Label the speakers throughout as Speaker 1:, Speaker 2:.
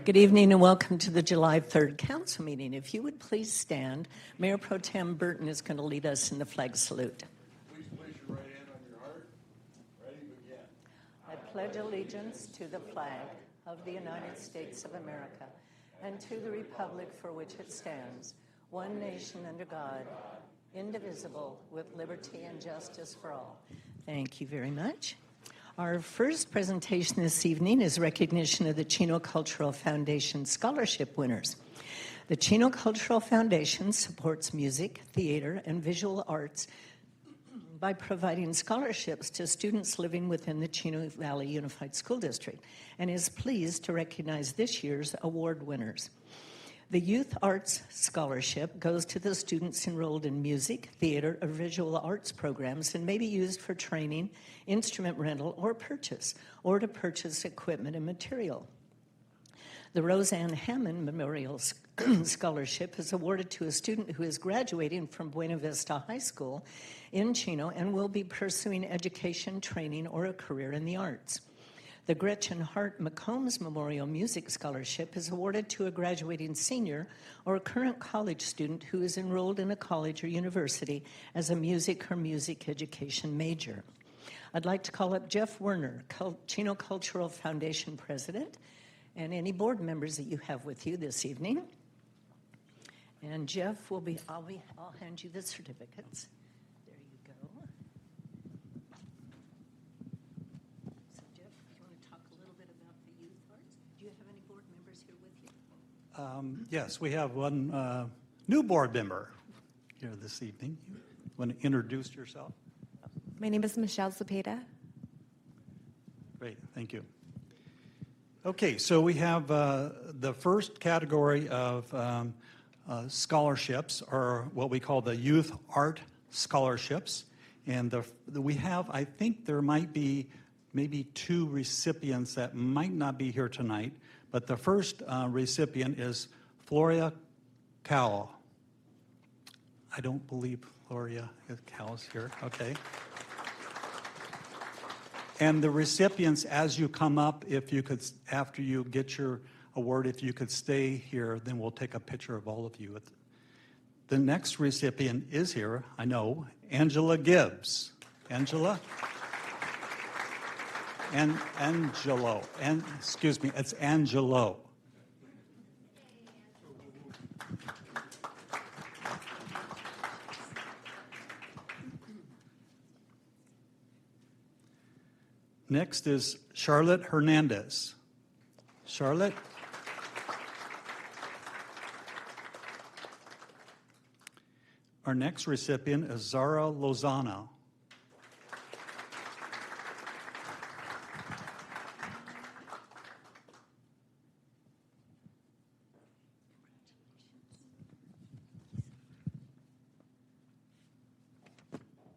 Speaker 1: Good evening and welcome to the July 3rd Council meeting. If you would please stand, Mayor Pro Tem Burton is going to lead us in the flag salute.
Speaker 2: Please place your right hand on your heart. Ready, begin.
Speaker 1: I pledge allegiance to the flag of the United States of America and to the republic for which it stands, one nation under God, indivisible, with liberty and justice for all. Thank you very much. Our first presentation this evening is recognition of the Chino Cultural Foundation scholarship winners. The Chino Cultural Foundation supports music, theater, and visual arts by providing scholarships to students living within the Chino Valley Unified School District and is pleased to recognize this year's award winners. The Youth Arts Scholarship goes to the students enrolled in music, theater, or visual arts programs and may be used for training, instrument rental, or to purchase equipment and material. The Roseanne Hammond Memorial Scholarship is awarded to a student who is graduating from Buena Vista High School in Chino and will be pursuing education, training, or a career in the arts. The Gretchen Hart McCombs Memorial Music Scholarship is awarded to a graduating senior or a current college student who is enrolled in a college or university as a music or music education major. I'd like to call up Jeff Werner, Chino Cultural Foundation President, and any board members that you have with you this evening. And Jeff I'll hand you the certificates. There you go. So Jeff, you want to talk a little bit about the youth arts? Do you have any board members here with you?
Speaker 3: Yes, we have one new board member here this evening. You want to introduce yourself?
Speaker 4: My name is Michelle Zepeda.
Speaker 3: Great, thank you. Okay, so we have the first category of scholarships, or what we call the Youth Art Scholarships. And we have, I think there might be maybe two recipients that might not be here tonight, but the first recipient is Floria Cowell. I don't believe Floria Cowell's here, okay. And the recipients, as you come up, if you could, after you get your award, if you could stay here, then we'll take a picture of all of you. The next recipient is here, I know, Angela Gibbs. Angela? And Angelo. And excuse me, it's Angelo. Next is Charlotte Hernandez. Charlotte? Our next recipient is Zara Lozano.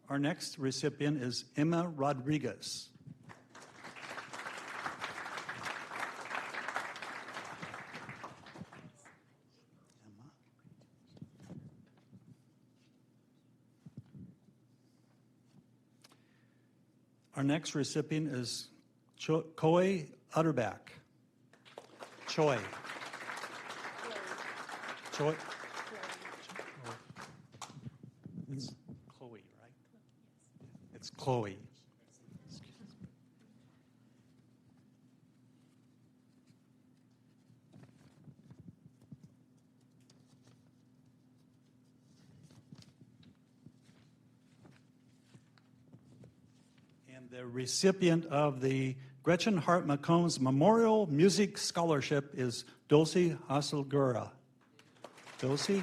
Speaker 3: Our next recipient is Emma Rodriguez. Our next recipient is Choi Utterback. Choi. Choi. It's Chloe, right? It's Chloe. And the recipient of the Gretchen Hart McCombs Memorial Music Scholarship is Dulcie Hasselgura. Dulcie?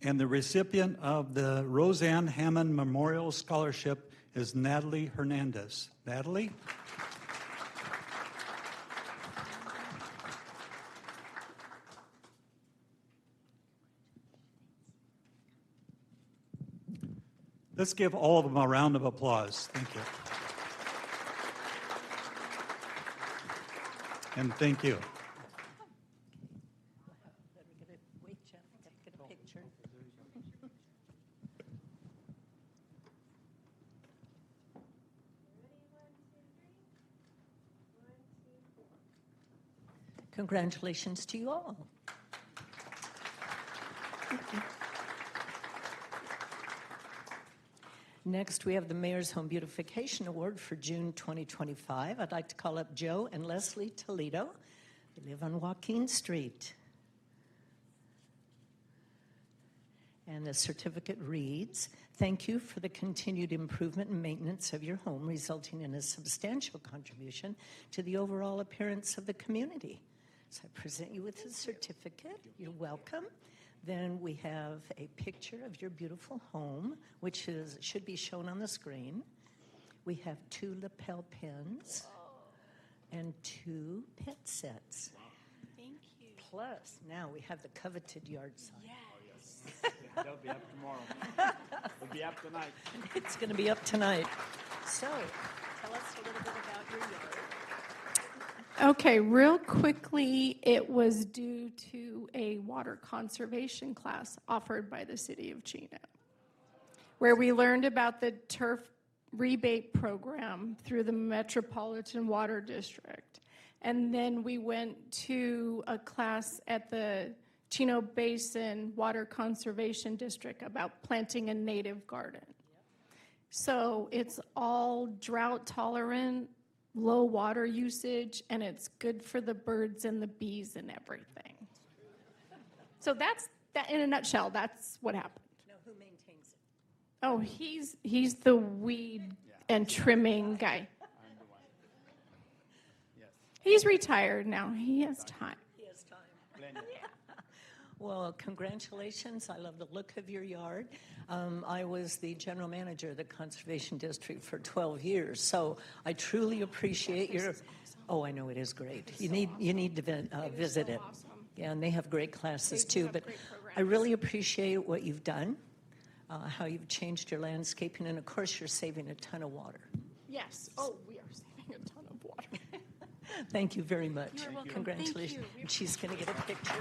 Speaker 3: And the recipient of the Roseanne Hammond Memorial Scholarship is Natalie Hernandez. Natalie? Let's give all of them a round of applause. Thank you. And thank you.
Speaker 1: Let me get picture. Congratulations to you all. Next, we have the Mayor's Home Beautification Award for June 2025. I'd like to call up Joe and Leslie Toledo. They live on Joaquin Street. And the certificate reads, "Thank you for the continued improvement and maintenance of your home, resulting in a substantial contribution to the overall appearance of the community." So I present you with a certificate. You're welcome. Then we have a picture of your beautiful home, which should be shown on the screen. We have 2 lapel pins and 2 pet sets.
Speaker 5: Thank you.
Speaker 1: Plus, now we have the coveted yard sign.
Speaker 5: Yes.
Speaker 6: That'll be up tomorrow. It'll be up tonight.
Speaker 1: It's going to be up tonight. So, tell us a little bit about your yard.
Speaker 5: Okay, real quickly, it was due to a water conservation class offered by the city of Chino, where we learned about the turf rebate program through the Metropolitan Water District. And then we went to a class at the Chino Basin Water Conservation District about planting a native garden. So it's all drought tolerant, low water usage, and it's good for the birds and the bees and everything. So that's that in a nutshell. That's what happened.
Speaker 1: Now, who maintains it?
Speaker 5: Oh, he's the weed and trimming guy.
Speaker 6: I'm the one. Yes.
Speaker 5: He's retired now. He has time.
Speaker 1: He has time.
Speaker 6: Plenty.
Speaker 1: Well, congratulations. I love the look of your yard. I was the general manager of the Conservation District for 12 years, so I truly appreciate your... Oh, I know, it is great. You need to visit it.
Speaker 5: Awesome.
Speaker 1: Yeah, and they have great classes
Speaker 5: They do
Speaker 1: too,
Speaker 5: have
Speaker 1: but
Speaker 5: great
Speaker 1: I
Speaker 5: programs.
Speaker 1: really appreciate what you've done, how you've changed your landscaping, and of course, you're saving a ton of water.
Speaker 5: Yes. Oh, we are saving a ton of water.
Speaker 1: Thank you very much.
Speaker 5: You're welcome.
Speaker 1: Congratulations.
Speaker 5: Thank you.
Speaker 1: And she's going to get a picture.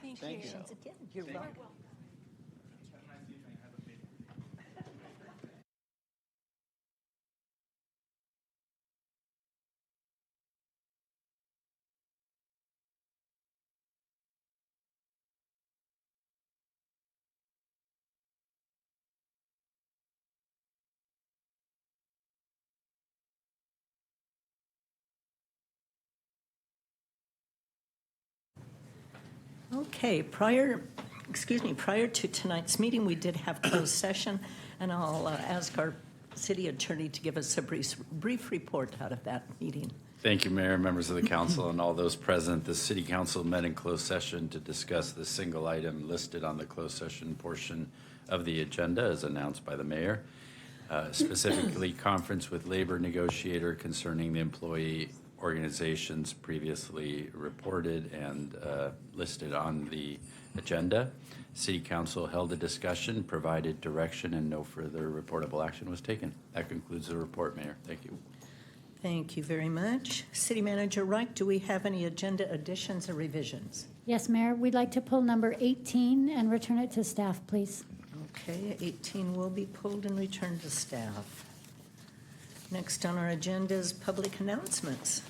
Speaker 1: Congratulations again. You're welcome. Okay, prior to tonight's meeting, we did have closed session, and I'll ask our city attorney to give us a brief report out of that meeting.
Speaker 7: Thank you, Mayor, members of the council, and all those present. The city council met in closed session to discuss the single item listed on the closed session portion of the agenda as announced by the mayor, specifically conference with labor negotiator concerning the employee organizations previously reported and listed on the agenda. City council held a discussion, provided direction, and no further reportable action was taken. That concludes the report, Mayor. Thank you.
Speaker 1: Thank you very much. City Manager Reich, do we have any agenda additions or revisions?
Speaker 8: Yes, Mayor. We'd like to pull number 18 and return it to staff, please.
Speaker 1: Okay, 18 will be pulled and returned to staff. Next on our agenda is public announcements.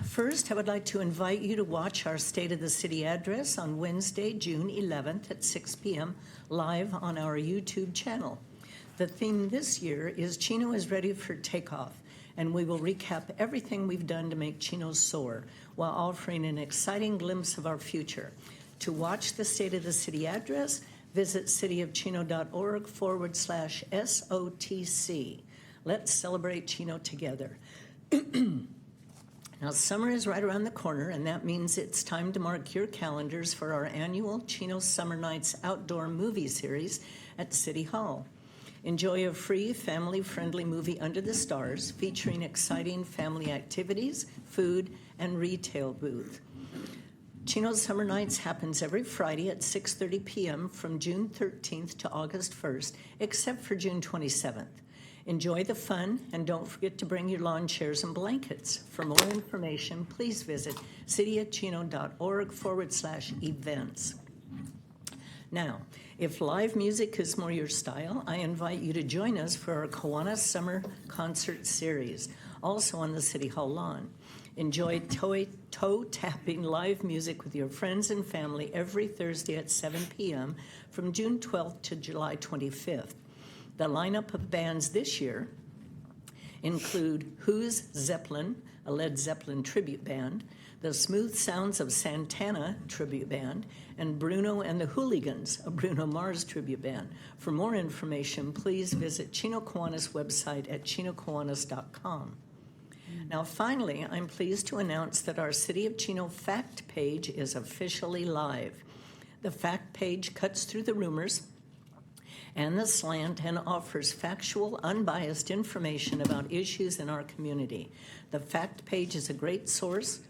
Speaker 1: First, I would like to invite you to watch our State of the City address on Wednesday, June 11th at 6 p.m. live on our YouTube channel. The theme this year is Chino is ready for takeoff, and we will recap everything we've done to make Chino soar while offering an exciting glimpse of our future. To watch the State of the City address, visit cityofchino.org/SOTC. Let's celebrate Chino together. Now, summer is right around the corner, and that means it's time to mark your calendars for our annual Chino Summer Nights outdoor movie series at City Hall. Enjoy a free, family-friendly movie under the stars featuring exciting family activities, food, and retail booth. Chino's Summer Nights happens every Friday at 6:30 p.m. from June 13th to August 1st, except for June 27th. Enjoy the fun, and don't forget to bring your lawn chairs and blankets. For more information, please visit cityofchino.org/events. Now, if live music is more your style, I invite you to join us for our Kiwanis Summer Concert Series, also on the City Hall lawn. Enjoy toe-tapping live music with your friends and family every Thursday at 7 p.m. from June 12th to July 25th. The lineup of bands this year include Who's Zeppelin, a Led Zeppelin tribute band, the Smooth Sounds of Santana tribute band, and Bruno and the Hooligans, a Bruno Mars tribute band. For more information, please visit Chino Kiwanis website at chinokiwanis.com. Now, finally, I'm pleased to announce that our City of Chino fact page is officially live. The fact page cuts through the rumors and the slant and offers factual, unbiased information about issues in our community. The fact page is a great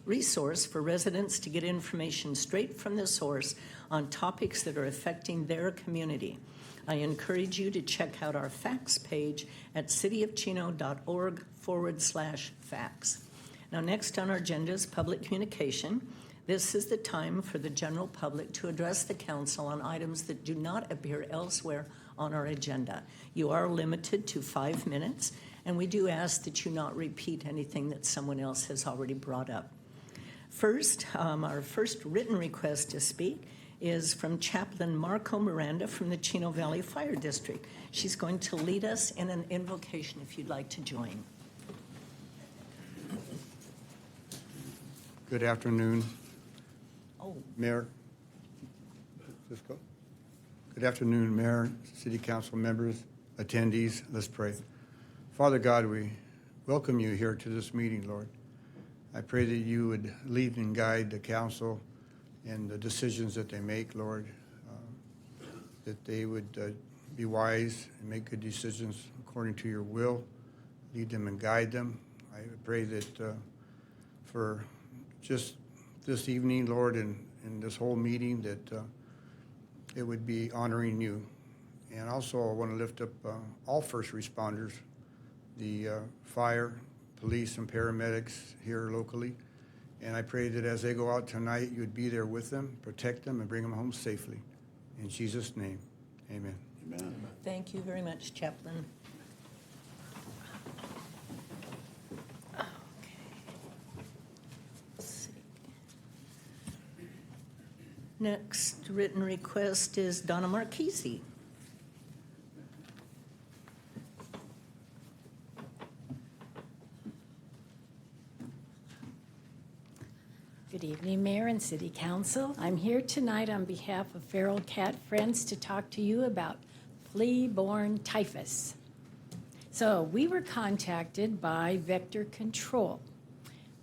Speaker 1: resource for residents to get information straight from the source on topics that are affecting their community. I encourage you to check out our facts page at cityofchino.org/facts. Now, next on our agenda is public communication. This is the time for the general public to address the council on items that do not appear elsewhere on our agenda. You are limited to 5 minutes, and we do ask that you not repeat anything that someone else has already brought up. First, our first written request to speak is from Chaplain Marco Miranda from the Chino Valley Fire District. She's going to lead us in an invocation if you'd like to join.
Speaker 9: Good afternoon,
Speaker 1: Oh,
Speaker 9: Mayor. Good afternoon, Mayor, City Council members, attendees. Let's pray. Father God, we welcome you here to this meeting, Lord. I pray that you would lead and guide the council in the decisions that they make, Lord, that they would be wise and make good decisions according to your will. Lead them and guide them. I pray that for just this evening, Lord, and this whole meeting, that it would be honoring you. And also I want to lift up all first responders, the fire, police, and paramedics here locally. And I pray that as they go out tonight, you would be there with them, protect them, and bring them home safely. In Jesus' name, amen.
Speaker 6: Amen.
Speaker 1: thank you very much, Chaplain. Okay. Let's see. Next written request is Donna Marchese.
Speaker 10: Good evening, Mayor and City Council. I'm here tonight on behalf of Feral Cat Friends to talk to you about flea-borne typhus. So we were contacted by Vector Control.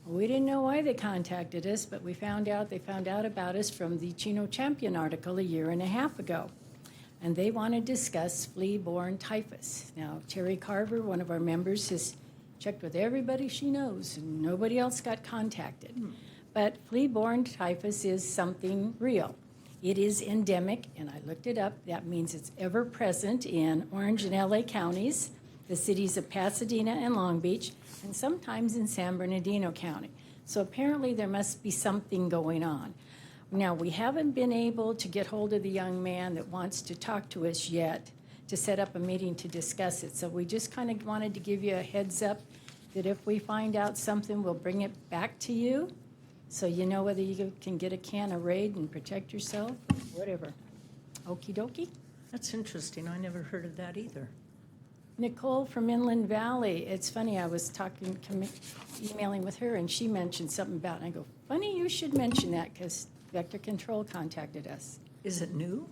Speaker 10: We didn't know why they contacted us, but they found out about us from the Chino Champion article a year and a half ago. And they want to discuss flea-borne typhus. Now, Terry Carver, one of our members, has checked with everybody she knows, and nobody else got contacted. But flea-borne typhus is something real. It is endemic, and I looked it up. That means it's ever present in Orange and LA counties, the cities of Pasadena and Long Beach, and sometimes in San Bernardino County. So apparently there must be something going on. Now, we haven't been able to get hold of the young man that wants to talk to us yet to set up a meeting to discuss it. So we just kind of wanted to give you a heads up that if we find out something, we'll bring it back to you so you know whether you can get a can of Raid and protect yourself, whatever. Okie dokie.
Speaker 1: That's interesting. I never heard of that either.
Speaker 10: Nicole from Inland Valley. It's funny, I was emailing with her, and she mentioned something about it. And I go, funny you should mention that, because Vector Control contacted us.
Speaker 1: Is it new?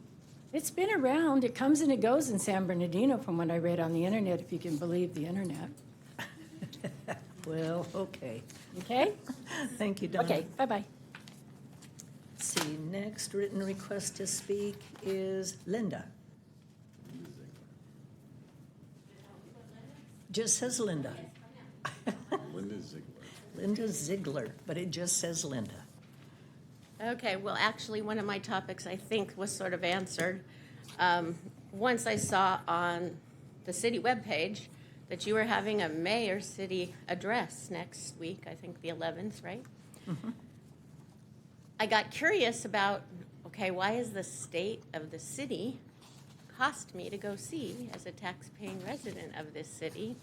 Speaker 10: It's been around. It comes and it goes in San Bernardino from what I read on the internet, if you can believe the internet.
Speaker 1: Well, okay.
Speaker 10: Okay?
Speaker 1: Thank you, Donna.
Speaker 10: Okay, bye-bye.
Speaker 1: Let's see, next written request to speak is Linda. Just says Linda.
Speaker 6: Linda Ziegler.
Speaker 1: Linda Ziegler, but it just says Linda.
Speaker 11: Okay, well, actually, one of my topics, I think, was sort of answered. Once I saw on the city webpage that you were having a mayor city address next week, I think the 11th, right? I got curious about, okay, why is the state of the city cost me to go see as a tax-paying resident of this city?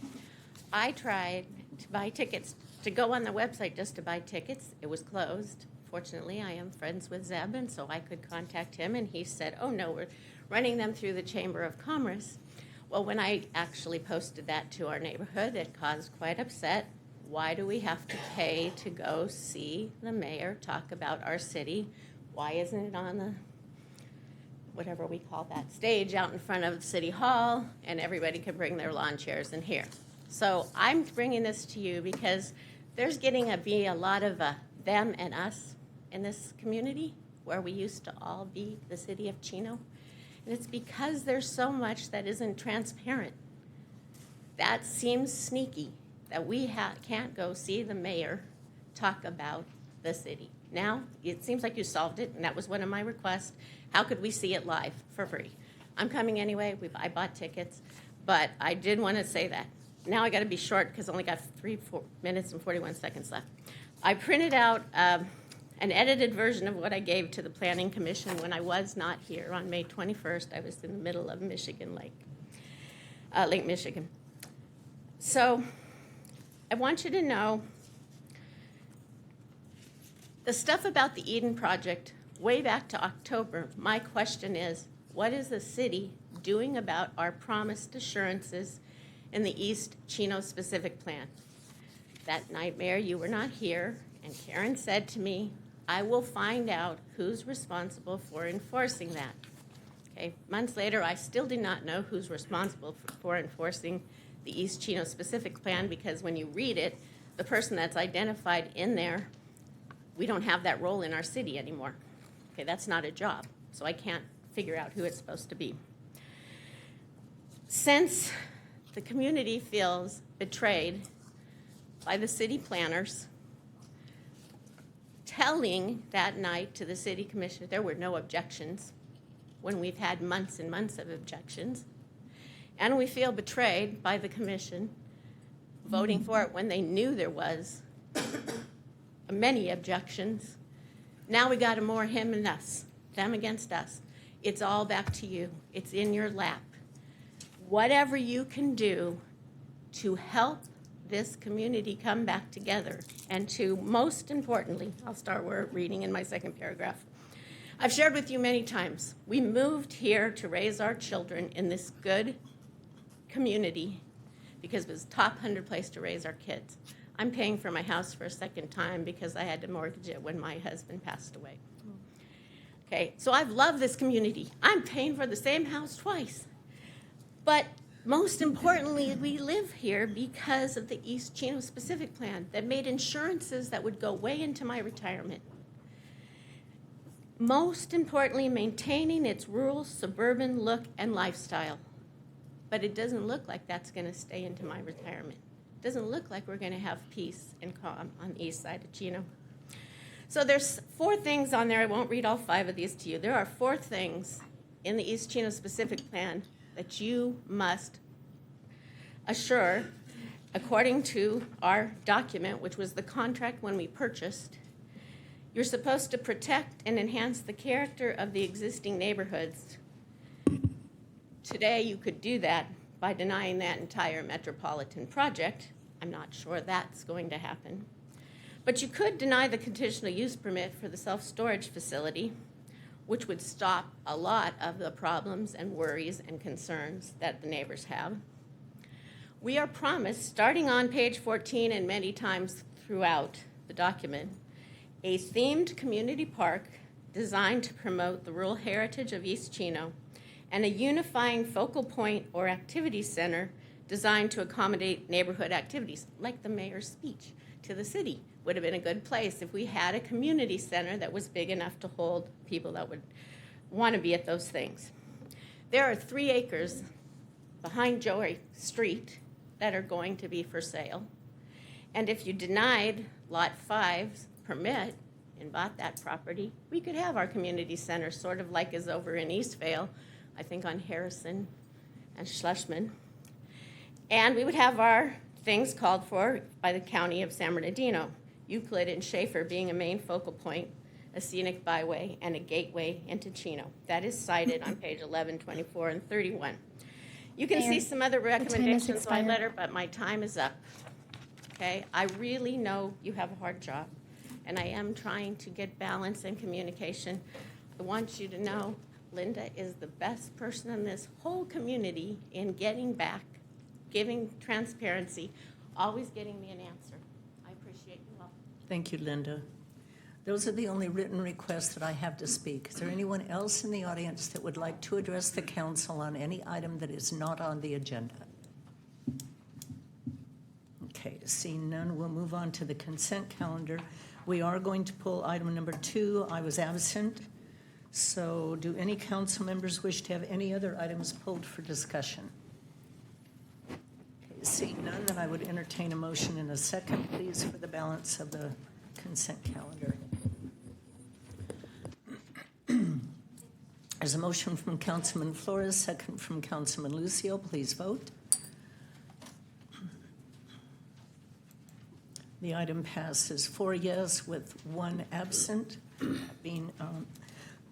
Speaker 11: I tried to buy tickets, to go on the website just to buy tickets. It was closed. Fortunately, I am friends with Zeb, and so I could contact him, and he said, oh, no, we're running them through the Chamber of Commerce. Well, when I actually posted that to our neighborhood, it caused quite upset. Why do we have to pay to go see the mayor talk about our city? Why isn't it on the, whatever we call that, stage out in front of City Hall, and everybody can bring their lawn chairs in here? So I'm bringing this to you because there's getting to be a lot of them and us in this community where we used to all be the city of Chino. And it's because there's so much that isn't transparent. That seems sneaky, that we can't go see the mayor talk about the city. Now, it seems like you solved it, and that was one of my requests. How could we see it live for free? I'm coming anyway. I bought tickets, but I did want to say that. Now I got to be short because I only got 4 minutes and 41 seconds left. I printed out an edited version of what I gave to the Planning Commission when I was not here on May 21st. I was in the middle of Michigan Lake, Lake Michigan. So I want you to know the stuff about the Eden Project way back to October. My question is, what is the city doing about our promised assurances in the East Chino specific plan? That night, Mayor, you were not here, and Karen said to me, I will find out who's responsible for enforcing that. Okay, months later, I still do not know who's responsible for enforcing the East Chino specific plan, because when you read it, the person that's identified in there, we don't have that role in our city anymore. Okay, that's not a job, so I can't figure out who it's supposed to be. Since the community feels betrayed by the city planners, telling that night to the city commissioner there were no objections when we've had months and months of objections, and we feel betrayed by the commission voting for it when they knew there was many objections. Now we got a more him and us, them against us. It's all back to you. It's in your lap. Whatever you can do to help this community come back together, and to, most importantly, I'll start reading in my second paragraph. I've shared with you many times, we moved here to raise our children in this good community because it was the top 100 place to raise our kids. I'm paying for my house for a second time because I had to mortgage it when my husband passed away. Okay, so I've loved this community. I'm paying for the same house twice. But most importantly, we live here because of the East Chino specific plan that made insurances that would go way into my retirement. Most importantly, maintaining its rural suburban look and lifestyle. But it doesn't look like that's going to stay into my retirement. It doesn't look like we're going to have peace and calm on the east side of Chino. So there's 4 things on there. I won't read all 5 of these to you. There are 4 things in the East Chino specific plan that you must assure, according to our document, which was the contract when we purchased. You're supposed to protect and enhance the character of the existing neighborhoods. Today, you could do that by denying that entire metropolitan project. I'm not sure that's going to happen. But you could deny the conditional use permit for the self-storage facility, which would stop a lot of the problems and worries and concerns that the neighbors have. We are promised, starting on page 14 and many times throughout the document, a themed community park designed to promote the rural heritage of East Chino, and a unifying focal point or activity center designed to accommodate neighborhood activities, like the mayor's speech to the city. Would have been a good place if we had a community center that was big enough to hold people that would want to be at those things. There are 3 acres behind Joey Street that are going to be for sale. And if you denied Lot 5's permit, and bought that property, we could have our community center, sort of like is over in Eastvale, I think on Harrison and Schlesman. And we would have our things called for by the county of San Bernardino, Euclid and Schaefer being a main focal point, a scenic byway, and a gateway into Chino. That is cited on page 11, 24, and 31. You can see some other recommendations in my letter, but my time is up. Okay, I really know you have a hard job, and I am trying to get balance and communication. I want you to know Linda is the best person in this whole community in getting back, giving transparency, always getting me an answer. I appreciate you all.
Speaker 1: Thank you, Linda. Those are the only written requests that I have to speak. Is there anyone else in the audience that would like to address the council on any item that is not on the agenda? Okay, seeing none, we'll move on to the consent calendar. We are going to pull item number 2. I was absent. So do any council members wish to have any other items pulled for discussion? Okay, seeing none, then I would entertain a motion in a second, please, for the balance of the consent calendar. There's a motion from Councilman Flores, second from Councilman Lucio. Please vote. The item passes 4 yes with 1 absent, being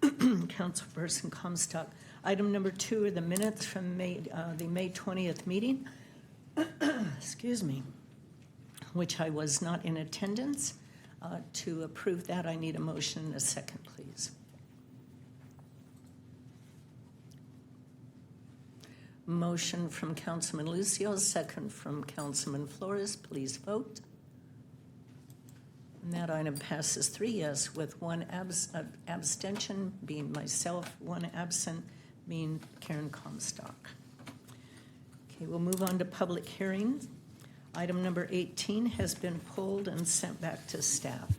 Speaker 1: Councilperson Comstock. Item number 2 are the minutes from the May 20th meeting, excuse me, which I was not in attendance. To approve that, I need a motion and a second, please. Motion from Councilman Lucio, second from Councilman Flores. Please vote. And that item passes 3 yes with 1 abstention, being myself, 1 absent, being Karen Comstock. Okay, we'll move on to public hearings. Item number 18 has been pulled and sent back to staff.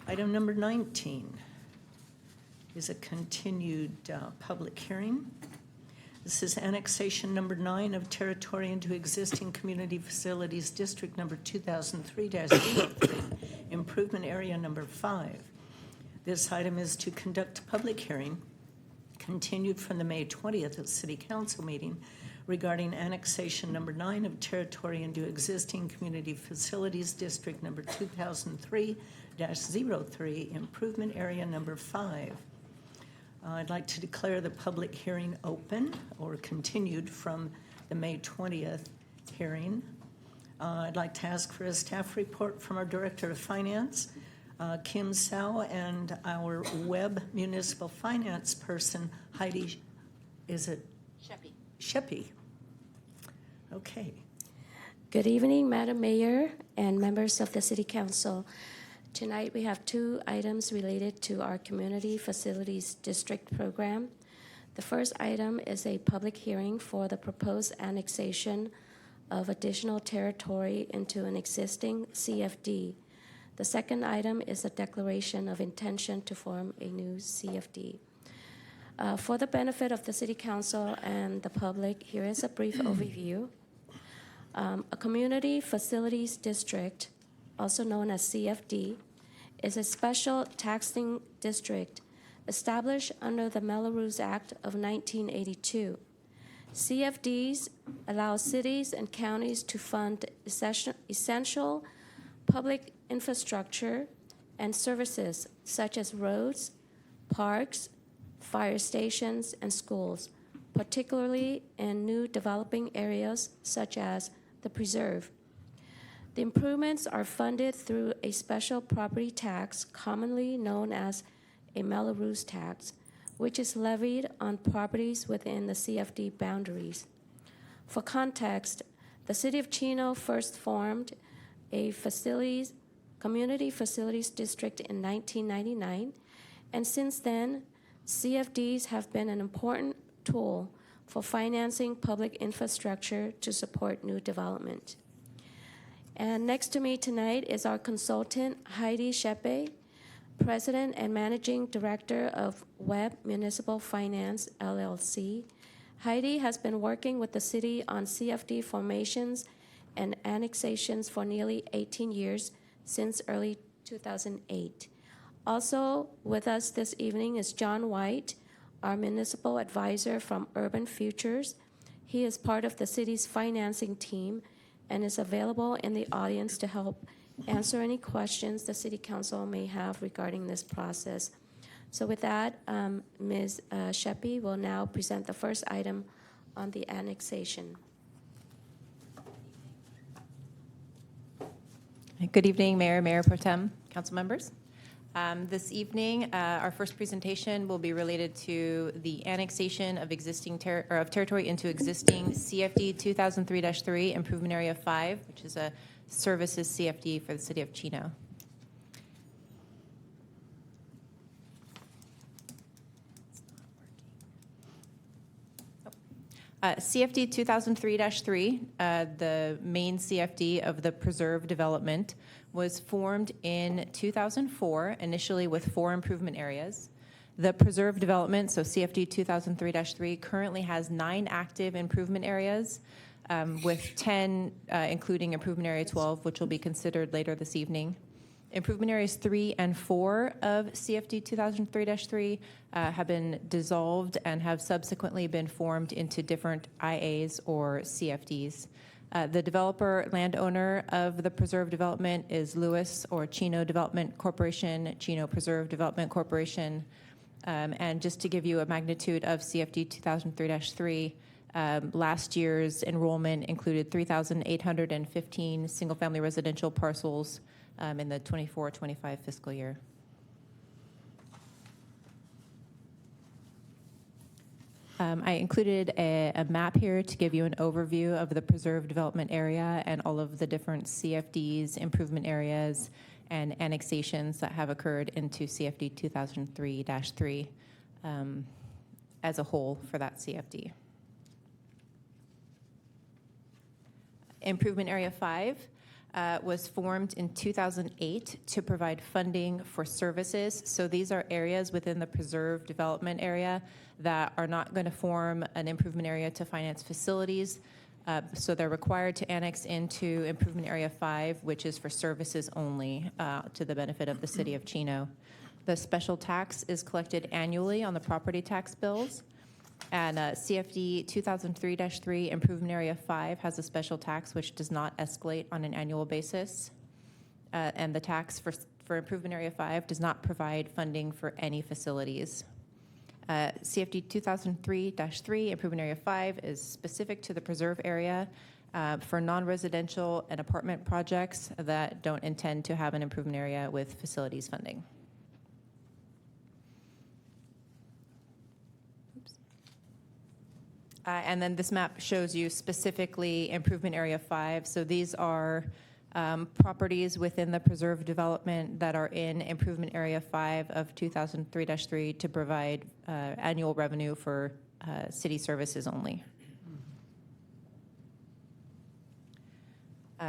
Speaker 1: Item number 19 is a continued public hearing. This is annexation number 9 of territory into existing community facilities district number 2003-03, improvement area number 5. This item is to conduct a public hearing continued from the May 20th City Council meeting regarding annexation number 9 of territory into existing community facilities district number 2003-03, improvement area number 5. I'd like to declare the public hearing open or continued from the May 20th hearing. I'd like to ask for a staff report from our Director of Finance, Kim Sao, and our Web Municipal Finance person, Heidi, is it? Sheppy. Okay.
Speaker 12: Good evening, Madam Mayor and members of the City Council. Tonight we have 2 items related to our Community Facilities District program. The first item is a public hearing for the proposed annexation of additional territory into an existing CFD. The second item is a declaration of intention to form a new CFD. For the benefit of the City Council and the public, here is a brief overview. A Community Facilities District, also known as CFD, is a special taxing district established under the Melrose Act of 1982. CFDs allow cities and counties to fund essential public infrastructure and services such as roads, parks, fire stations, and schools, particularly in new developing areas such as the Preserve. The improvements are funded through a special property tax, commonly known as a Melrose tax, which is levied on properties within the CFD boundaries. For context, the City of Chino first formed a community facilities district in 1999, and since then, CFDs have been an important tool for financing public infrastructure to support new development. And next to me tonight is our consultant, Heidi Sheppe, President and Managing Director of Web Municipal Finance, LLC. Heidi has been working with the city on CFD formations and annexations for nearly 18 years, since early 2008. Also with us this evening is John White, our municipal advisor from Urban Futures. He is part of the city's financing team and is available in the audience to help answer any questions the City Council may have regarding this process. So with that, Ms. Sheppy will now present the first item on the annexation.
Speaker 13: Good evening, Mayor, Mayor Pro Tem, council members. This evening, our first presentation will be related to the annexation of existing territory into existing CFD 2003-3 Improvement Area 5, which is a services CFD for the city of Chino. CFD 2003-3, the main CFD of the preserve development, was formed in 2004, initially with 4 improvement areas. The preserve development, so CFD 2003-3, currently has 9 active improvement areas, with 10 including improvement area 12, which will be considered later this evening. Improvement areas 3 and 4 of CFD 2003-3 have been dissolved and have subsequently been formed into different IAs or CFDs. The developer landowner of the preserve development is Lewis or Chino Development Corporation, Chino Preserve Development Corporation. And just to give you a magnitude of CFD 2003-3, last year's enrollment included 3,815 single-family residential parcels in the 24-25 fiscal year. I included a map here to give you an overview of the preserve development area and all of the different CFDs, improvement areas, and annexations that have occurred into CFD 2003-3 as a whole for that CFD. Improvement Area 5 was formed in 2008 to provide funding for services. So these are areas within the preserve development area that are not going to form an improvement area to finance facilities. So they're required to annex into Improvement Area 5, which is for services only to the benefit of the city of Chino. The special tax is collected annually on the property tax bills. And CFD 2003-3 Improvement Area 5 has a special tax which does not escalate on an annual basis. And the tax for Improvement Area 5 does not provide funding for any facilities. CFD 2003-3 Improvement Area 5 is specific to the preserve area for non-residential and apartment projects that don't intend to have an improvement area with facilities funding. And then this map shows you specifically Improvement Area 5. So these are properties within the preserve development that are in Improvement Area 5 of 2003-3 to provide annual revenue for city services only.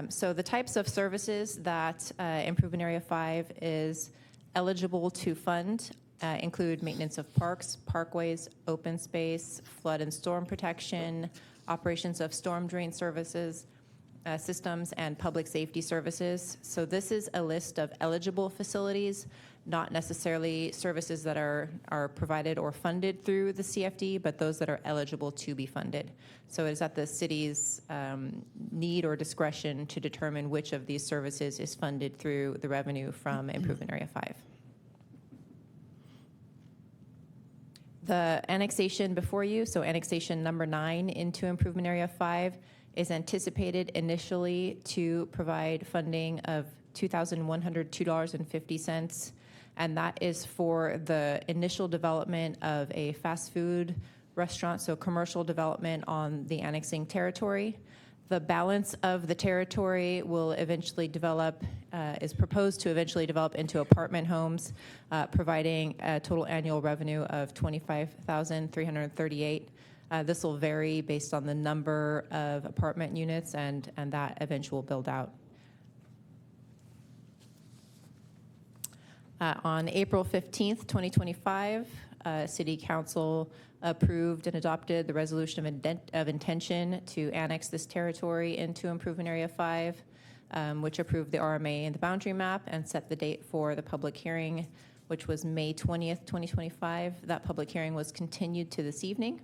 Speaker 13: So the types of services that Improvement Area 5 is eligible to fund include maintenance of parks, parkways, open space, flood and storm protection, operations of storm drain services, systems, and public safety services. So this is a list of eligible facilities, not necessarily services that are provided or funded through the CFD, but those that are eligible to be funded. So it is at the city's need or discretion to determine which of these services is funded through the revenue from Improvement Area 5. The annexation before you, so annexation number 9 into Improvement Area 5, is anticipated initially to provide funding of $2,102.50, and that is for the initial development of a fast food restaurant, so commercial development on the annexing territory. The balance of the territory will eventually develop, is proposed to eventually develop into apartment homes, providing a total annual revenue of $25,338. This will vary based on the number of apartment units and that eventual build out. On April 15th, 2025, City Council approved and adopted the resolution of intention to annex this territory into Improvement Area 5, which approved the RMA and the boundary map and set the date for the public hearing which was May 20th, 2025. That public hearing was continued to this evening.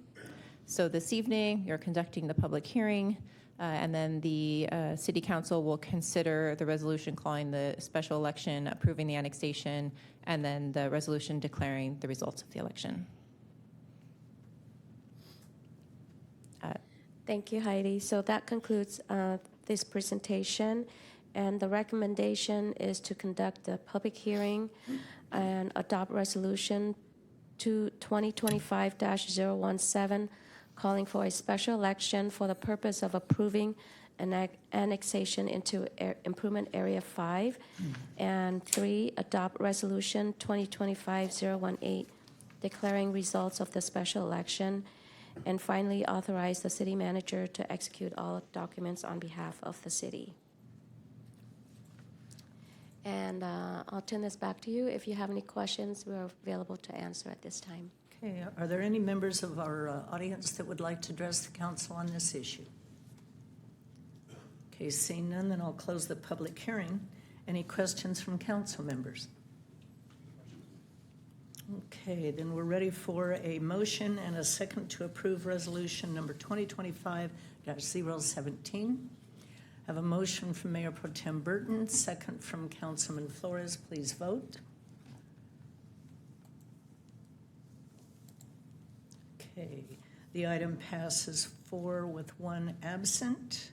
Speaker 13: So this evening, you're conducting the public hearing, and then the City Council will consider the resolution calling the special election, approving the annexation, and then the resolution declaring the results of the election.
Speaker 12: Thank you, Heidi. So that concludes this presentation, and the recommendation is to conduct a public hearing and adopt resolution 2025-017, calling for a special election for the purpose of approving an annexation into Improvement Area 5, and 3, adopt resolution 2025-018, declaring results of the special election, and finally authorize the city manager to execute all documents on behalf of the city. And I'll turn this back to you. If you have any questions, we're available to answer at this time.
Speaker 1: Okay, are there any members of our audience that would like to address the council on this issue? Okay, seeing none, then I'll close the public hearing. Any questions from council members? Okay, then we're ready for a motion and a second to approve resolution number 2025-017. Have a motion from Mayor Pro Tem Burton, second from Councilman Flores. Please vote. Okay, the item passes 4 with 1 absent.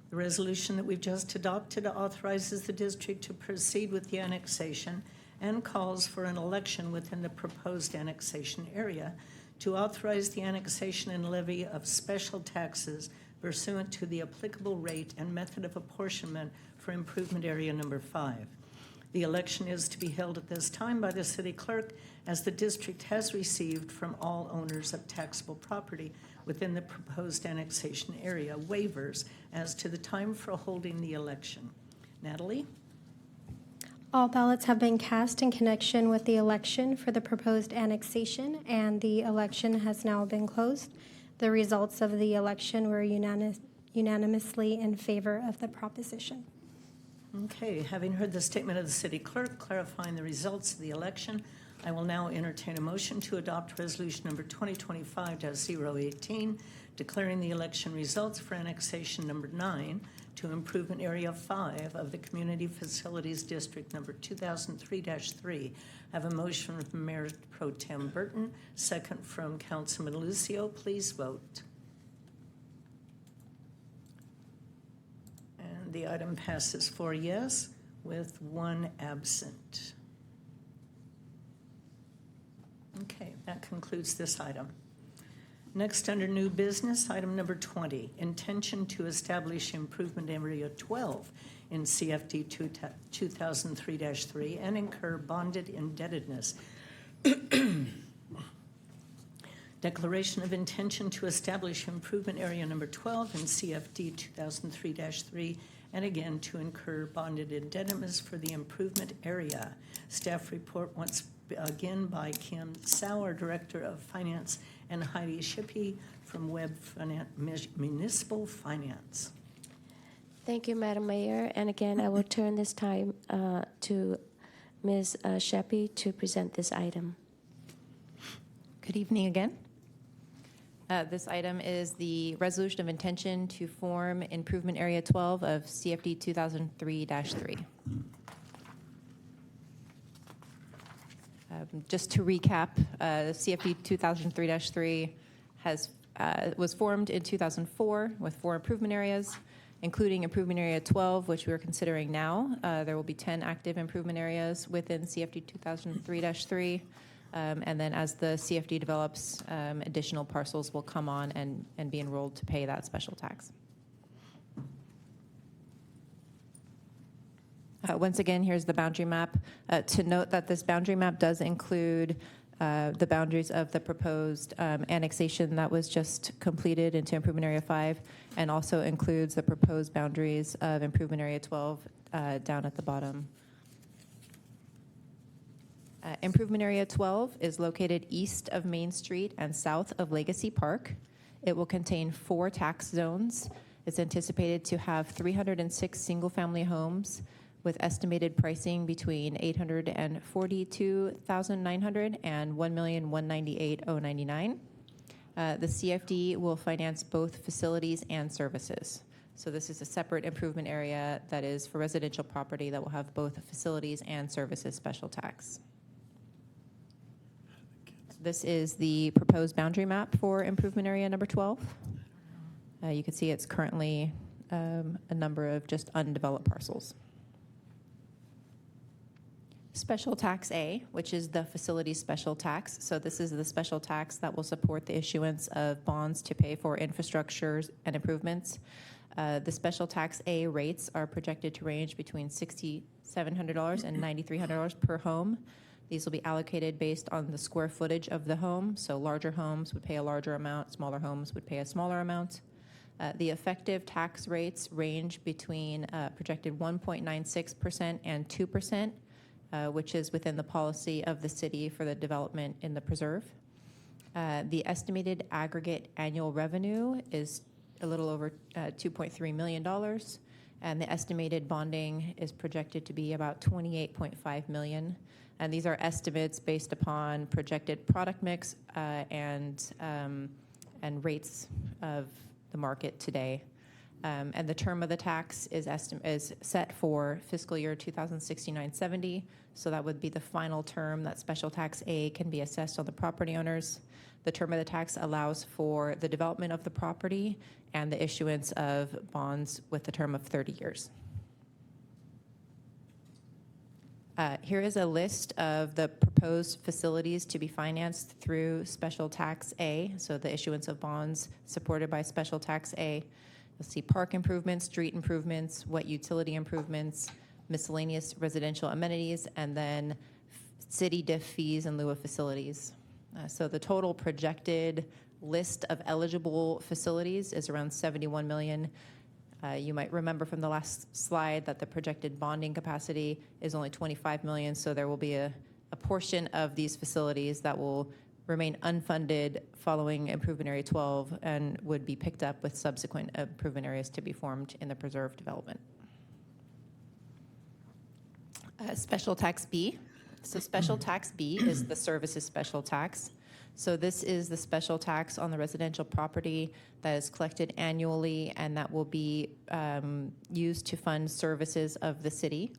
Speaker 1: The resolution that we've just adopted authorizes the district to proceed with the annexation and calls for an election within the proposed annexation area to authorize the annexation and levy of special taxes pursuant to the applicable rate and method of apportionment for Improvement Area Number 5. The election is to be held at this time by the city clerk, as the district has received from all owners of taxable property within the proposed annexation area waivers as to the time for holding the election. Natalie?
Speaker 14: All ballots have been cast in connection with the election for the proposed annexation, and the election has now been closed. The results of the election were unanimously in favor of the proposition.
Speaker 1: Okay, having heard the statement of the city clerk clarifying the results of the election, I will now entertain a motion to adopt resolution number 2025-018, declaring the election results for annexation number 9 to Improvement Area 5 of the Community Facilities District number 2003-3. I have a motion from Mayor Pro Tem Burton, second from Councilman Lucio. Please vote. And the item passes 4 yes with 1 absent. Okay, that concludes this item. Next, under new business, item number 20, intention to establish Improvement Area 12 in CFD 2003-3 and incur bonded indebtedness. Declaration of intention to establish Improvement Area number 12 in CFD 2003-3 and again to incur bonded indebtedness for the improvement area. Staff report once again by Kim Sauer, Director of Finance, and Heidi Shippey from Webb Municipal Finance.
Speaker 12: Thank you, Madam Mayor. And again, I will turn this time to Ms. Shippey to present this item.
Speaker 13: Good evening again. This item is the resolution of intention to form Improvement Area 12 of CFD 2003-3. Just to recap, CFD 2003-3 was formed in 2004 with 4 improvement areas, including Improvement Area 12, which we are considering now. There will be 10 active improvement areas within CFD 2003-3. And then as the CFD develops, additional parcels will come on and be enrolled to pay that special tax. Once again, here's the boundary map. To note that this boundary map does include the boundaries of the proposed annexation that was just completed into Improvement Area 5, and also includes the proposed boundaries of Improvement Area 12 down at the bottom. Improvement Area 12 is located east of Main Street and south of Legacy Park. It will contain 4 tax zones. It's anticipated to have 306 single-family homes with estimated pricing between $842,900 and $1,198,099. The CFD will finance both facilities and services. So this is a separate improvement area that is for residential property that will have both facilities and services special tax. This is the proposed boundary map for improvement area number 12. You can see it's currently a number of just undeveloped parcels. Special tax A, which is the facility special tax. So this is the special tax that will support the issuance of bonds to pay for infrastructures and improvements. The special tax A rates are projected to range between $6,700 and $9,300 per home. These will be allocated based on the square footage of the home. So larger homes would pay a larger amount, smaller homes would pay a smaller amount. The effective tax rates range between projected 1.96% and 2%, which is within the policy of the city for the development in the preserve. The estimated aggregate annual revenue is a little over $2.3 million, and the estimated bonding is projected to be about $28.5 million. And these are estimates based upon projected product mix and rates of the market today. And the term of the tax is set for fiscal year 2069-70. So that would be the final term that special tax A can be assessed on the property owners. The term of the tax allows for the development of the property and the issuance of bonds with a term of 30 years. Here is a list of the proposed facilities to be financed through special tax A, so the issuance of bonds supported by special tax A. You'll see park improvements, street improvements, wet utility improvements, miscellaneous residential amenities, and then city diff fees in lieu of facilities. So the total projected list of eligible facilities is around 71 million. You might remember from the last slide that the projected bonding capacity is only 25 million, so there will be a portion of these facilities that will remain unfunded following improvement area 12 and would be picked up with subsequent improvement areas to be formed in the preserve development. Special tax B. So special tax B is the services special tax. So this is the special tax on the residential property that is collected annually and that will be used to fund services of the city.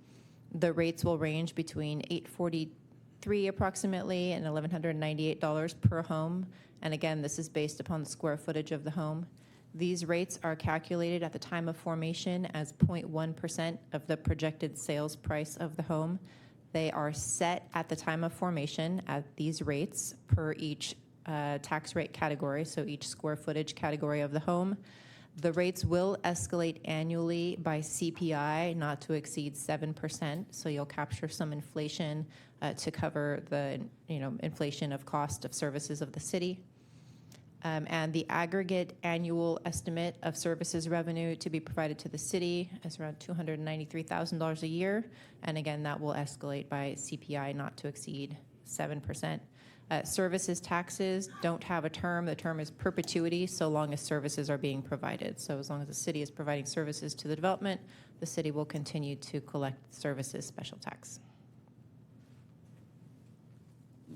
Speaker 13: The rates will range between $843 approximately and $1,198 per home. And again, this is based upon the square footage of the home. These rates are calculated at the time of formation as 0.1% of the projected sales price of the home. They are set at the time of formation at these rates per each tax rate category, so each square footage category of the home. The rates will escalate annually by CPI, not to exceed 7%, so you'll capture some inflation to cover the inflation of cost of services of the city. And the aggregate annual estimate of services revenue to be provided to the city is around $293,000 a year. And again, that will escalate by CPI not to exceed 7%. Services taxes don't have a term. The term is perpetuity so long as services are being provided. So as long as the city is providing services to the development, the city will continue to collect services special tax.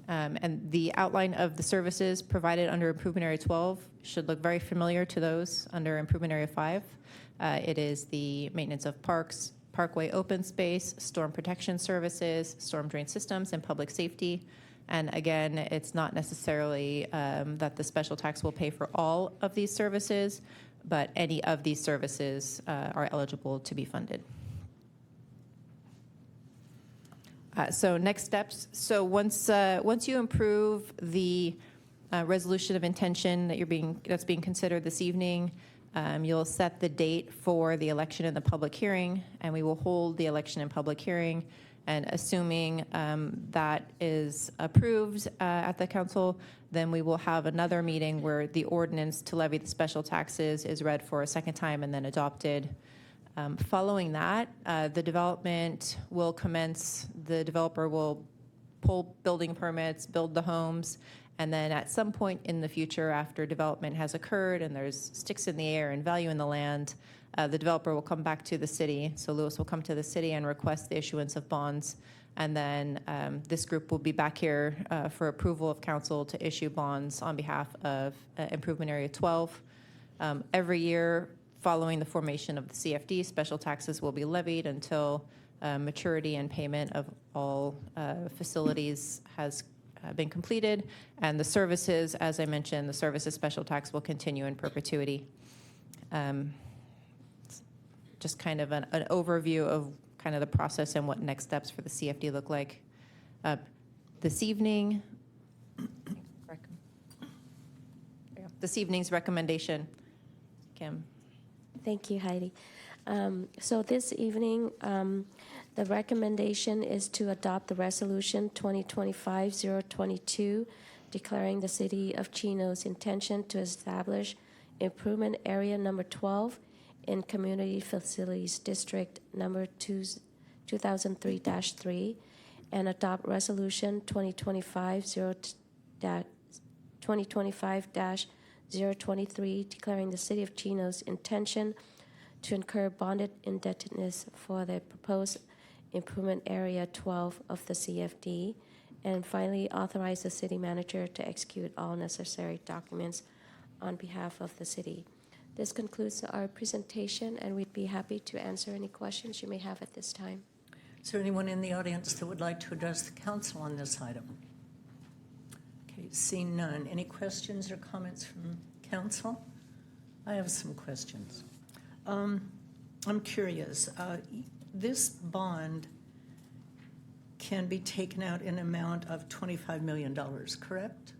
Speaker 13: And the outline of the services provided under Improvement Area 12 should look very familiar to those under Improvement Area 5. It is the maintenance of parks, parkway open space, storm protection services, storm drain systems, and public safety. And again, it's not necessarily that the special tax will pay for all of these services, but any of these services are eligible to be funded. So next steps. So once you improve the resolution of intention that's being considered this evening, you'll set the date for the election and the public hearing, and we will hold the election and public hearing. And assuming that is approved at the council, then we will have another meeting where the ordinance to levy the special taxes is read for a second time and then adopted. Following that, the development will commence. The developer will pull building permits, build the homes, And then at some point in the future, after development has occurred and there's sticks in the air and value in the land, the developer will come back to the city. So Lewis will come to the city and request the issuance of bonds. And then this group will be back here for approval of council to issue bonds on behalf of Improvement Area 12. Every year following the formation of the CFD, special taxes will be levied until maturity and payment of all facilities has been completed. And the services, as I mentioned, the services special tax will continue in perpetuity. Just kind of an overview of kind of the process and what next steps for the CFD look like. This evening, this evening's recommendation, Kim.
Speaker 12: Thank you, Heidi. So this evening, the recommendation is to adopt the resolution 2025-022, declaring the city of Chino's intention to establish improvement area number 12 in Community Facilities District number 2003-3, and adopt resolution 2025-023, declaring the city of Chino's intention to incur bonded indebtedness for the proposed improvement area 12 of the CFD, and finally authorize the city manager to execute all necessary documents on behalf of the city. This concludes our presentation, and we'd be happy to answer any questions you may have at this time.
Speaker 1: Is there anyone in the audience that would like to address the council on this item? Okay, seeing none. Any questions or comments from council? I have some questions. I'm curious. This bond can be taken out in an amount of $25 million, correct?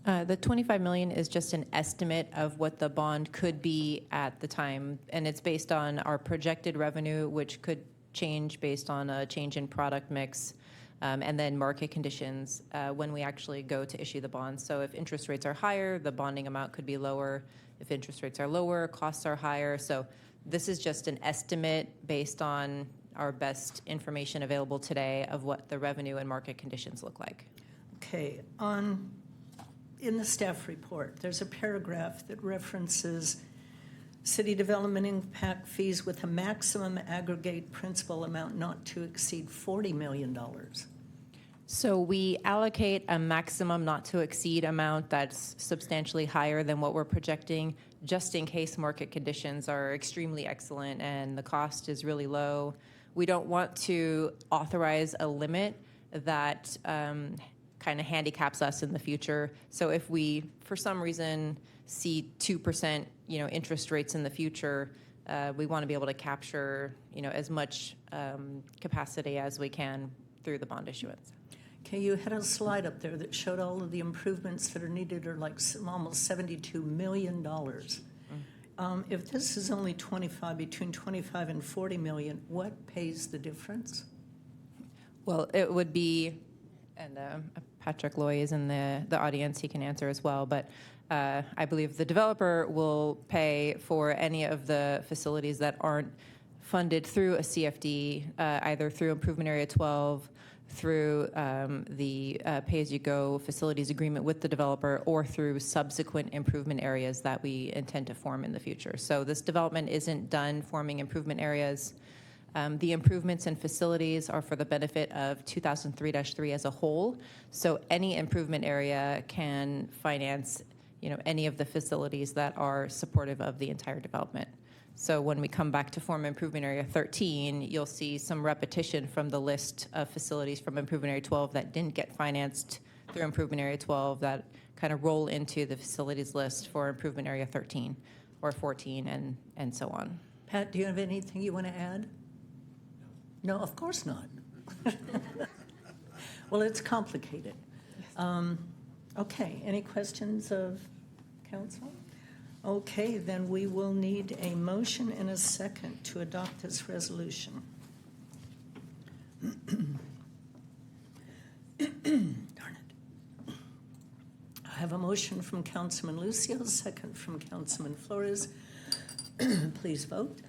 Speaker 13: The $25 million is just an estimate of what the bond could be at the time, and it's based on our projected revenue, which could change based on a change in product mix, and then market conditions when we actually go to issue the bonds. So if interest rates are higher, the bonding amount could be lower. If interest rates are lower, costs are higher. So this is just an estimate based on our best information available today of what the revenue and market conditions look like.
Speaker 1: Okay. In the staff report, there's a paragraph that references city development impact fees with a maximum aggregate principal amount not to exceed $40 million.
Speaker 13: So we allocate a maximum not to exceed amount that's substantially higher than what we're projecting, just in case market conditions are extremely excellent and the cost is really low. We don't want to authorize a limit that kind of handicaps us in the future. So if we, for some reason, see 2%, interest rates in the future, we want to be able to capture, as much capacity as we can through the bond issuance.
Speaker 1: Okay, you had a slide up there that showed all of the improvements that are needed are like almost $72 million. If this is only between 25 and 40 million, what pays the difference?
Speaker 13: Well, it would be, and Patrick Loy is in the audience, he can answer as well, but I believe the developer will pay for any of the facilities that aren't funded through a CFD, either through Improvement Area 12, through the pay-as-you-go facilities agreement with the developer, or through subsequent improvement areas that we intend to form in the future. So this development isn't done forming improvement areas. The improvements and facilities are for the benefit of 2003-3 as a whole. So any improvement area can finance, any of the facilities that are supportive of the entire development. So when we come back to form Improvement Area 13, you'll see some repetition from the list of facilities from Improvement Area 12 that didn't get financed through Improvement Area 12 that kind of roll into the facilities list for Improvement Area 13 or 14 and so on.
Speaker 1: Pat, do you have anything you want to add? No, of course not. Well, it's complicated. Okay, any questions of council? Okay, then we will need a motion and a second to adopt this resolution. Darn it. I have a motion from Councilman Lucio, a second from Councilman Flores. Please vote.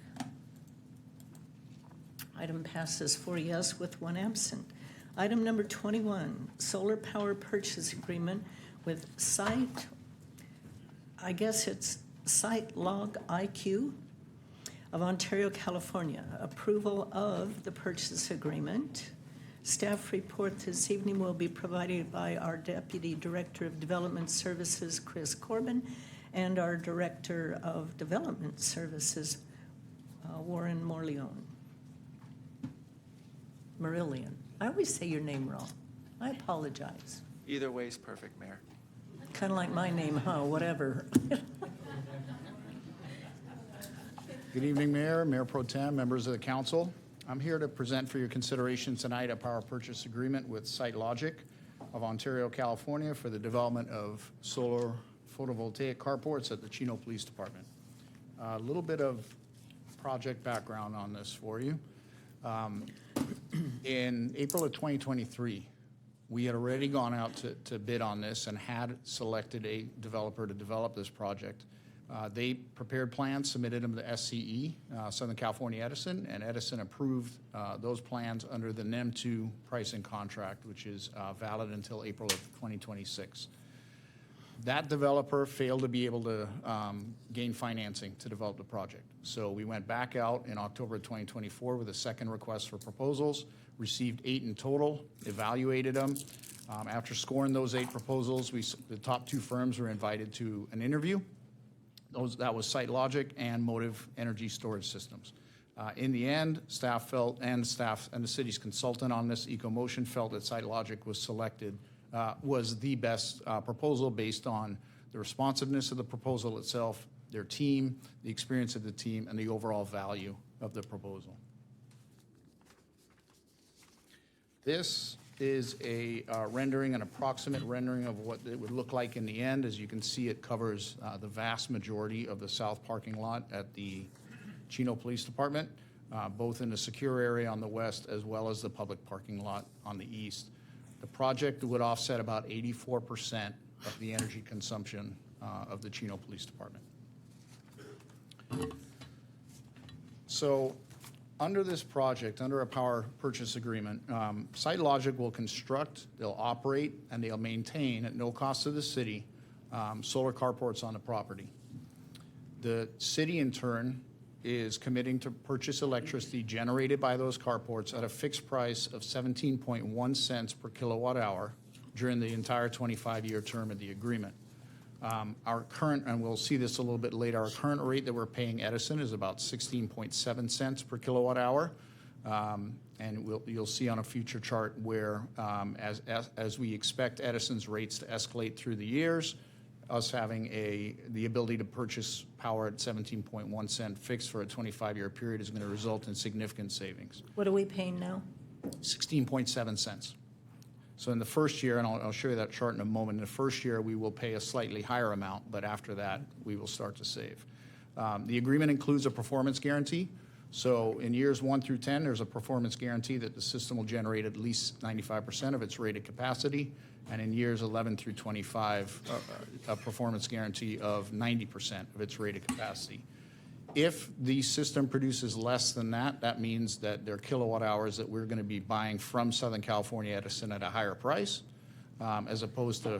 Speaker 1: Item passes 4 yes with 1 absent. Item number 21, solar power purchase agreement
Speaker 15: with Site, I guess it's Site Log IQ of Ontario, California. Approval of the purchase agreement. Staff report this evening will be provided by our Deputy Director of Development Services, Chris Corbin, and our Director of Development Services, Warren Morleone. Marillion. I always say your name wrong. I apologize.
Speaker 16: Either way is perfect, Mayor.
Speaker 15: Kind of like my name, huh? Whatever.
Speaker 6: Good evening, Mayor, Mayor Pro Tem, members of the council. I'm here to present for your consideration tonight a power purchase agreement with SiteLogic of Ontario, California for the development of solar photovoltaic carports at the Chino Police Department. A little bit of project background on this for you. In April of 2023, we had already gone out to bid on this and had selected a developer to develop this project. They prepared plans, submitted them to SCE, Southern California Edison, and Edison approved those plans under the NEM2 pricing contract, which is valid until April of 2026. That developer failed to be able to gain financing to develop the project. So we went back out in October of 2024 with a second request for proposals, received 8 in total, evaluated them. After scoring those 8 proposals, the top 2 firms were invited to an interview. That was SiteLogic and Motive Energy Storage Systems. In the end, staff and the city's consultant on this, EcoMotion, felt that SiteLogic was selected, was the best proposal based on the responsiveness of the proposal itself, their team, the experience of the team, and the overall value of the proposal. This is a rendering, an approximate rendering of what it would look like in the end. As you can see, it covers the vast majority of the south parking lot at the Chino Police Department, both in the secure area on the west as well as the public parking lot on the east. The project would offset about 84% of the energy consumption of the Chino Police Department. So, under this project, under a power purchase agreement, SiteLogic will construct, they'll operate, and they'll maintain at no cost to the city solar carports on the property. The city, in turn, is committing to purchase electricity generated by those carports at a fixed price of 17.1 cents per kilowatt hour during the entire 25-year term of the agreement. Our current, and we'll see this a little bit later, our current rate that we're paying Edison is about 16.7 cents per kilowatt hour. And you'll see on a future chart where, as we expect Edison's rates to escalate through the years, us having the ability to purchase power at 17.1 cent fixed for a 25-year period is going to result in significant savings.
Speaker 15: What are we paying now?
Speaker 6: 16.7 cents. So in the first year, and I'll show you that chart in a moment, in the first year we will pay a slightly higher amount, but after that we will start to save. The agreement includes a performance guarantee. So in years 1 through 10, there's a performance guarantee that the system will generate at least 95% of its rated capacity. And in years 11 through 25, a performance guarantee of 90% of its rated capacity. If the system produces less than that, that means that there are kilowatt hours that we're going to be buying from Southern California Edison at a higher price, as opposed to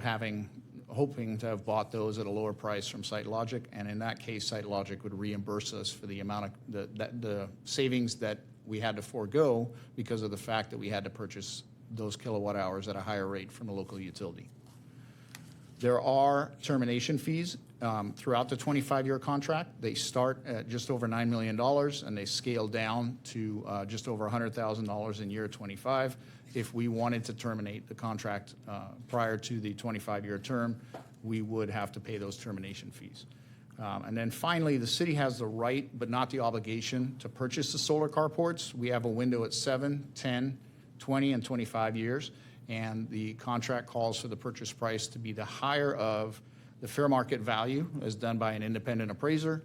Speaker 6: hoping to have bought those at a lower price from SiteLogic. And in that case, SiteLogic would reimburse us for the amount of the savings that we had to forego because of the fact that we had to purchase those kilowatt hours at a higher rate from a local utility. There are termination fees throughout the 25-year contract. They start at just over $9 million and they scale down to just over $100,000 in year 25. If we wanted to terminate the contract prior to the 25-year term, we would have to pay those termination fees. And then finally, the city has the right but not the obligation to purchase the solar carports. We have a window at 7, 10, 20, and 25 years. And the contract calls for the purchase price to be the higher of the fair market value as done by an independent appraiser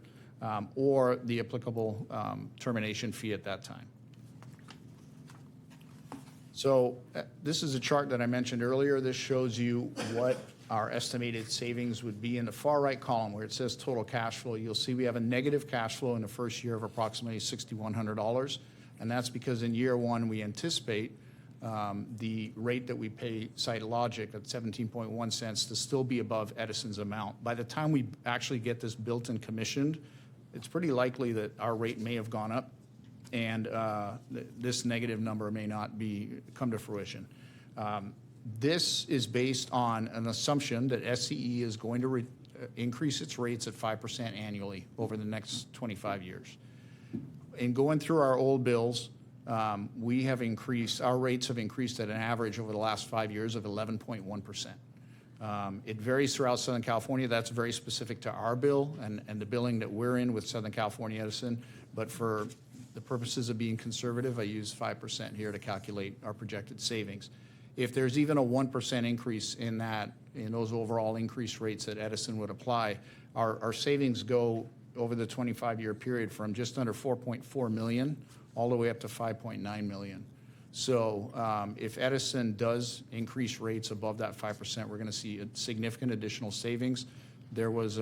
Speaker 6: or the applicable termination fee at that time. So this is a chart that I mentioned earlier. This shows you what our estimated savings would be in the far right column where it says total cash flow. You'll see we have a negative cash flow in the first year of approximately $6,100. And that's because in year 1 we anticipate the rate that we pay SiteLogic at 17.1 cents to still be above Edison's amount. By the time we actually get this built and commissioned, it's pretty likely that our rate may have gone up, and this negative number may not come to fruition. This is based on an assumption that SCE is going to increase its rates at 5% annually over the next 25 years. In going through our old bills, our rates have increased at an average over the last 5 years of 11.1%. It varies throughout Southern California. That's very specific to our bill and the billing that we're in with Southern California Edison. But for the purposes of being conservative, I use 5% here to calculate our projected savings. If there's even a 1% increase in those overall increase rates that Edison would apply, our savings go over the 25-year period from just under 4.4 million all the way up to 5.9 million. So if Edison does increase rates above that 5%, we're going to see a significant additional savings. There was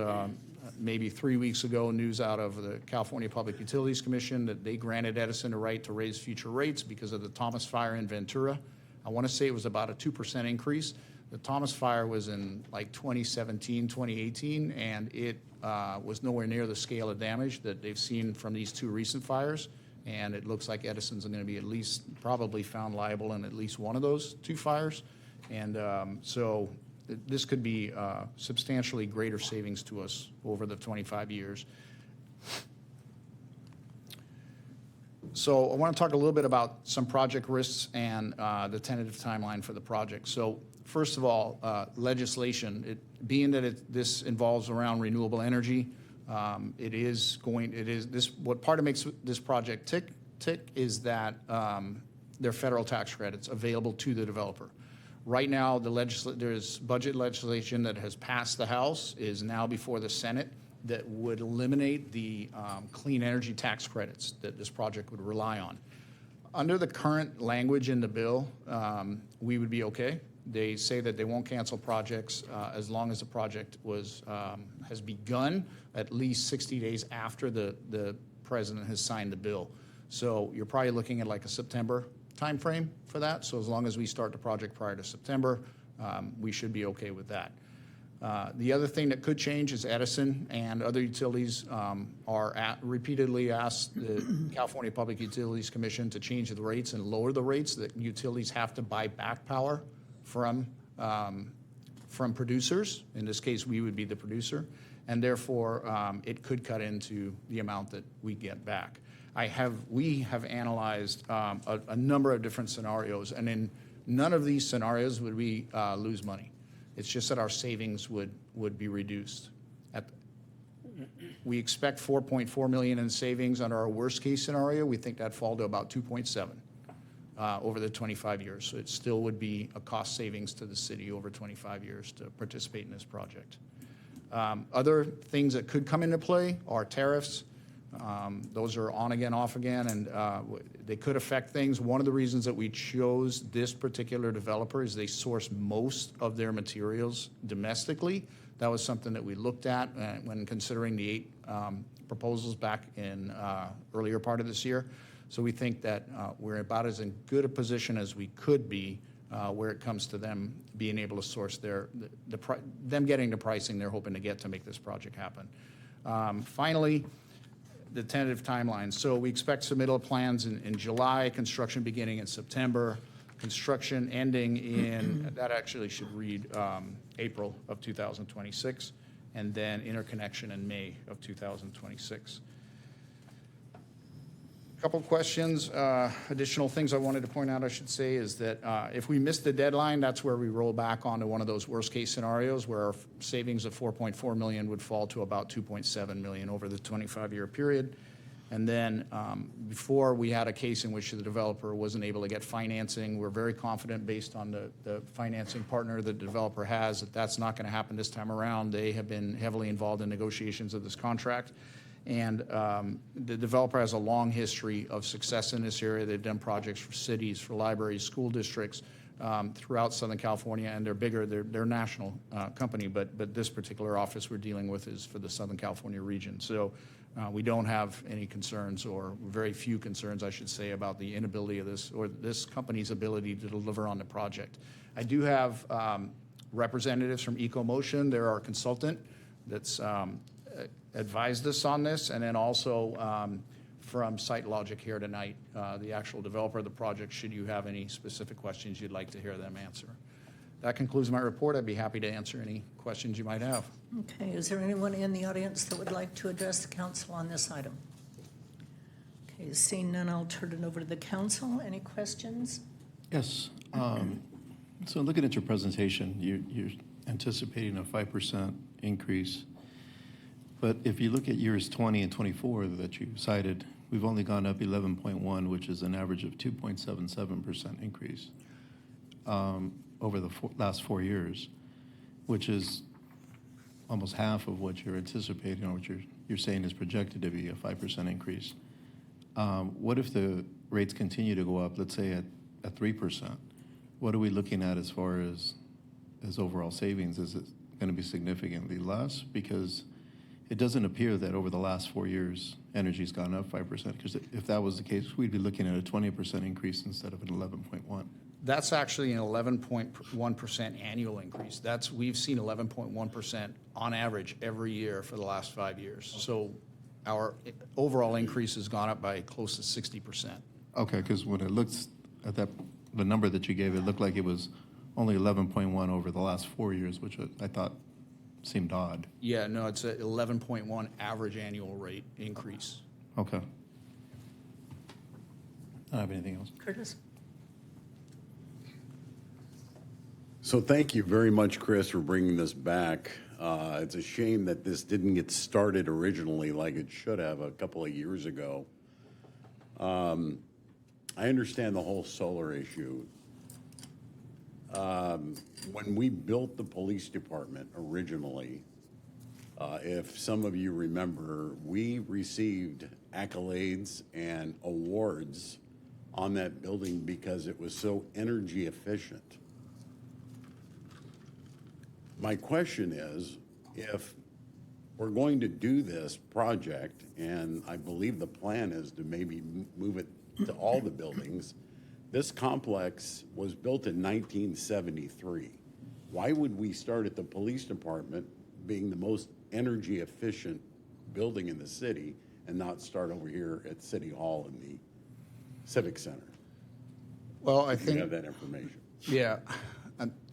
Speaker 6: maybe 3 weeks ago news out of the California Public Utilities Commission that they granted Edison a right to raise future rates because of the Thomas Fire in Ventura. I want to say it was about a 2% increase. The Thomas Fire was in like 2017, 2018, and it was nowhere near the scale of damage that they've seen from these two recent fires. And it looks like Edison's going to be at least probably found liable in at least one of those two fires. And so this could be substantially greater savings to us over the 25 years. So I want to talk a little bit about some project risks and the tentative timeline for the project. So first of all, legislation. Being that this involves around renewable energy, what part of makes this project tick is that there are federal tax credits available to the developer. Right now, there's budget legislation that has passed the House, is now before the Senate, that would eliminate the clean energy tax credits that this project would rely on. Under the current language in the bill, we would be okay. They say that they won't cancel projects as long as the project has begun at least 60 days after the president has signed the bill. So you're probably looking at like a September timeframe for that. So as long as we start the project prior to September, we should be okay with that. The other thing that could change is Edison and other utilities repeatedly asked the California Public Utilities Commission to change the rates and lower the rates that utilities have to buy back power from producers. In this case, we would be the producer, and therefore it could cut into the amount that we get back. We have analyzed a number of different scenarios, and in none of these scenarios would we lose money. It's just that our savings would be reduced. We expect 4.4 million in savings under our worst case scenario. We think that'd fall to about 2.7 over the 25 years. So it still would be a cost savings to the city over 25 years to participate in this project. Other things that could come into play are tariffs. Those are on again, off again, and they could affect things. One of the reasons that we chose this particular developer is they source most of their materials domestically. That was something that we looked at when considering the 8 proposals back in earlier part of this year. So we think that we're about as in good a position as we could be where it comes to them being able to source them getting the pricing they're hoping to get to make this project happen. Finally, the tentative timeline. So we expect submittal of plans in July, construction beginning in September, construction ending in, that actually should read April of 2026, and then interconnection in May of 2026. A couple questions. Additional things I wanted to point out, I should say, is that if we miss the deadline, that's where we roll back onto one of those worst case scenarios where our savings of 4.4 million would fall to about 2.7 million over the 25-year period. And then before we had a case in which the developer wasn't able to get financing, we're very confident based on the financing partner the developer has that that's not going to happen this time around. They have been heavily involved in negotiations of this contract. And the developer has a long history of success in this area. They've done projects for cities, for libraries, school districts throughout Southern California, and they're bigger. They're a national company, but this particular office we're dealing with is for the Southern California region. So We don't have any concerns, or very few concerns, I should say, about the inability of this, or this company's ability to deliver on the project. I do have representatives from EcoMotion. They're our consultant that's advised us on this, and then also from SiteLogic here tonight, the actual developer of the project, should you have any specific questions you'd like to hear them answer. That concludes my report. I'd be happy to answer any questions you might have.
Speaker 15: Okay, is there anyone in the audience that would like to address the council on this item? Okay, seeing none, I'll turn it over to the council. Any questions?
Speaker 16: Yes. So looking at your presentation, you're anticipating a 5% increase. But if you look at years 20 and 24 that you cited, we've only gone up 11.1, which is an average of 2.77% increase over the last 4 years, which is almost half of what you're anticipating, or what you're saying is projected to be a 5% increase. What if the rates continue to go up, let's say at 3%? What are we looking at as far as overall savings? Is it going to be significantly less? Because it doesn't appear that over the last 4 years, energy's gone up 5%, because if that was the case, we'd be looking at a 20% increase instead of an 11.1.
Speaker 6: That's actually an 11.1% annual increase. We've seen 11.1% on average every year for the last 5 years. So our overall increase has gone up by close to 60%.
Speaker 16: Okay, because when it looks at the number that you gave, it looked like it was only 11.1 over the last 4 years, which I thought seemed odd.
Speaker 6: Yeah, no, it's an 11.1 average annual rate increase.
Speaker 16: Okay. I don't have anything else.
Speaker 15: Curtis?
Speaker 17: So thank you very much, Chris, for bringing this back. It's a shame that this didn't get started originally like it should have a couple of years ago. I understand the whole solar issue. When we built the police department originally, if some of you remember, we received accolades and awards on that building because it was so energy efficient. My question is, if we're going to do this project, and I believe the plan is to maybe move it to all the buildings, this complex was built in 1973. Why would we start at the police department, being the most energy efficient building in the city, and not start over here at City Hall in the Civic Center?
Speaker 6: Well, I
Speaker 17: You
Speaker 6: think
Speaker 17: have that information.
Speaker 6: Yeah,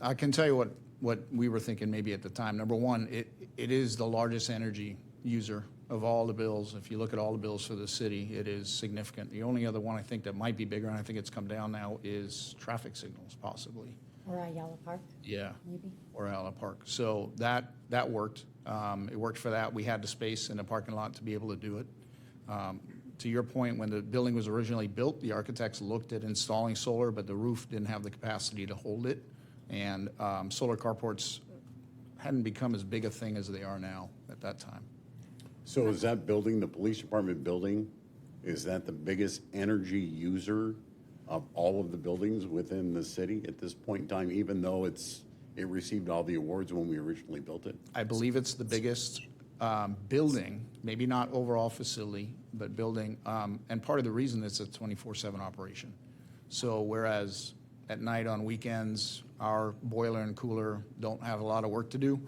Speaker 6: I can tell you what we were thinking maybe at the time. Number one, it is the largest energy user of all the bills. If you look at all the bills for the city, it is significant. The only other one I think that might be bigger, and I think it's come down now, is traffic signals, possibly.
Speaker 8: Or Ayala Park?
Speaker 6: Yeah.
Speaker 8: Maybe.
Speaker 6: Or Ayala Park. So that worked. It worked for that. We had the space in the parking lot to be able to do it. To your point, when the building was originally built, the architects looked at installing solar, but the roof didn't have the capacity to hold it. And solar carports hadn't become as big a thing as they are now at that time.
Speaker 17: So is that building, the police department building, is that the biggest energy user of all of the buildings within the city at this point in time, even though it received all the awards when we originally built it?
Speaker 6: I believe it's the biggest building, maybe not overall facility, but building. And part of the reason is it's a 24/7 operation. So whereas at night on weekends, our boiler and cooler don't have a lot of work to do,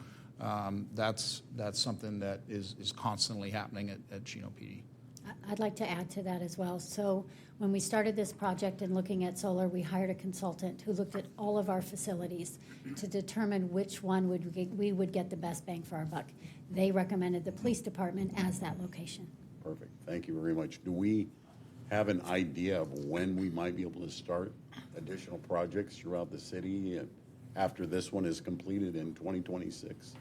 Speaker 6: that's something that is constantly happening at Chino PD.
Speaker 8: I'd like to add to that as well. So when we started this project and looking at solar, we hired a consultant who looked at all of our facilities to determine which one we would get the best bang for our buck. They recommended the police department as that location.
Speaker 17: Perfect. Thank you very much. Do we have an idea of when we might be able to start additional projects throughout the city after this one is completed in 2026?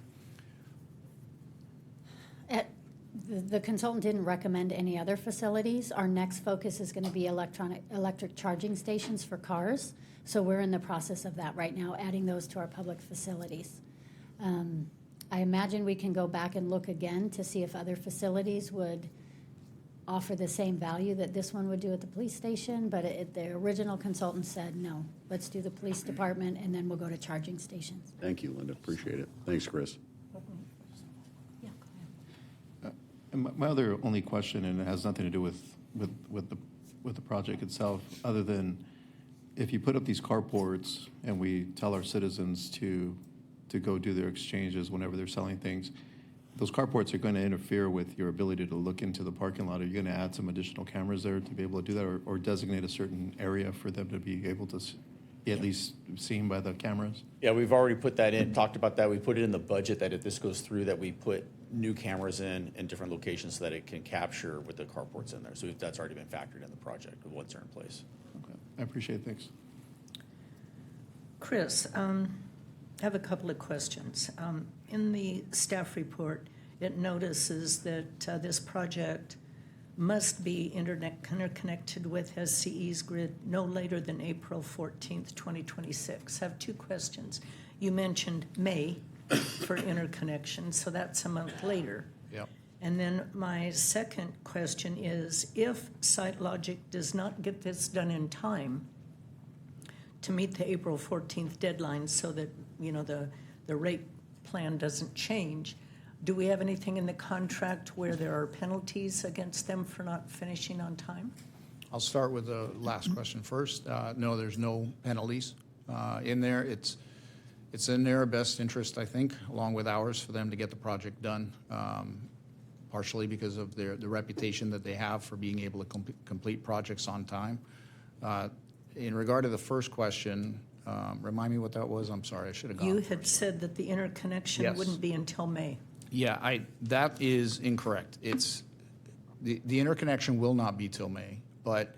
Speaker 8: The consultant didn't recommend any other facilities. Our next focus is going to be electric charging stations for cars. So we're in the process of that right now, adding those to our public facilities. I imagine we can go back and look again to see if other facilities would offer the same value that this one would do at the police station, but the original consultant said, no, let's do the police department, and then we'll go to charging stations.
Speaker 17: Thank you, Linda. Appreciate it. Thanks, Chris.
Speaker 16: And my other only question, and it has nothing to do with the project itself, other than if you put up these carports and we tell our citizens to go do their exchanges whenever they're selling things, those carports are going to interfere with your ability to look into the parking lot. Are you going to add some additional cameras there to be able to do that, or designate a certain area for them to be able to be at least seen by the cameras?
Speaker 6: Yeah, we've already put that in, talked about that. We put it in the budget that if this goes through, that we put new cameras in different locations so that it can capture with the carports in there. So that's already been factored in the project once they're in place.
Speaker 16: Okay, I appreciate it. Thanks.
Speaker 15: Chris, I have a couple of questions. In the staff report, it notices that this project must be interconnected with SCE's grid no later than April 14th, 2026. I have two questions. You mentioned May for interconnection, so that's a month later.
Speaker 6: Yep.
Speaker 15: And then my second question is, if SiteLogic does not get this done in time to meet the April 14th deadline so that, the rate plan doesn't change, do we have anything in the contract where there are penalties against them for not finishing on time?
Speaker 6: I'll start with the last question first. No, there's no penalties in there. It's in their best interest, I think, along with ours, for them to get the project done, partially because of the reputation that they have for being able to complete projects on time. In regard to the first question, remind me what that was. I'm sorry, I should have gone.
Speaker 15: You had said that the interconnection
Speaker 6: Yes.
Speaker 15: wouldn't be until May.
Speaker 6: Yeah, that is incorrect. It's the interconnection will not be till May, but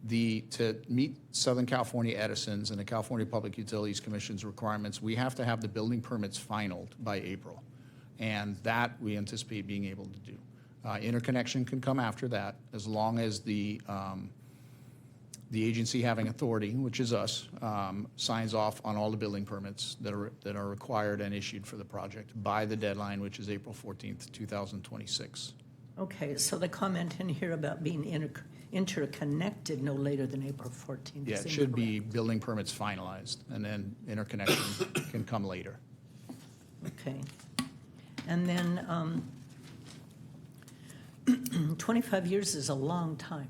Speaker 6: to meet Southern California Edison's and the California Public Utilities Commission's requirements, we have to have the building permits finalized by April, and that we anticipate being able to do. Interconnection can come after that, as long as the agency having authority, which is us, signs off on all the building permits that are required and issued for the project by the deadline, which is April 14th, 2026.
Speaker 15: Okay, so the comment in here about being interconnected no later than April 14th.
Speaker 6: Yeah, it should be building permits finalized, and then interconnection can come later.
Speaker 15: Okay. And then 25 years is a long time.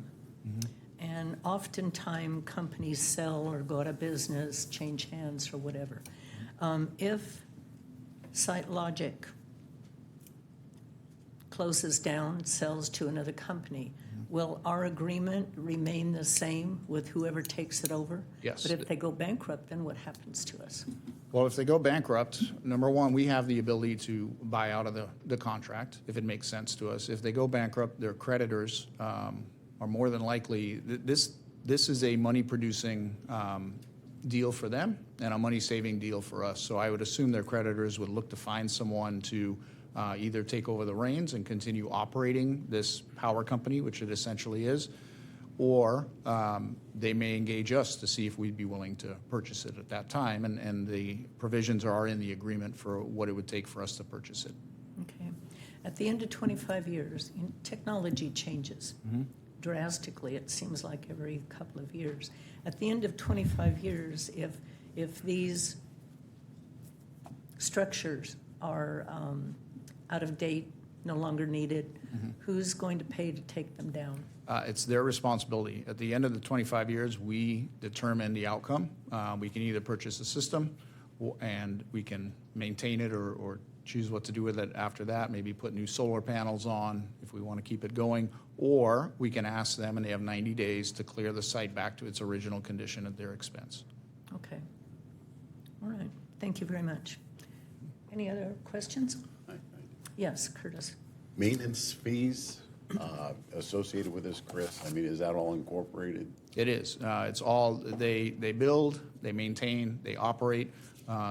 Speaker 15: And oftentimes companies sell or go out of business, change hands or whatever. If SiteLogic closes down, sells to another company, will our agreement remain the same with whoever takes it over?
Speaker 6: Yes.
Speaker 15: But if they go bankrupt, then what happens to us?
Speaker 6: Well, if they go bankrupt, number one, we have the ability to buy out of the contract if it makes sense to us. If they go bankrupt, their creditors are more than likely, this is a money-producing deal for them and a money-saving deal for us. So I would assume their creditors would look to find someone to either take over the reins and continue operating this power company, which it essentially is, or they may engage us to see if we'd be willing to purchase it at that time. And the provisions are in the agreement for what it would take for us to purchase it.
Speaker 15: Okay. At the end of 25 years, technology changes. Drastically, it seems like every couple of years. At the end of 25 years, if these structures are out of date, no longer needed, who's going to pay to take them down?
Speaker 6: It's their responsibility. At the end of the 25 years, we determine the outcome. We can either purchase a system and we can maintain it or choose what to do with it after that, maybe put new solar panels on if we want to keep it going, or we can ask them, and they have 90 days to clear the site back to its original condition at their expense.
Speaker 15: Okay. All right. Thank you very much. Any other questions? Yes, Curtis.
Speaker 17: Maintenance fees associated with this, Chris? I mean, is that all incorporated?
Speaker 6: It is. It's all, they build, they maintain, they operate.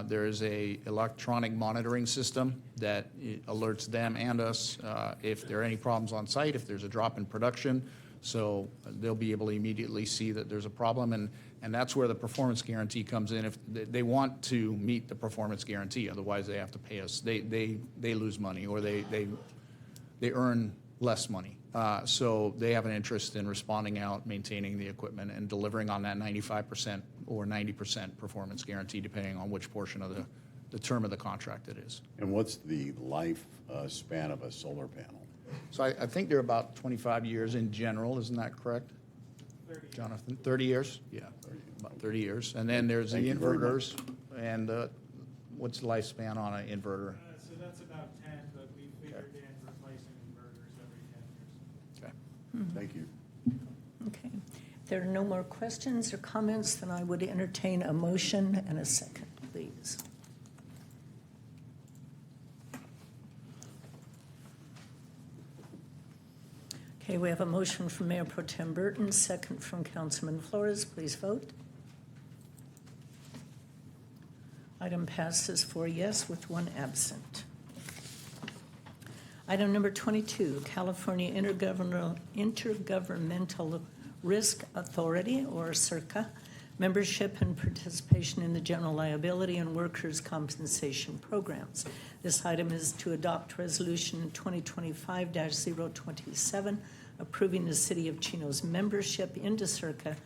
Speaker 6: There is a electronic monitoring system that alerts them and us if there are any problems on site, if there's a drop in production. So they'll be able to immediately see that there's a problem, and that's where the performance guarantee comes in. If they want to meet the performance guarantee, otherwise they have to pay us. They lose money, or they earn less money. So they have an interest in responding out, maintaining the equipment, and delivering on that 95% or 90% performance guarantee, depending on which portion of the term of the contract it is.
Speaker 17: And what's the life span of a solar panel?
Speaker 6: So I think they're about 25 years in general, isn't that correct? 30. Jonathan, 30 years? Yeah, about 30 years. And then there's the
Speaker 17: Thank you very
Speaker 6: inverters, and what's the lifespan on an inverter?
Speaker 3: So that's about 10, but we figured in replacing inverters every 10 years.
Speaker 6: Okay.
Speaker 17: Thank you.
Speaker 15: Okay. If there are no more questions or comments, then I would entertain a motion and a second, please. Okay, we have a motion from Mayor Pro Tem Burton, second from Councilman Flores. Please vote. Item passes 4 yes with 1 absent. Item number 22, California Intergovernmental Risk Authority, or CIRCA, membership and participation in the general liability and workers' compensation programs. This item is to adopt Resolution 2025-027, approving the City of Chino's membership into CIRCA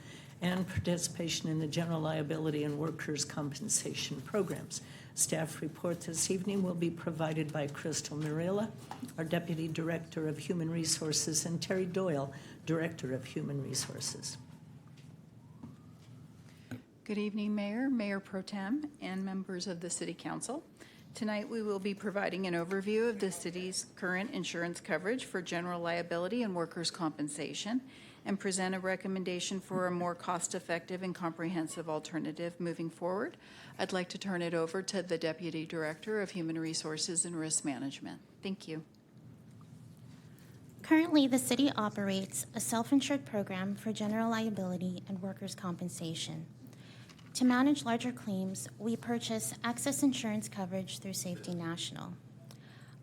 Speaker 15: and participation in the general liability and workers' compensation programs. Staff report this evening will be provided by Crystal Mirella, our Deputy Director of Human Resources, and Terry Doyle, Director of Human Resources.
Speaker 18: Good evening, Mayor, Mayor Pro Tem, and members of the City Council. Tonight, we will be providing an overview of the city's current insurance coverage for general liability and workers' compensation, and present a recommendation for a more cost-effective and comprehensive alternative moving forward. I'd like to turn it over to the Deputy Director of Human Resources and Risk Management. Thank you.
Speaker 19: Currently, the city operates a self-insured program for general liability and workers' compensation. To manage larger claims, we purchase excess insurance coverage through Safety National.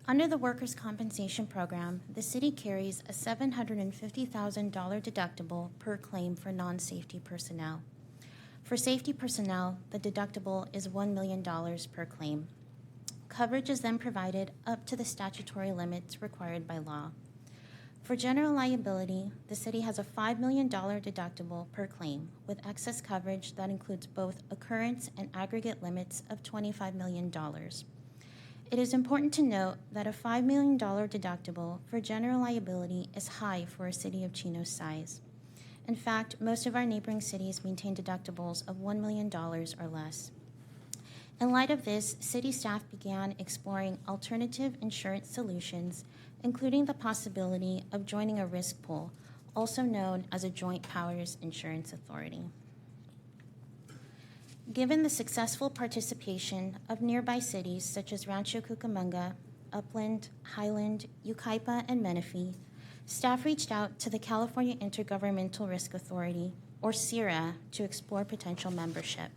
Speaker 19: Under the workers' compensation program, the city carries a $750,000 deductible per claim for non-safety personnel. For safety personnel, the deductible is $1 million per claim. Coverage is then provided up to the statutory limits required by law. For general liability, the city has a $5 million deductible per claim, with excess coverage that includes both occurrence and aggregate limits of $25 million. It is important to note that a $5 million deductible for general liability is high for a city of Chino's size. In fact, most of our neighboring cities maintain deductibles of $1 million or less. In light of this, city staff began exploring alternative insurance solutions, including the possibility of joining a risk pool, also known as a joint powers insurance authority. Given the successful participation of nearby cities such as Rancho Cucamonga, Upland, Highland, Yucaipa, and Menifee, staff reached out to the California Intergovernmental Risk Authority, or CIRA, to explore potential membership.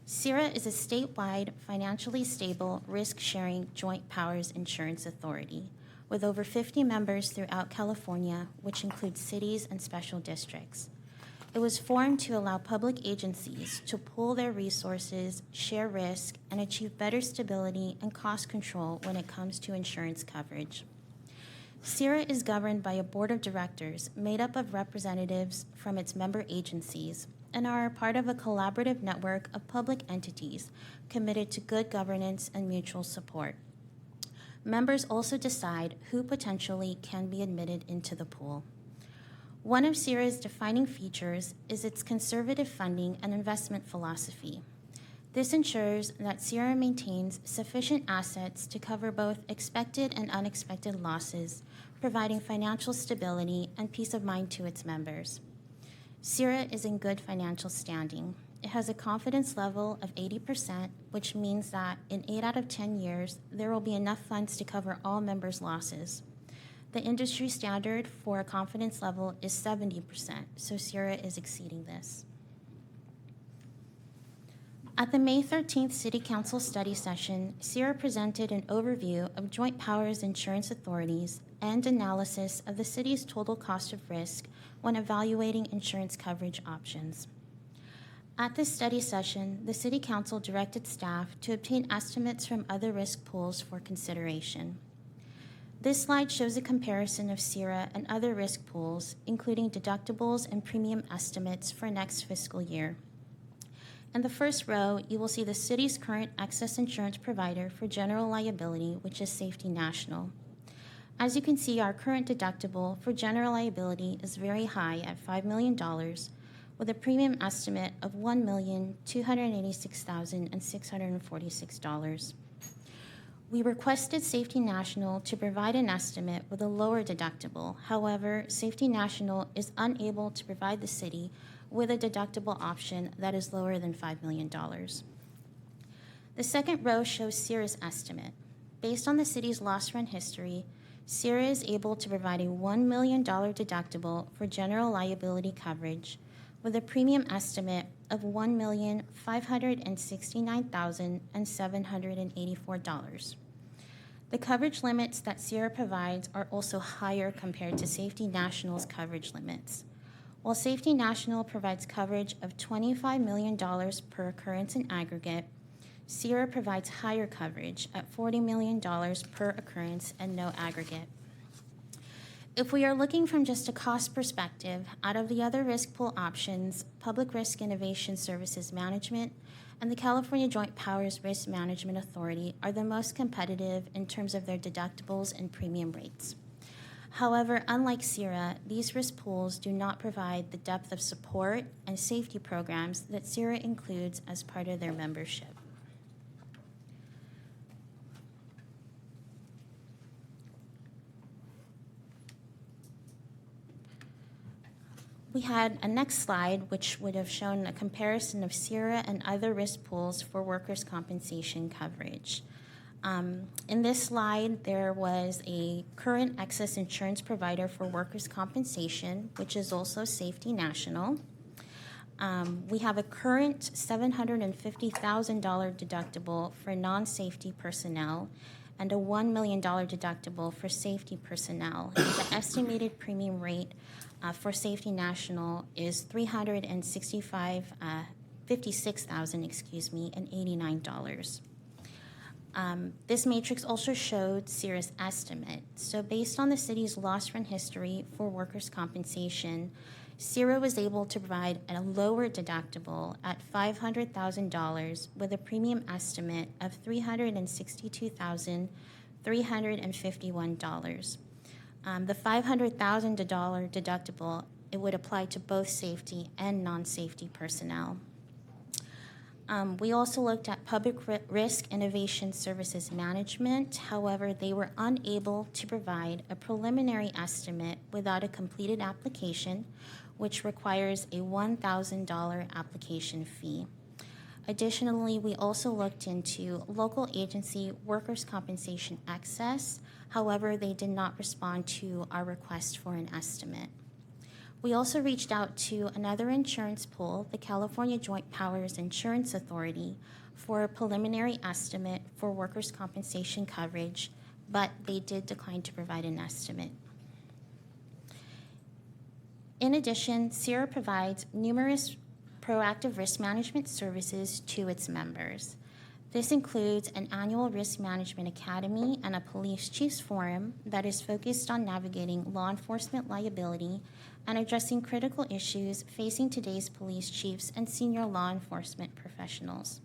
Speaker 19: CIRA is a statewide, financially stable, risk-sharing joint powers insurance authority with over 50 members throughout California, which includes cities and special districts. It was formed to allow public agencies to pool their resources, share risk, and achieve better stability and cost control when it comes to insurance coverage. CIRA is governed by a board of directors made up of representatives from its member agencies and are part of a collaborative network of public entities committed to good governance and mutual support. Members also decide who potentially can be admitted into the pool. One of CIRA's defining features is its conservative funding and investment philosophy. This ensures that CIRA maintains sufficient assets to cover both expected and unexpected losses, providing financial stability and peace of mind to its members. CIRA is in good financial standing. It has a confidence level of 80%, which means that in 8 out of 10 years, there will be enough funds to cover all members' losses. The industry standard for a confidence level is 70%, so CIRA is exceeding this. At the May 13th City Council study session, CIRA presented an overview of joint powers insurance authorities and analysis of the city's total cost of risk when evaluating insurance coverage options. At this study session, the City Council directed staff to obtain estimates from other risk pools for consideration. This slide shows a comparison of CIRA and other risk pools, including deductibles and premium estimates for next fiscal year. In the first row, you will see the city's current excess insurance provider for general liability, which is Safety National. As you can see, our current deductible for general liability is very high at $5 million, with a premium estimate of $1,286,646. We requested Safety National to provide an estimate with a lower deductible. However, Safety National is unable to provide the city with a deductible option that is lower than $5 million. The second row shows Sierra's estimate. Based on the city's loss run history, Sierra is able to provide a $1 million deductible for general liability coverage with a premium estimate of $1,569,784. The coverage limits that Sierra provides are also higher compared to Safety National's coverage limits. While Safety National provides coverage of $25 million per occurrence in aggregate, Sierra provides higher coverage at $40 million per occurrence and no aggregate. If we are looking from just a cost perspective, out of the other risk pool options, Public Risk Innovation Services Management and the California Joint Powers Risk Management Authority are the most competitive in terms of their deductibles and premium rates. However, unlike Sierra, these risk pools do not provide the depth of support and safety programs that Sierra includes as part of their membership. We had a next slide, which would have shown a comparison of Sierra and other risk pools for workers' compensation coverage. In this slide, there was a current excess insurance provider for workers' compensation, which is also Safety National. We have a current $750,000 deductible for non-safety personnel and a $1 million deductible for safety personnel. The estimated premium rate for Safety National is $356,089. This matrix also showed Sierra's estimate. So based on the city's loss run history for workers' compensation, Sierra was able to provide a lower deductible at $500,000 with a premium estimate of $362,351. The $500,000 deductible, it would apply to both safety and non-safety personnel. We also looked at Public Risk Innovation Services Management. However, they were unable to provide a preliminary estimate without a completed application, which requires a $1,000 application fee. Additionally, we also looked into local agency workers' compensation excess. However, they did not respond to our request for an estimate. We also reached out to another insurance pool, the California Joint Powers Insurance Authority, for a preliminary estimate for workers' compensation coverage, but they did decline to provide an estimate. In addition, Sierra provides numerous proactive risk management services to its members. This includes an annual risk management academy and a police chiefs forum that is focused on navigating law enforcement liability and addressing critical issues facing today's police chiefs and senior law enforcement professionals.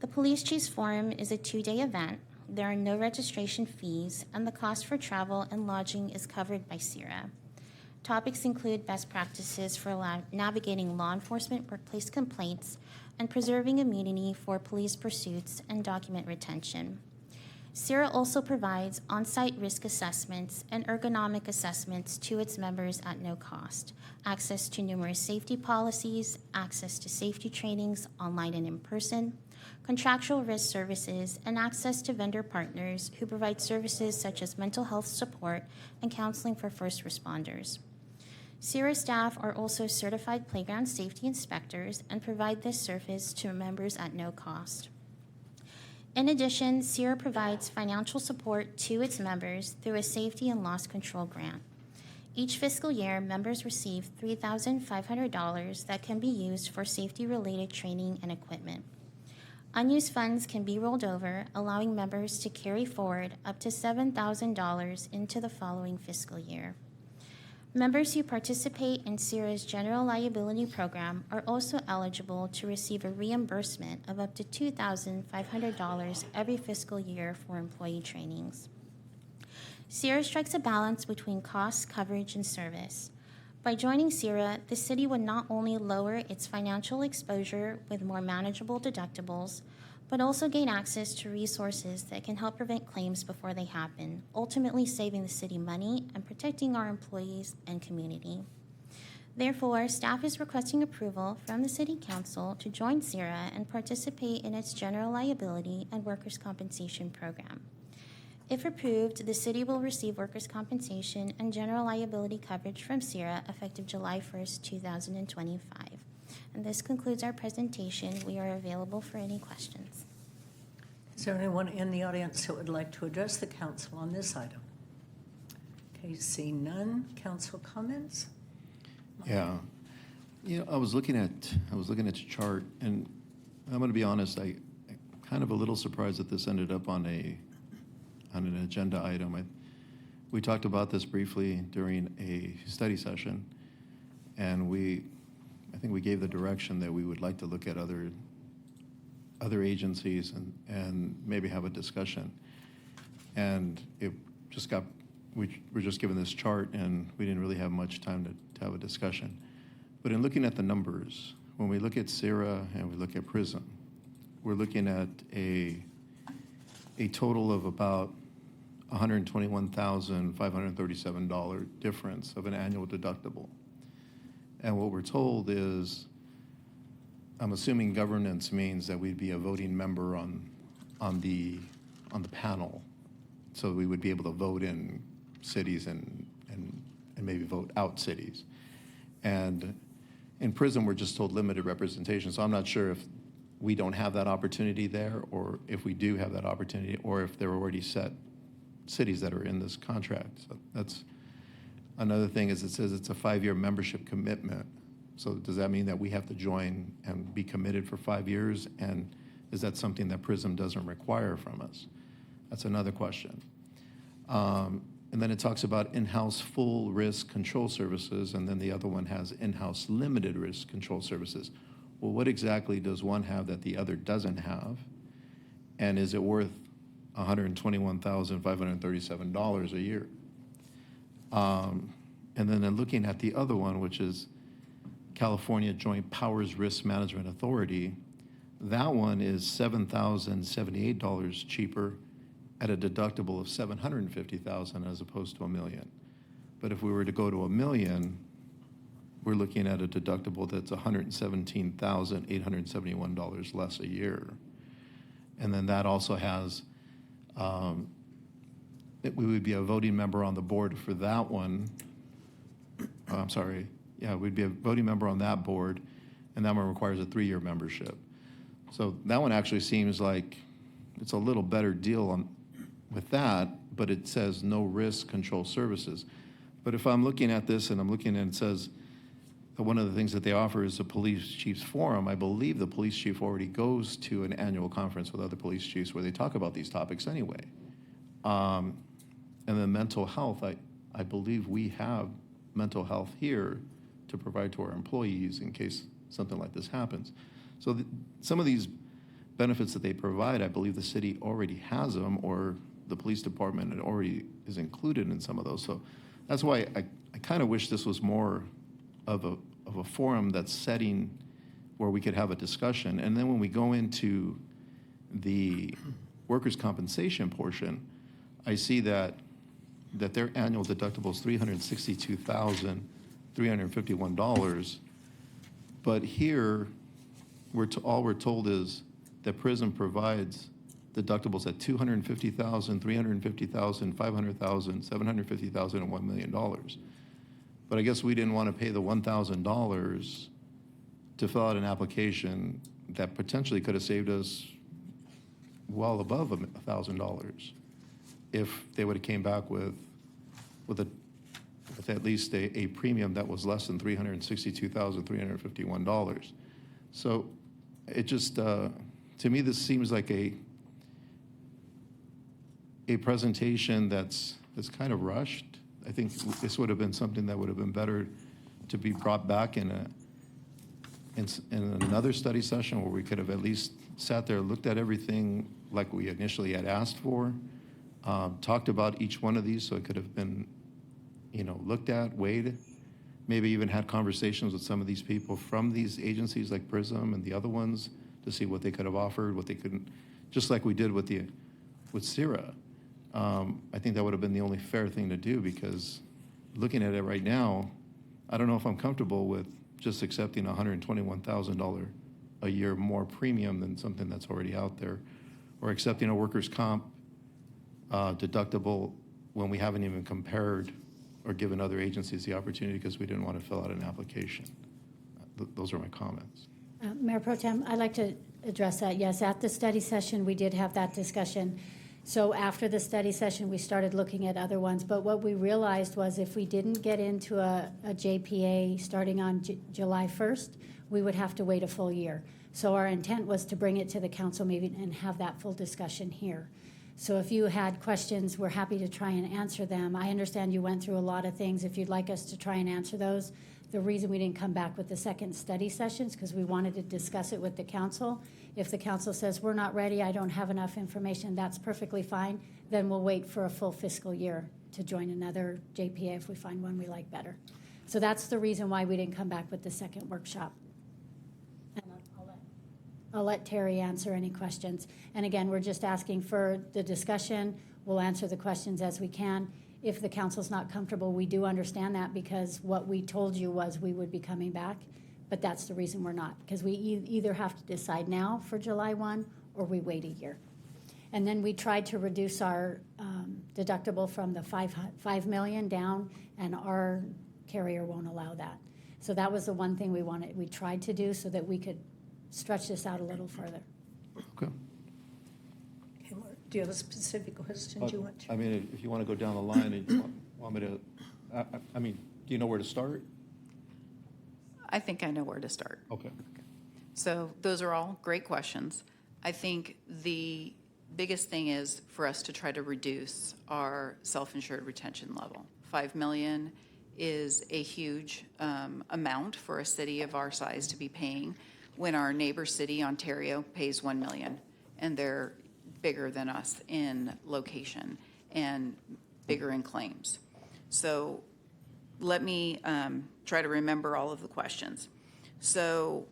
Speaker 19: The Police Chiefs Forum is a 2-day event. There are no registration fees, and the cost for travel and lodging is covered by Sierra. Topics include best practices for navigating law enforcement workplace complaints and preserving immunity for police pursuits and document retention. Sierra also provides on-site risk assessments and ergonomic assessments to its members at no cost, access to numerous safety policies, access to safety trainings online and in person, contractual risk services, and access to vendor partners who provide services such as mental health support and counseling for first responders. Sierra staff are also certified playground safety inspectors and provide this service to members at no cost. In addition, Sierra provides financial support to its members through a safety and loss control grant. Each fiscal year, members receive $3,500 that can be used for safety-related training and equipment. Unused funds can be rolled over, allowing members to carry forward up to $7,000 into the following fiscal year. Members who participate in Sierra's general liability program are also eligible to receive a reimbursement of up to $2,500 every fiscal year for employee trainings. CIRA strikes a balance between cost, coverage, and service. By joining CIRA, the city would not only lower its financial exposure with more manageable deductibles, but also gain access to resources that can help prevent claims before they happen, ultimately saving the city money and protecting our employees and community. Therefore, staff is requesting approval from the City Council to join CIRA and participate in its general liability and workers' compensation program. If approved, the city will receive workers' compensation and general liability coverage from CIRA effective July 1st, 2025. And this concludes our presentation. We are available for any questions.
Speaker 1: Is there anyone in the audience that would like to address the council on this item? Okay, seeing none. Council comments?
Speaker 16: Yeah. You know, I was looking at your chart, and I'm going to be honest, I'm kind of a little surprised that this ended up on an agenda item. We talked about this briefly during a study session, and I think we gave the direction that we would like to look at other agencies and maybe have a discussion. And it just we were just given this chart, and we didn't really have much time to have a discussion. But in looking at the numbers, when we look at CIRA and we look at PRISM, we're looking at a total of about $121,537 difference of an annual deductible. And what we're told is, I'm assuming governance means that we'd be a voting member on the panel, so we would be able to vote in cities and maybe vote out cities. And in PRISM, we're just told limited representation, so I'm not sure if we don't have that opportunity there, or if we do have that opportunity, or if there are already set cities that are in this contract. So that's another thing. Is it says it's a 5-year membership commitment. So does that mean that we have to join and be committed for 5 years? And is that something that PRISM doesn't require from us? That's another question. And then it talks about in-house full risk control services, and then the other one has in-house limited risk control services. Well, what exactly does one have that the other doesn't have? And is it worth $121,537 a year? And then looking at the other one, which is California Joint Powers Risk Management Authority, that one is $7,078 cheaper at a deductible of $750,000 as opposed to $1 million. But if we were to go to $1 million, we're looking at a deductible that's $117,871 less a year. And then that also has, we would be a voting member on the board for that one. I'm sorry. Yeah, we'd be a voting member on that board, and that one requires a 3-year membership. So that one actually seems like it's a little better deal with that, but it says no risk control services. But if I'm looking at this and I'm looking and it says that one of the things that they offer is a police chiefs forum, I believe the police chief already goes to an annual conference with other police chiefs where they talk about these topics anyway. And then mental health, I believe we have mental health here to provide to our employees in case something like this happens. So some of these benefits that they provide, I believe the city already has them, or the police department already is included in some of those. So that's why I kind of wish this was more of a forum that's setting where we could have a discussion. And then when we go into the workers' compensation portion, I see that their annual deductible is $362,351. But here, all we're told is that PRISM provides deductibles at $250,000, $350,000, $500,000, $750,000, and $1 million. But I guess we didn't want to pay the $1,000 to fill out an application that potentially could have saved us well above $1,000 if they would have came back with at least a premium that was less than $362,351. So it just, to me, this seems like a presentation that's kind of rushed. I think this would have been something that would have been better to be brought back in another study session where we could have at least sat there, looked at everything like we initially had asked for, talked about each one of these so it could have been, looked at, weighed, maybe even had conversations with some of these people from these agencies like PRISM and the other ones to see what they could have offered, what they couldn't, just like we did with CIRA. I think that would have been the only fair thing to do, because looking at it right now, I don't know if I'm comfortable with just accepting $121,000 a year more premium than something that's already out there, or accepting a workers' comp deductible when we haven't even compared or given other agencies the opportunity because we didn't want to fill out an application. Those are my comments.
Speaker 8: Mayor Pro Tem, I'd like to address that. Yes, at the study session, we did have that discussion. So after the study session, we started looking at other ones. But what we realized was if we didn't get into a JPA starting on July 1st, we would have to wait a full year. So our intent was to bring it to the council meeting and have that full discussion here. So if you had questions, we're happy to try and answer them. I understand you went through a lot of things. If you'd like us to try and answer those, the reason we didn't come back with the second study sessions because we wanted to discuss it with the council. If the council says we're not ready, I don't have enough information, that's perfectly fine. Then we'll wait for a full fiscal year to join another JPA if we find one we like better. So that's the reason why we didn't come back with the second workshop. And I'll let Terry answer any questions. And again, we're just asking for the discussion. We'll answer the questions as we can. If the council's not comfortable, we do understand that because what we told you was we would be coming back, but that's the reason we're not, because we either have to decide now for July 1 or we wait a year. And then we tried to reduce our deductible from the $5 million down, and our carrier won't allow that. So that was the one thing we tried to do so that we could stretch this out a little further.
Speaker 16: Okay.
Speaker 15: Do you have a specific question you want to?
Speaker 16: I mean, if you want to go down the line and you want me to, I mean, do you know where to start?
Speaker 18: I think I know where to start.
Speaker 16: Okay.
Speaker 18: So those are all great questions. I think the biggest thing is for us to try to reduce our self-insured retention level. $5 million is a huge amount for a city of our size to be paying when our neighbor city, Ontario, pays $1 million, and they're bigger than us in location and bigger in claims. So let me try to remember all of the questions. So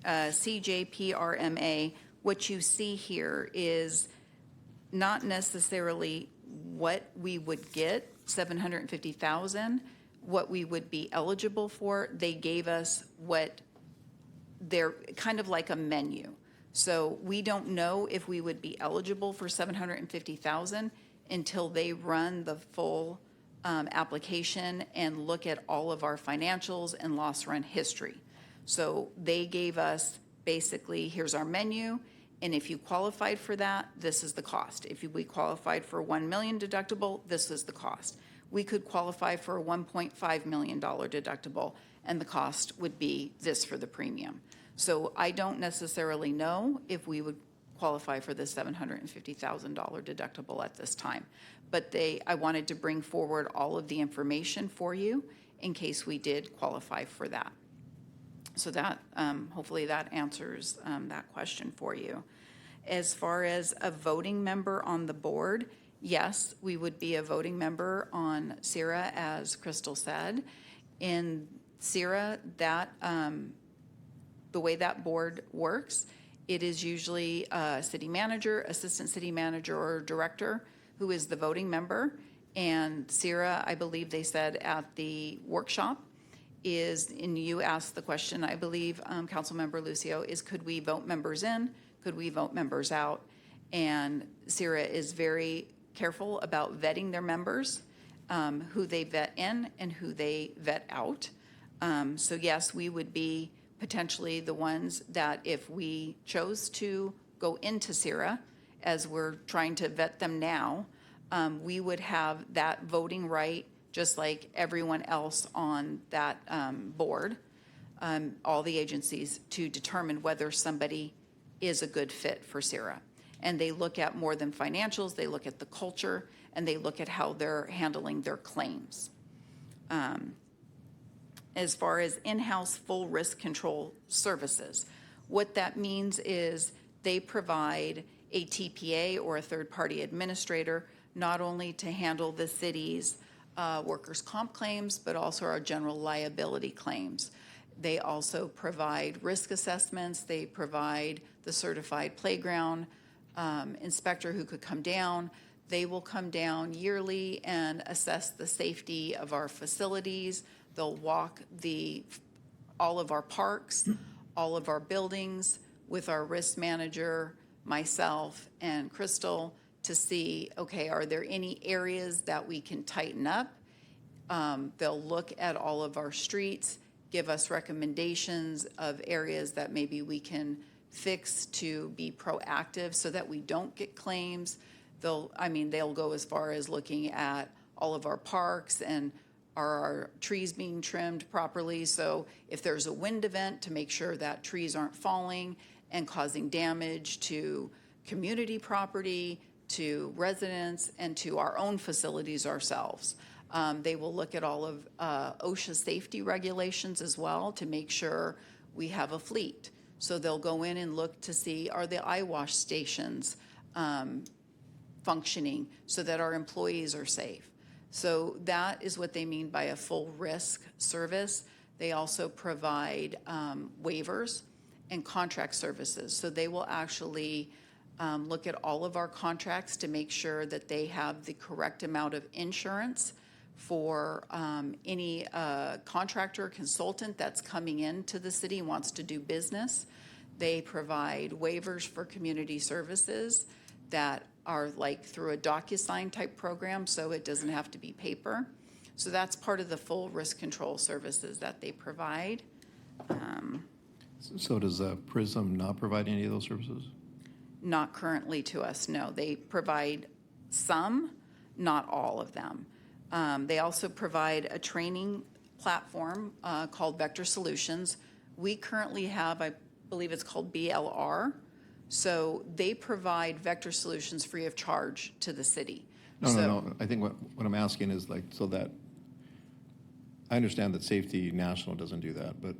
Speaker 18: CJPRMA, what you see here is not necessarily what we would get, $750,000, what we would be eligible for. They gave us what they're kind of like a menu. So we don't know if we would be eligible for $750,000 until they run the full application and look at all of our financials and loss run history. So they gave us basically, here's our menu, and if you qualified for that, this is the cost. If we qualified for $1 million deductible, this is the cost. We could qualify for a $1.5 million deductible, and the cost would be this for the premium. So I don't necessarily know if we would qualify for the $750,000 deductible at this time. But I wanted to bring forward all of the information for you in case we did qualify for that. So that, hopefully that answers that question for you. As far as a voting member on the board, yes, we would be a voting member on CIRA, as Crystal said. In CIRA, that the way that board works, it is usually a city manager, assistant city manager, or director who is the voting member. And CIRA, I believe they said at the workshop is, and you asked the question, I believe, Councilmember Lucio, is could we vote members in? Could we vote members out? And CIRA is very careful about vetting their members, who they vet in and who they vet out. So yes, we would be potentially the ones that if we chose to go into CIRA, as we're trying to vet them now, we would have that voting right just like everyone else on that board, all the agencies, to determine whether somebody is a good fit for CIRA. And they look at more than financials, they look at the culture, and they look at how they're handling their claims. As far as in-house full risk control services, what that means is they provide a TPA or a third-party administrator, not only to handle the city's workers' comp claims, but also our general liability claims. They also provide risk assessments. They provide the certified playground inspector who could come down. They will come down yearly and assess the safety of our facilities. They'll walk all of our parks, all of our buildings with our risk manager, myself, and Crystal to see, okay, are there any areas that we can tighten up? They'll look at all of our streets, give us recommendations of areas that maybe we can fix to be proactive so that we don't get claims. They'll go as far as looking at all of our parks and are our trees being trimmed properly. So if there's a wind event, to make sure that trees aren't falling and causing damage to community property, to residents, and to our own facilities ourselves. They will look at all of OSHA safety regulations as well to make sure we have a fleet. So they'll go in and look to see, are the eye wash stations functioning so that our employees are safe? So that is what they mean by a full risk service. They also provide waivers and contract services. So they will actually look at all of our contracts to make sure that they have the correct amount of insurance for any contractor or consultant that's coming into the city and wants to do business. They provide waivers for community services that are like through a DocuSign type program, so it doesn't have to be paper. So that's part of the full risk control services that they provide.
Speaker 16: So does PRISM not provide any of those services?
Speaker 18: Not currently to us, no. They provide some, not all of them. They also provide a training platform called Vector Solutions. We currently have, I believe it's called BLR. So they provide Vector Solutions free of charge to the city.
Speaker 16: No. I think what I'm asking is so that I understand that Safety National doesn't do that, but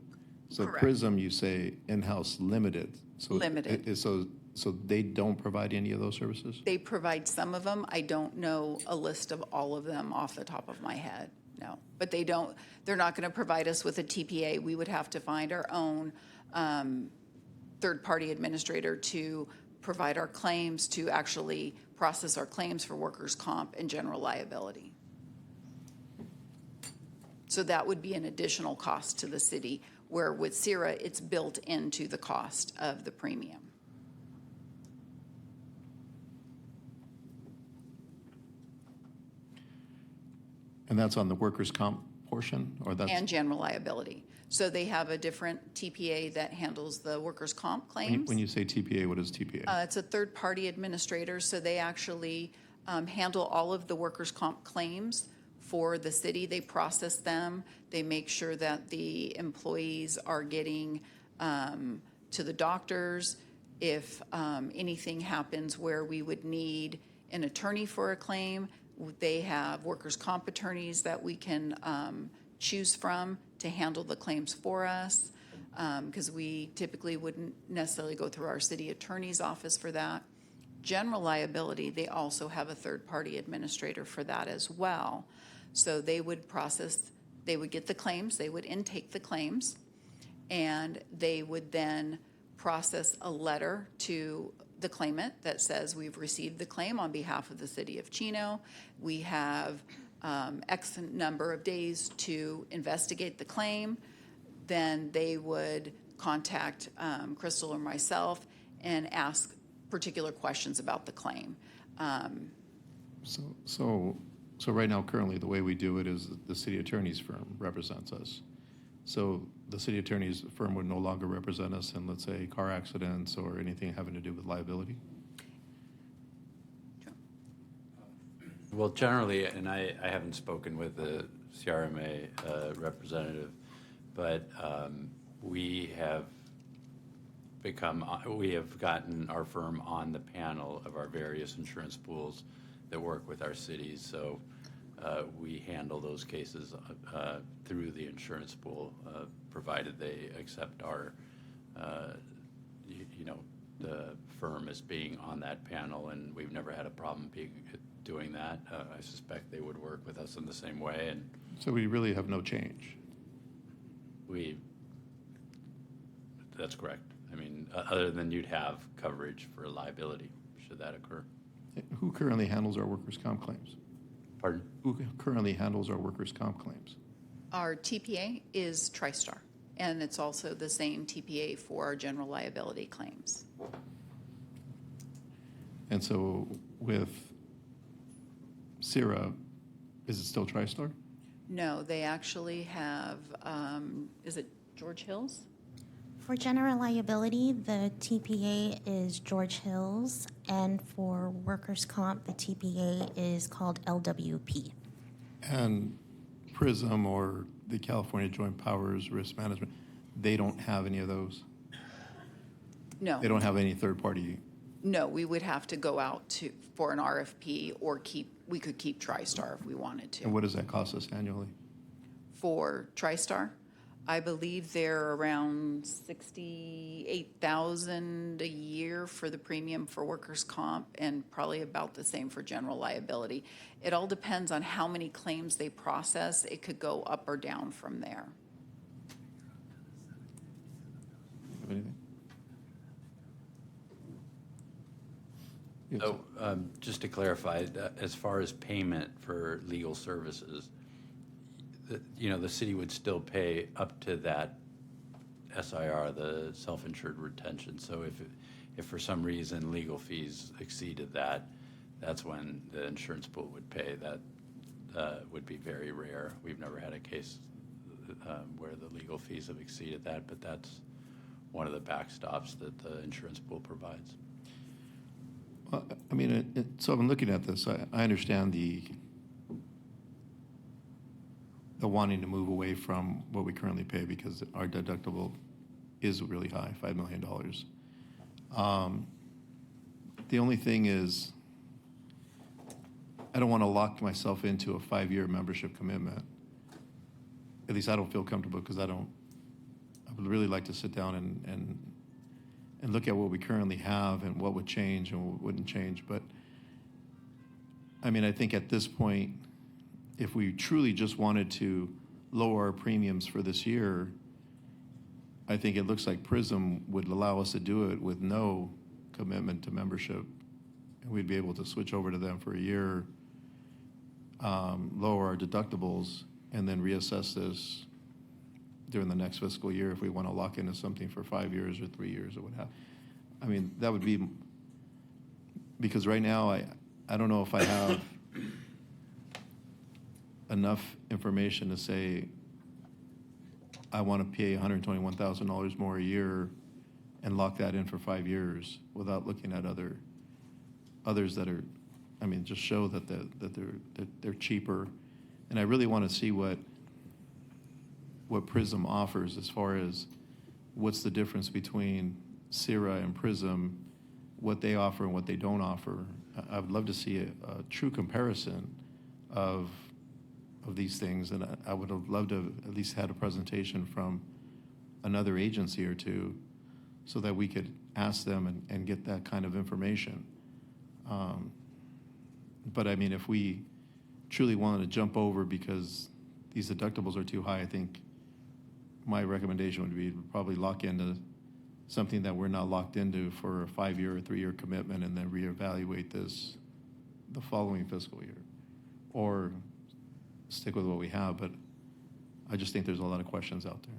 Speaker 16: so
Speaker 18: Correct.
Speaker 16: PRISM, you say in-house limited. So
Speaker 18: Limited.
Speaker 16: So they don't provide any of those services?
Speaker 18: They provide some of them. I don't know a list of all of them off the top of my head, no. But they're not going to provide us with a TPA. We would have to find our own third-party administrator to provide our claims, to actually process our claims for workers' comp and general liability. So that would be an additional cost to the city, where with CIRA, it's built into the cost of the premium.
Speaker 16: And that's on the workers' comp portion, or that's?
Speaker 18: And general liability. So they have a different TPA that handles the workers' comp claims.
Speaker 16: When you say TPA, what is TPA?
Speaker 18: It's a third-party administrator, so they actually handle all of the workers' comp claims for the city. They process them. They make sure that the employees are getting to the doctors. If anything happens where we would need an attorney for a claim, they have workers' comp attorneys that we can choose from to handle the claims for us, because we typically wouldn't necessarily go through our city attorney's office for that. General liability, they also have a third-party administrator for that as well. So they would get the claims, they would intake the claims, and they would then process a letter to the claimant that says we've received the claim on behalf of the city of Chino. We have X number of days to investigate the claim. Then they would contact Crystal or myself and ask particular questions about the claim.
Speaker 16: So right now, currently, the way we do it is the city attorney's firm represents us. So the city attorney's firm would no longer represent us in, let's say, car accidents or anything having to do with liability?
Speaker 7: Well, generally, and I haven't spoken with the CRMA representative, but we have gotten our firm on the panel of our various insurance pools that work with our cities. So we handle those cases through the insurance pool, provided they accept our, the firm as being on that panel, and we've never had a problem doing that. I suspect they would work with us in the same way, and
Speaker 16: So we really have no change.
Speaker 7: that's correct. I mean, other than you'd have coverage for liability, should that occur.
Speaker 16: Who currently handles our workers' comp claims?
Speaker 7: Pardon?
Speaker 16: Who currently handles our workers' comp claims?
Speaker 18: Our TPA is TriStar, and it's also the same TPA for our general liability claims.
Speaker 16: And so with CIRA, is it still TriStar?
Speaker 18: No, they actually have, is it George Hills?
Speaker 19: For general liability, the TPA is George Hills, and for workers' comp, the TPA is called LWP.
Speaker 16: And PRISM or the California Joint Powers Risk Management, they don't have any of those?
Speaker 18: No.
Speaker 16: They don't have any third-party?
Speaker 18: No, we would have to go out for an RFP, or we could keep TriStar if we wanted to.
Speaker 16: And what does that cost us annually?
Speaker 18: For TriStar, I believe they're around $68,000 a year for the premium for workers' comp, and probably about the same for general liability. It all depends on how many claims they process. It could go up or down from there.
Speaker 16: Have anything?
Speaker 7: So just to clarify, as far as payment for legal services, the city would still pay up to that SIR, the self-insured retention. So if for some reason legal fees exceeded that, that's when the insurance pool would pay. That would be very rare. We've never had a case where the legal fees have exceeded that, but that's one of the backstops that the insurance pool provides.
Speaker 16: Well, I mean, so I'm looking at this. I understand the wanting to move away from what we currently pay because our deductible is really high, $5 million. The only thing is, I don't want to lock myself into a 5-year membership commitment. At least I don't feel comfortable because I would really like to sit down and look at what we currently have and what would change and what wouldn't change. But I mean, I think at this point, if we truly just wanted to lower our premiums for this year, I think it looks like PRISM would allow us to do it with no commitment to membership. And we'd be able to switch over to them for a year, lower our deductibles, and then reassess this during the next fiscal year if we want to lock into something for 5 years or 3 years or what have. I mean, that would be, because right now I don't know if I have enough information to say I want to pay $121,000 more a year and lock that in for 5 years without looking at others that are, I mean, just show that they're cheaper. And I really want to see what PRISM offers as far as what's the difference between CIRA and PRISM, what they offer and what they don't offer. I would love to see a true comparison of these things, and I would have loved to have at least had a presentation from another agency or two so that we could ask them and get that kind of information. But I mean, if we truly wanted to jump over because these deductibles are too high, I think my recommendation would be to probably lock into something that we're not locked into for a 5-year or 3-year commitment and then reevaluate this the following fiscal year, or stick with what we have. But I just think there's a lot of questions out there.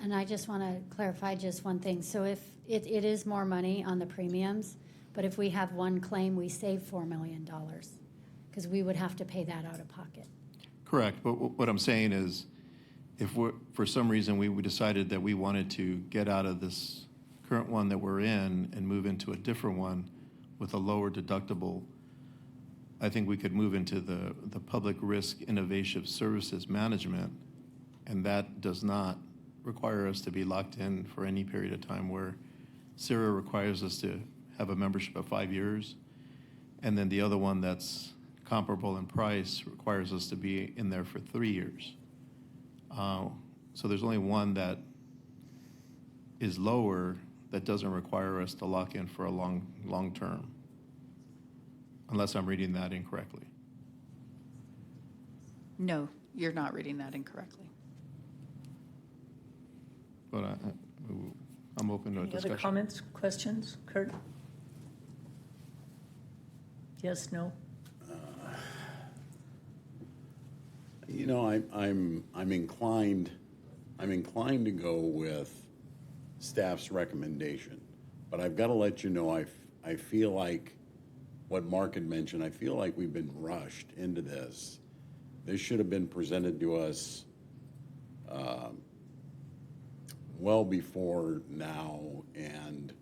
Speaker 8: And I just want to clarify just one thing. So if it is more money on the premiums, but if we have one claim, we save $4 million because we would have to pay that out of pocket.
Speaker 16: Correct. But what I'm saying is, if for some reason we decided that we wanted to get out of this current one that we're in and move into a different one with a lower deductible, I think we could move into the Public Risk Innovation Services Management, and that does not require us to be locked in for any period of time, where CIRA requires us to have a membership of 5 years, and then the other one that's comparable in price requires us to be in there for 3 years. So there's only one that is lower, that doesn't require us to lock in for a long term, unless I'm reading that incorrectly.
Speaker 18: No, you're not reading that incorrectly.
Speaker 16: But I'm open to a
Speaker 15: Any
Speaker 16: discussion.
Speaker 15: other comments, questions? Kurt? Yes, no?
Speaker 17: You know, I'm inclined to go with staff's recommendation, but I've got to let you know I feel like what Mark had mentioned. I feel like we've been rushed into this. This should have been presented to us well before now, and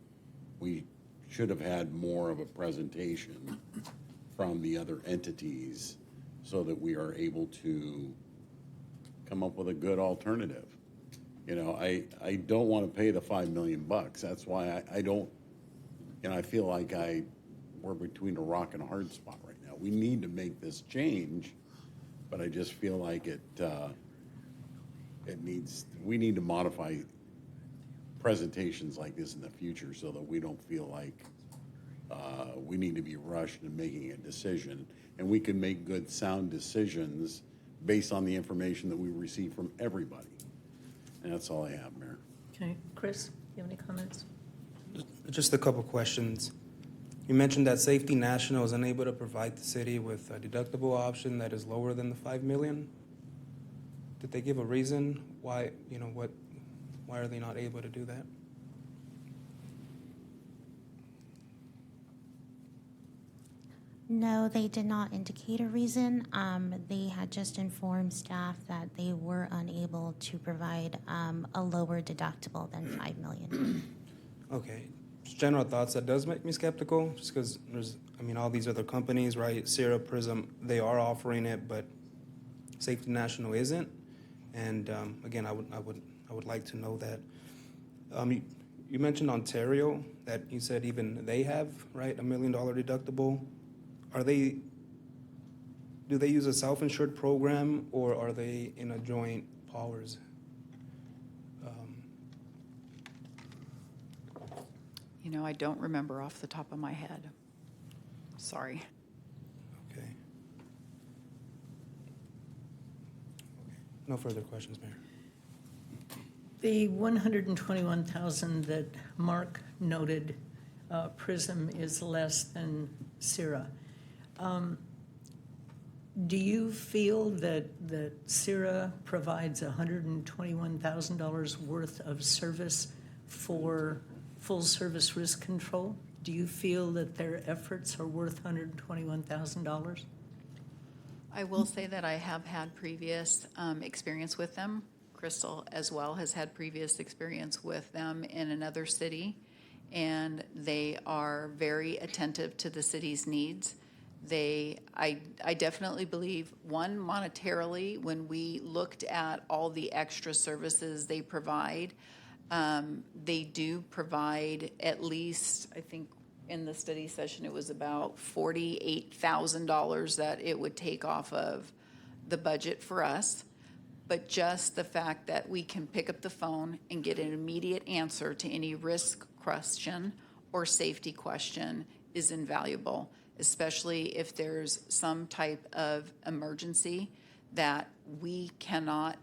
Speaker 17: we should have had more of a presentation from the other entities so that we are able to come up with a good alternative. You know, I don't want to pay the $5 million. That's why I don't, and I feel like we're between a rock and a hard spot right now. We need to make this change, but I just feel like we need to modify presentations like this in the future so that we don't feel like we need to be rushed in making a decision, and we can make good, sound decisions based on the information that we receive from everybody. And that's all I have, Mayor.
Speaker 15: Okay, Chris, do you have any comments?
Speaker 20: Just a couple questions. You mentioned that Safety National is unable to provide the city with a deductible option that is lower than the $5 million. Did they give a reason why? Why are they not able to do that?
Speaker 19: No, they did not indicate a reason. They had just informed staff that they were unable to provide a lower deductible than $5 million.
Speaker 20: Okay. Just general thoughts. That does make me skeptical, just because there's, all these other companies, right? Sierra, Prism, they are offering it, but Safety National isn't. And again, I would like to know that. You mentioned Ontario, that you said even they have, right, $1 million deductible. Do they use a self-insured program, or are they in a joint powers?
Speaker 18: I don't remember off the top of my head. Sorry.
Speaker 20: Okay. No further questions, Mayor.
Speaker 15: The $121,000 that Mark noted, Prism is less than Sierra. Do you feel that Sierra provides $121,000 worth of service for full service risk control? Do you feel that their efforts are worth $121,000?
Speaker 18: I will say that I have had previous experience with them. Crystal as well has had previous experience with them in another city, and they are very attentive to the city's needs. I definitely believe, one, monetarily, when we looked at all the extra services they provide, they do provide at least, I think in the study session, it was about $48,000 that it would take off of the budget for us. But just the fact that we can pick up the phone and get an immediate answer to any risk question or safety question is invaluable, especially if there's some type of emergency that we cannot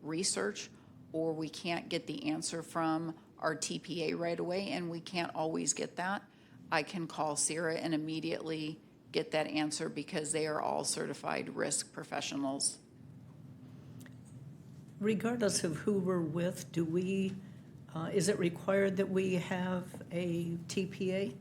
Speaker 18: research, or we can't get the answer from our TPA right away, and we can't always get that. I can call Sierra and immediately get that answer because they are all certified risk professionals.
Speaker 15: Regardless of who we're with, is it required that we have a TPA?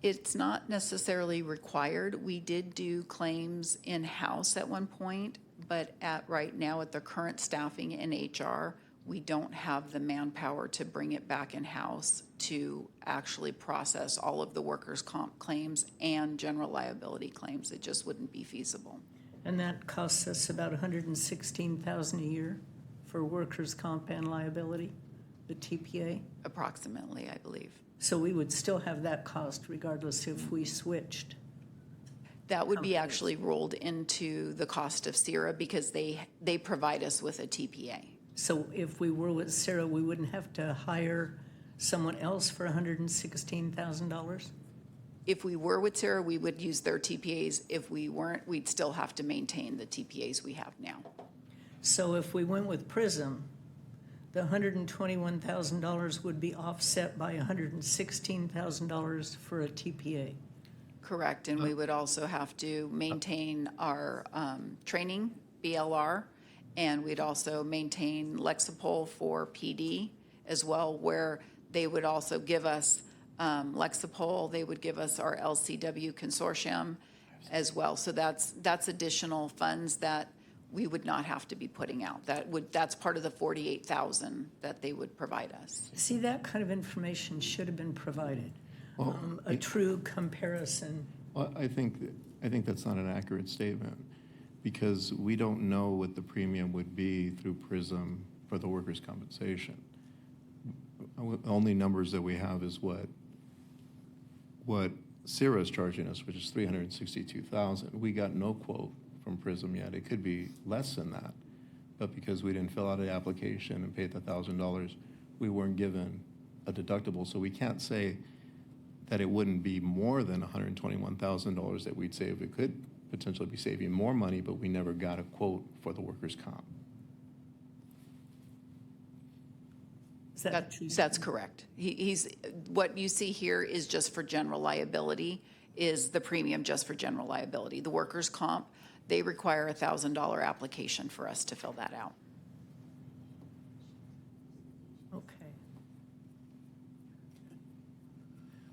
Speaker 18: It's not necessarily required. We did do claims in-house at one point, but right now at the current staffing in HR, we don't have the manpower to bring it back in-house to actually process all of the workers' comp claims and general liability claims. It just wouldn't be feasible.
Speaker 15: And that costs us about $116,000 a year for workers' comp and liability, the TPA?
Speaker 18: Approximately, I believe.
Speaker 15: So we would still have that cost regardless if we switched?
Speaker 18: That would be actually rolled into the cost of Sierra because they provide us with a TPA.
Speaker 1: So if we were with Sarah, we wouldn't have to hire someone else for $116,000?
Speaker 21: If we were with Sarah, we would use their TPAs. If we weren't, we'd still have to maintain the TPAs we have now.
Speaker 1: So if we went with Prism, the $121,000 would be offset by $116,000 for a TPA.
Speaker 21: Correct, and we would also have to maintain our training, BLR, and we'd also maintain Lexipol for PD as well, where they would also give us Lexipol, they would give us our LCW consortium as well. So that's additional funds that we would not have to be putting out. That's part of the $48,000 that they would provide us.
Speaker 1: See, that kind of information should have been provided.
Speaker 16: Well,
Speaker 1: A true comparison.
Speaker 16: Well, I think that's not an accurate statement, because we don't know what the premium would be through PRISM for the workers' compensation. The only numbers that we have is what CIRA is charging us, which is $362,000. We got no quote from PRISM yet. It could be less than that, but because we didn't fill out an application and pay the $1,000, we weren't given a deductible. So we can't say that it wouldn't be more than $121,000 that we'd save. It could potentially be saving more money, but we never got a quote for the workers' comp.
Speaker 21: That's correct. What you see here is just for general liability, is the premium just for general liability. The workers' comp, they require a $1,000 application for us to fill that out.
Speaker 1: Okay.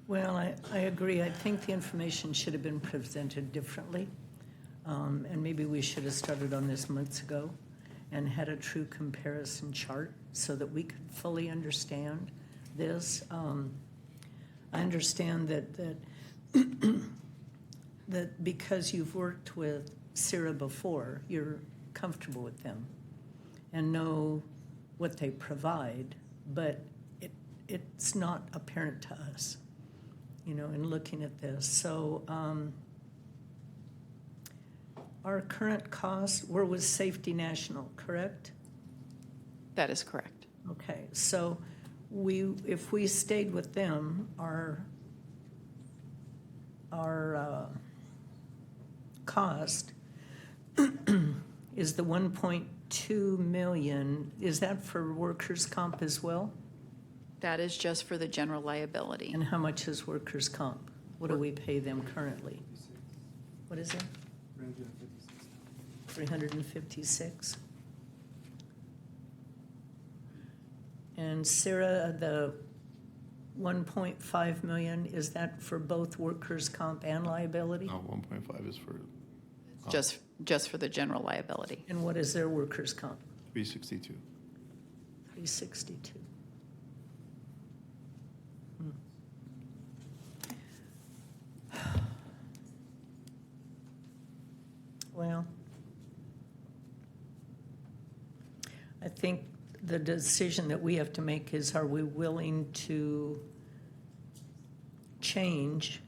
Speaker 1: Well, I agree. I think the information should have been presented differently. And maybe we should have started on this months ago and had a true comparison chart so that we could fully understand this. I understand that because you've worked with CIRA before, you're comfortable with them and know what they provide, but it's not apparent to us, in looking at this. So our current cost, we're with Safety National, correct?
Speaker 21: That is correct.
Speaker 1: Okay, so if we stayed with them, our cost is the 1.2 million. Is that for workers' comp as well?
Speaker 21: That is just for the general liability.
Speaker 1: And how much is workers' comp? What do we pay them currently? What is it? 356. And Sarah, the 1.5 million, is that for both workers' comp and liability?
Speaker 16: No, 1.5 is for
Speaker 21: just for the general liability.
Speaker 1: And what is their workers' comp?
Speaker 16: 362.
Speaker 1: 362. Well, I think the decision that we have to make is, are we willing to change?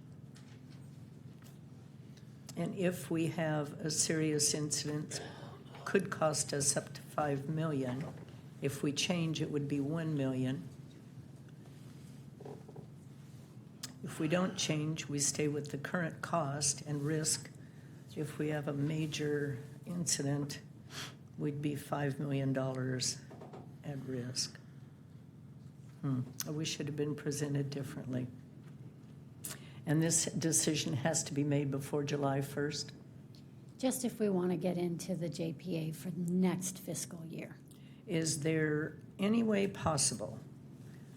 Speaker 1: And if we have a serious incident, could cost us up to $5 million. If we change, it would be $1 million. If we don't change, we stay with the current cost and risk. If we have a major incident, we'd be $5 million at risk. I wish it had been presented differently. And this decision has to be made before July 1st?
Speaker 8: Just if we want to get into the JPA for next fiscal year.
Speaker 1: Is there any way possible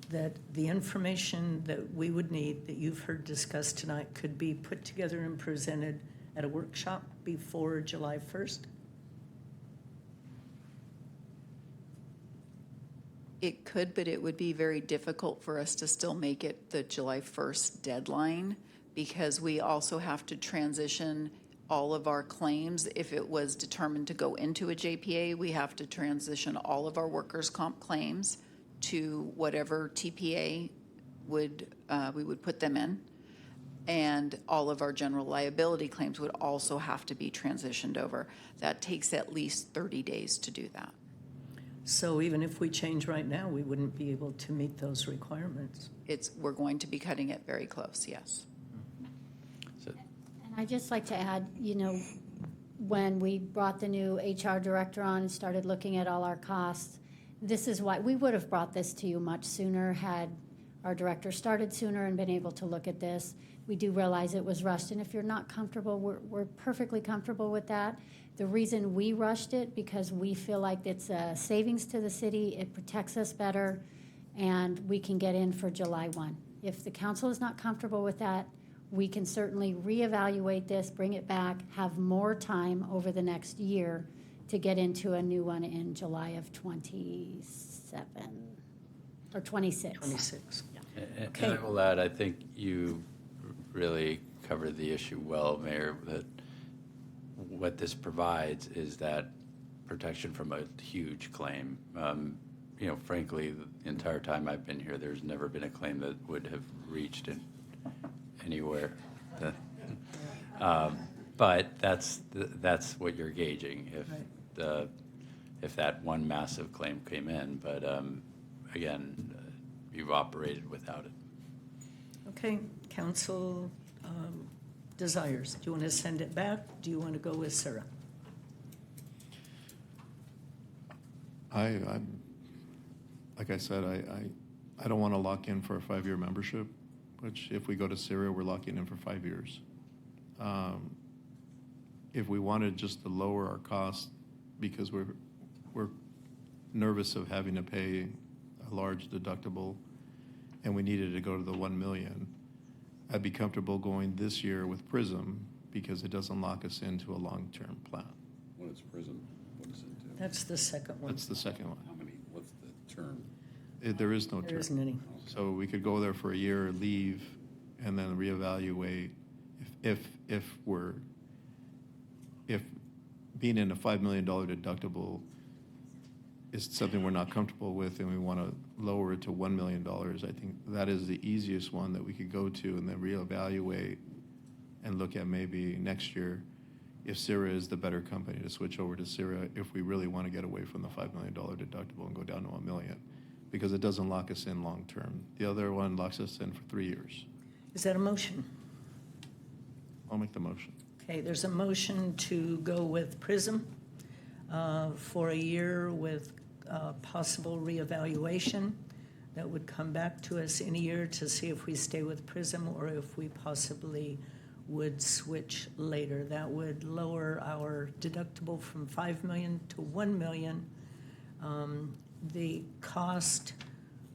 Speaker 1: that the information that we would need, that you've heard discussed tonight, could be put together and presented at a workshop before July 1st?
Speaker 21: It could, but it would be very difficult for us to still make it the July 1st deadline, because we also have to transition all of our claims. If it was determined to go into a JPA, we have to transition all of our workers' comp claims to whatever TPA we would put them in. And all of our general liability claims would also have to be transitioned over. That takes at least 30 days to do that.
Speaker 15: So even if we change right now, we wouldn't be able to meet those requirements.
Speaker 21: We're going to be cutting it very close, yes.
Speaker 8: And I'd just like to add, when we brought the new HR director on and started looking at all our costs, this is why we would have brought this to you much sooner had our director started sooner and been able to look at this. We do realize it was rushed, and if you're not comfortable, we're perfectly comfortable with that. The reason we rushed it, because we feel like it's a savings to the city, it protects us better, and we can get in for July 1. If the council is not comfortable with that, we can certainly reevaluate this, bring it back, have more time over the next year to get into a new one in July of 27 or 26.
Speaker 15: 26.
Speaker 7: And I will add, I think you really covered the issue well, Mayor, that what this provides is that protection from a huge claim. Frankly, the entire time I've been here, there's never been a claim that would have reached it anywhere. But that's what you're gauging if that one massive claim came in. But again, you've operated without it.
Speaker 15: Okay, council desires. Do you want to send it back? Do you want to go with Sarah?
Speaker 16: Like I said, I don't want to lock in for a 5-year membership, which if we go to Syria, we're locking in for 5 years. If we wanted just to lower our costs because we're nervous of having to pay a large deductible and we needed to go to the 1 million, I'd be comfortable going this year with PRISM because it doesn't lock us into a long-term plan.
Speaker 17: What is PRISM? What is it?
Speaker 15: That's the second one.
Speaker 16: That's the second one.
Speaker 17: How many, what's the term?
Speaker 16: There is no term.
Speaker 15: There isn't any.
Speaker 16: So we could go there for a year, leave, and then reevaluate if being in a $5 million deductible is something we're not comfortable with and we want to lower it to $1 million. I think that is the easiest one that we could go to and then reevaluate and look at maybe next year if Syria is the better company to switch over to Syria if we really want to get away from the $5 million deductible and go down to $1 million, because it doesn't lock us in long term. The other one locks us in for 3 years.
Speaker 15: Is that a motion?
Speaker 16: I'll make the motion.
Speaker 15: Okay, there's a motion to go with PRISM for a year with possible reevaluation that would come back to us in a year to see if we stay with PRISM or if we possibly would switch later. That would lower our deductible from $5 million to $1 million. The cost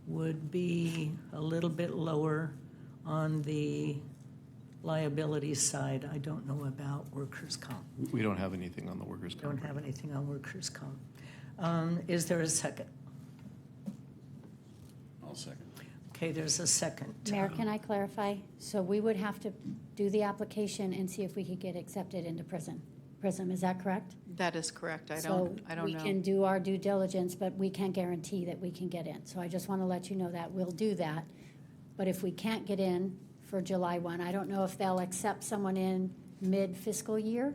Speaker 15: would be a little bit lower on the liability side. I don't know about workers' comp.
Speaker 16: We don't have anything on the workers' comp.
Speaker 15: Don't have anything on workers' comp. Is there a second?
Speaker 17: I'll second.
Speaker 15: Okay, there's a second.
Speaker 8: Mayor, can I clarify? So we would have to do the application and see if we could get accepted into PRISM. Is that correct?
Speaker 21: That is correct. I
Speaker 8: So
Speaker 21: don't
Speaker 8: we
Speaker 21: know.
Speaker 8: can do our due diligence, but we can't guarantee that we can get in. So I just want to let you know that we'll do that. But if we can't get in for July 1, I don't know if they'll accept someone in mid-fiscal year.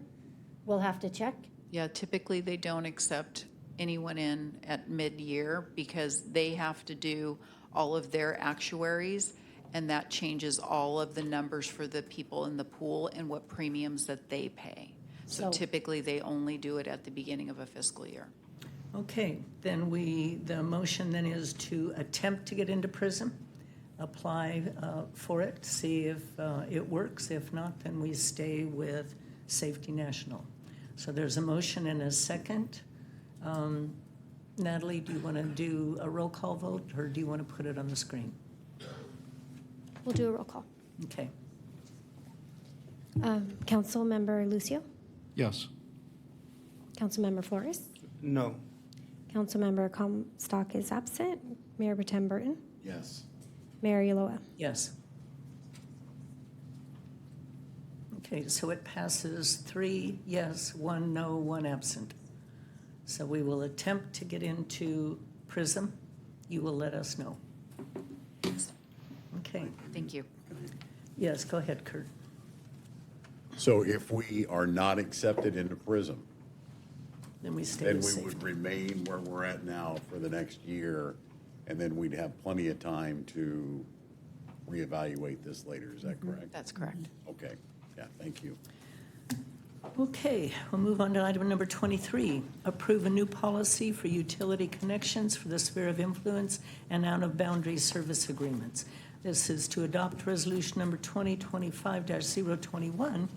Speaker 8: We'll have to check.
Speaker 21: Yeah, typically they don't accept anyone in at mid-year because they have to do all of their actuaries, and that changes all of the numbers for the people in the pool and what premiums that they pay. So typically they only do it at the beginning of a fiscal year.
Speaker 15: Okay, then the motion then is to attempt to get into PRISM, apply for it, see if it works. If not, then we stay with Safety National. So there's a motion and a second. Natalie, do you want to do a roll call vote, or do you want to put it on the screen?
Speaker 14: We'll do a roll call.
Speaker 15: Okay.
Speaker 14: Councilmember Lucio?
Speaker 16: Yes.
Speaker 14: Councilmember Flores?
Speaker 20: No.
Speaker 14: Councilmember Comstock is absent. Mayor Pro Tem Burton?
Speaker 17: Yes.
Speaker 14: Mayor Ulloa?
Speaker 15: Yes. Okay, so it passes 3 yes, 1 no, 1 absent. So we will attempt to get into PRISM. You will let us know. Okay.
Speaker 21: Thank you.
Speaker 15: Yes, go ahead, Kurt.
Speaker 17: So if we are not accepted into PRISM,
Speaker 15: Then we stay
Speaker 17: Then
Speaker 15: with
Speaker 17: we
Speaker 15: safety.
Speaker 17: would remain where we're at now for the next year, and then we'd have plenty of time to reevaluate this later. Is that correct?
Speaker 21: That's correct.
Speaker 17: Okay. Yeah, thank you.
Speaker 15: Okay, we'll move on to item number 23. Approve a new policy for utility connections for the sphere of influence and out-of-boundary service agreements. This is to adopt resolution number 2025-021,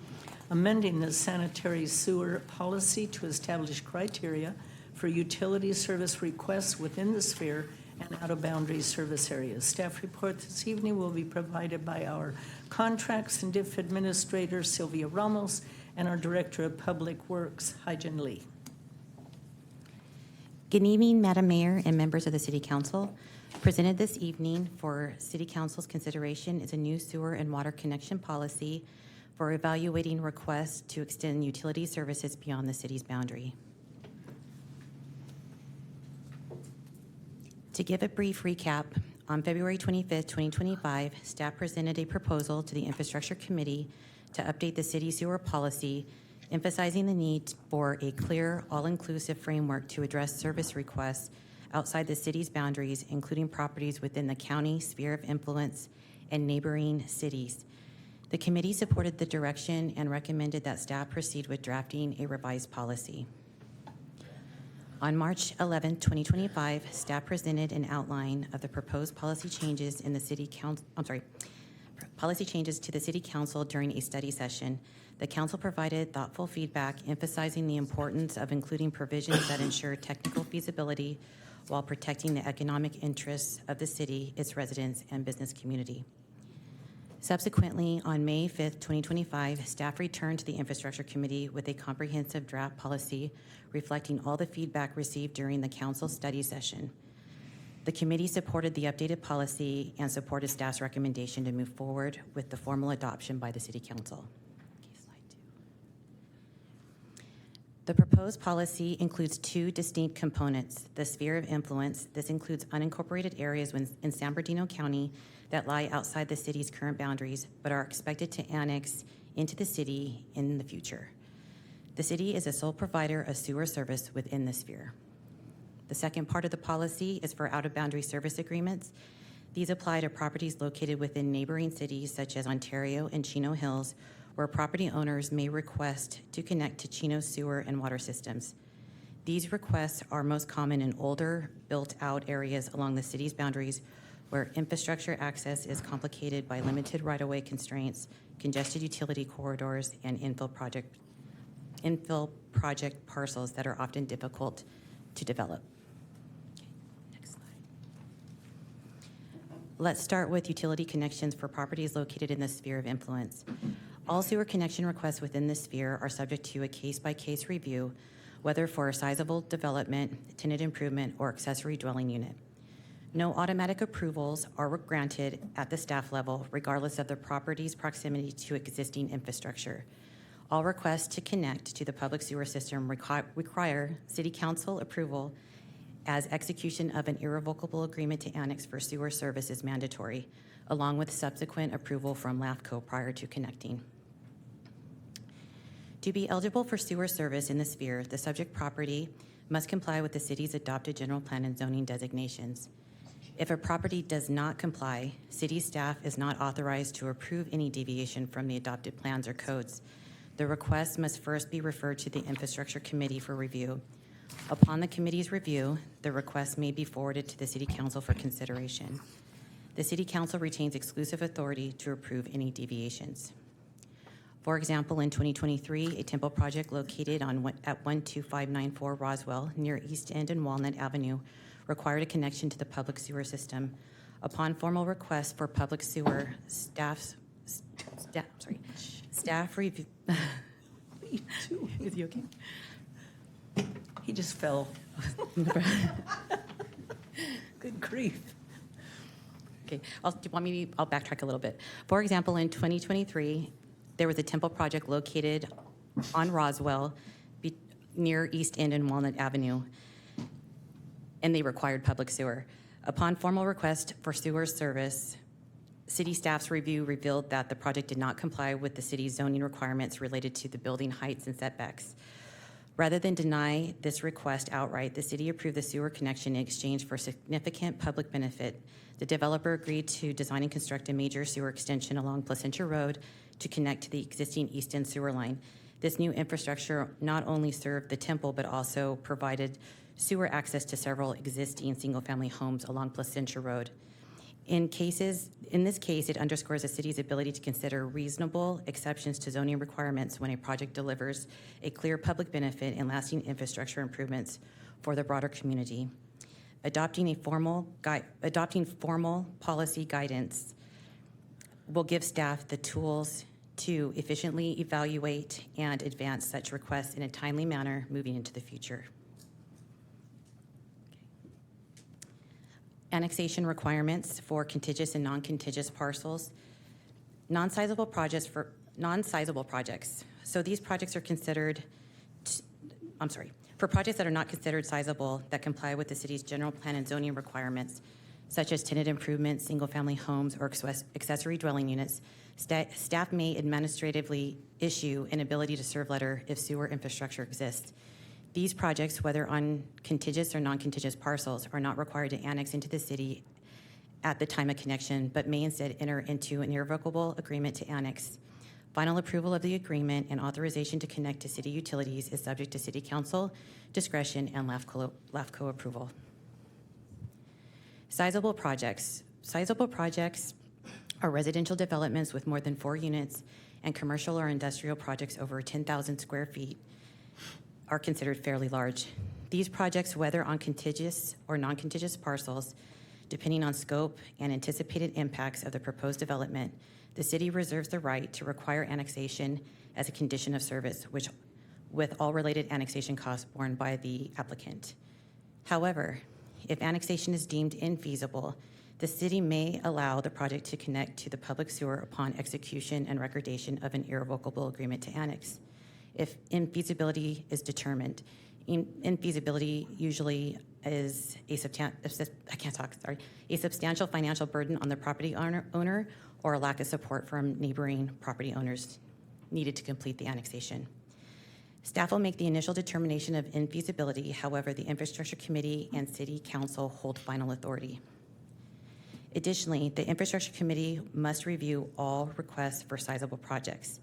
Speaker 15: amending the sanitary sewer policy to establish criteria for utility service requests within the sphere and out-of-boundary service areas. Staff report this evening will be provided by our Contracts and DIF Administrator, Sylvia Ramos, and our Director of Public Works, Hyjin Lee.
Speaker 2: Good evening, Madam Mayor and members of the City Council. Presented this evening for City Council's consideration is a new sewer and water connection policy for evaluating requests to extend utility services beyond the city's boundary. To give a brief recap, on February 25th, 2025, staff presented a proposal to the Infrastructure Committee to update the city sewer policy, emphasizing the need for a clear, all-inclusive framework to address service requests outside the city's boundaries, including properties within the county sphere of influence and neighboring cities. The committee supported the direction and recommended that staff proceed with drafting a revised policy. On March 11, 2025, staff presented an outline of the proposed policy changes in the city council, policy changes to the City Council during a study session. The council provided thoughtful feedback, emphasizing the importance of including provisions that ensure technical feasibility while protecting the economic interests of the city, its residents, and business community. Subsequently, on May 5th, 2025, staff returned to the Infrastructure Committee with a comprehensive draft policy reflecting all the feedback received during the council study session. The committee supported the updated policy and supported staff's recommendation to move forward with the formal adoption by the City Council. Okay, slide 2. The proposed policy includes two distinct components: the sphere of influence. This includes unincorporated areas in San Bernardino County that lie outside the city's current boundaries but are expected to annex into the city in the future. The city is a sole provider of sewer service within the sphere. The second part of the policy is for out-of-boundary service agreements. These apply to properties located within neighboring cities such as Ontario and Chino Hills, where property owners may request to connect to Chino's sewer and water systems. These requests are most common in older, built-out areas along the city's boundaries where infrastructure access is complicated by limited right-of-way constraints, congested utility corridors, and infill project parcels that are often difficult to develop. Next slide. Let's start with utility connections for properties located in the sphere of influence. All sewer connection requests within the sphere are subject to a case-by-case review, whether for a sizable development, tenant improvement, or accessory dwelling unit. No automatic approvals are granted at the staff level, regardless of the property's proximity to existing infrastructure. All requests to connect to the public sewer system require City Council approval, as execution of an irrevocable agreement to annex for sewer service is mandatory, along with subsequent approval from LAFCO prior to connecting. To be eligible for sewer service in the sphere, the subject property must comply with the city's adopted general plan and zoning designations. If a property does not comply, city staff is not authorized to approve any deviation from the adopted plans or codes. The request must first be referred to the Infrastructure Committee for review. Upon the committee's review, the request may be forwarded to the City Council for consideration. The City Council retains exclusive authority to approve any deviations. For example, in 2023, a temple project located at 12594 Roswell, near East End and Walnut Avenue, required a connection to the public sewer system. Upon formal request for public sewer, staff review.
Speaker 15: Is he okay? He just fell. Good grief.
Speaker 2: Okay, I'll backtrack a little bit. For example, in 2023, there was a temple project located on Roswell near East End and Walnut Avenue, and they required public sewer. Upon formal request for sewer service, city staff's review revealed that the project did not comply with the city's zoning requirements related to the building heights and setbacks. Rather than deny this request outright, the city approved the sewer connection in exchange for significant public benefit. The developer agreed to design and construct a major sewer extension along Placentia Road to connect to the existing East End sewer line. This new infrastructure not only served the temple, but also provided sewer access to several existing single-family homes along Placentia Road. In this case, it underscores the city's ability to consider reasonable exceptions to zoning requirements when a project delivers a clear public benefit and lasting infrastructure improvements for the broader community. Adopting formal policy guidance will give staff the tools to efficiently evaluate and advance such requests in a timely manner moving into the future. Annexation requirements for contiguous and non-contiguous parcels. Non-sizable projects. So these projects are considered, for projects that are not considered sizable that comply with the city's general plan and zoning requirements, such as tenant improvements, single-family homes, or accessory dwelling units, staff may administratively issue an ability to serve letter if sewer infrastructure exists. These projects, whether on contiguous or non-contiguous parcels, are not required to annex into the city at the time of connection, but may instead enter into an irrevocable agreement to annex. Final approval of the agreement and authorization to connect to city utilities is subject to city council discretion and LAFCO approval. Sizable projects. Sizable projects are residential developments with more than 4 units, and commercial or industrial projects over 10,000 square feet are considered fairly large. These projects, whether on contiguous or non-contiguous parcels, depending on scope and anticipated impacts of the proposed development, the city reserves the right to require annexation as a condition of service, which with all related annexation costs borne by the applicant. However, if annexation is deemed infeasible, the city may allow the project to connect to the public sewer upon execution and recordation of an irrevocable agreement to annex. If infeasibility is determined, infeasibility usually is a substantial financial burden on the property owner or a lack of support from neighboring property owners needed to complete the annexation. Staff will make the initial determination of infeasibility. However, the Infrastructure Committee and City Council hold final authority. Additionally, the Infrastructure Committee must review all requests for sizable projects,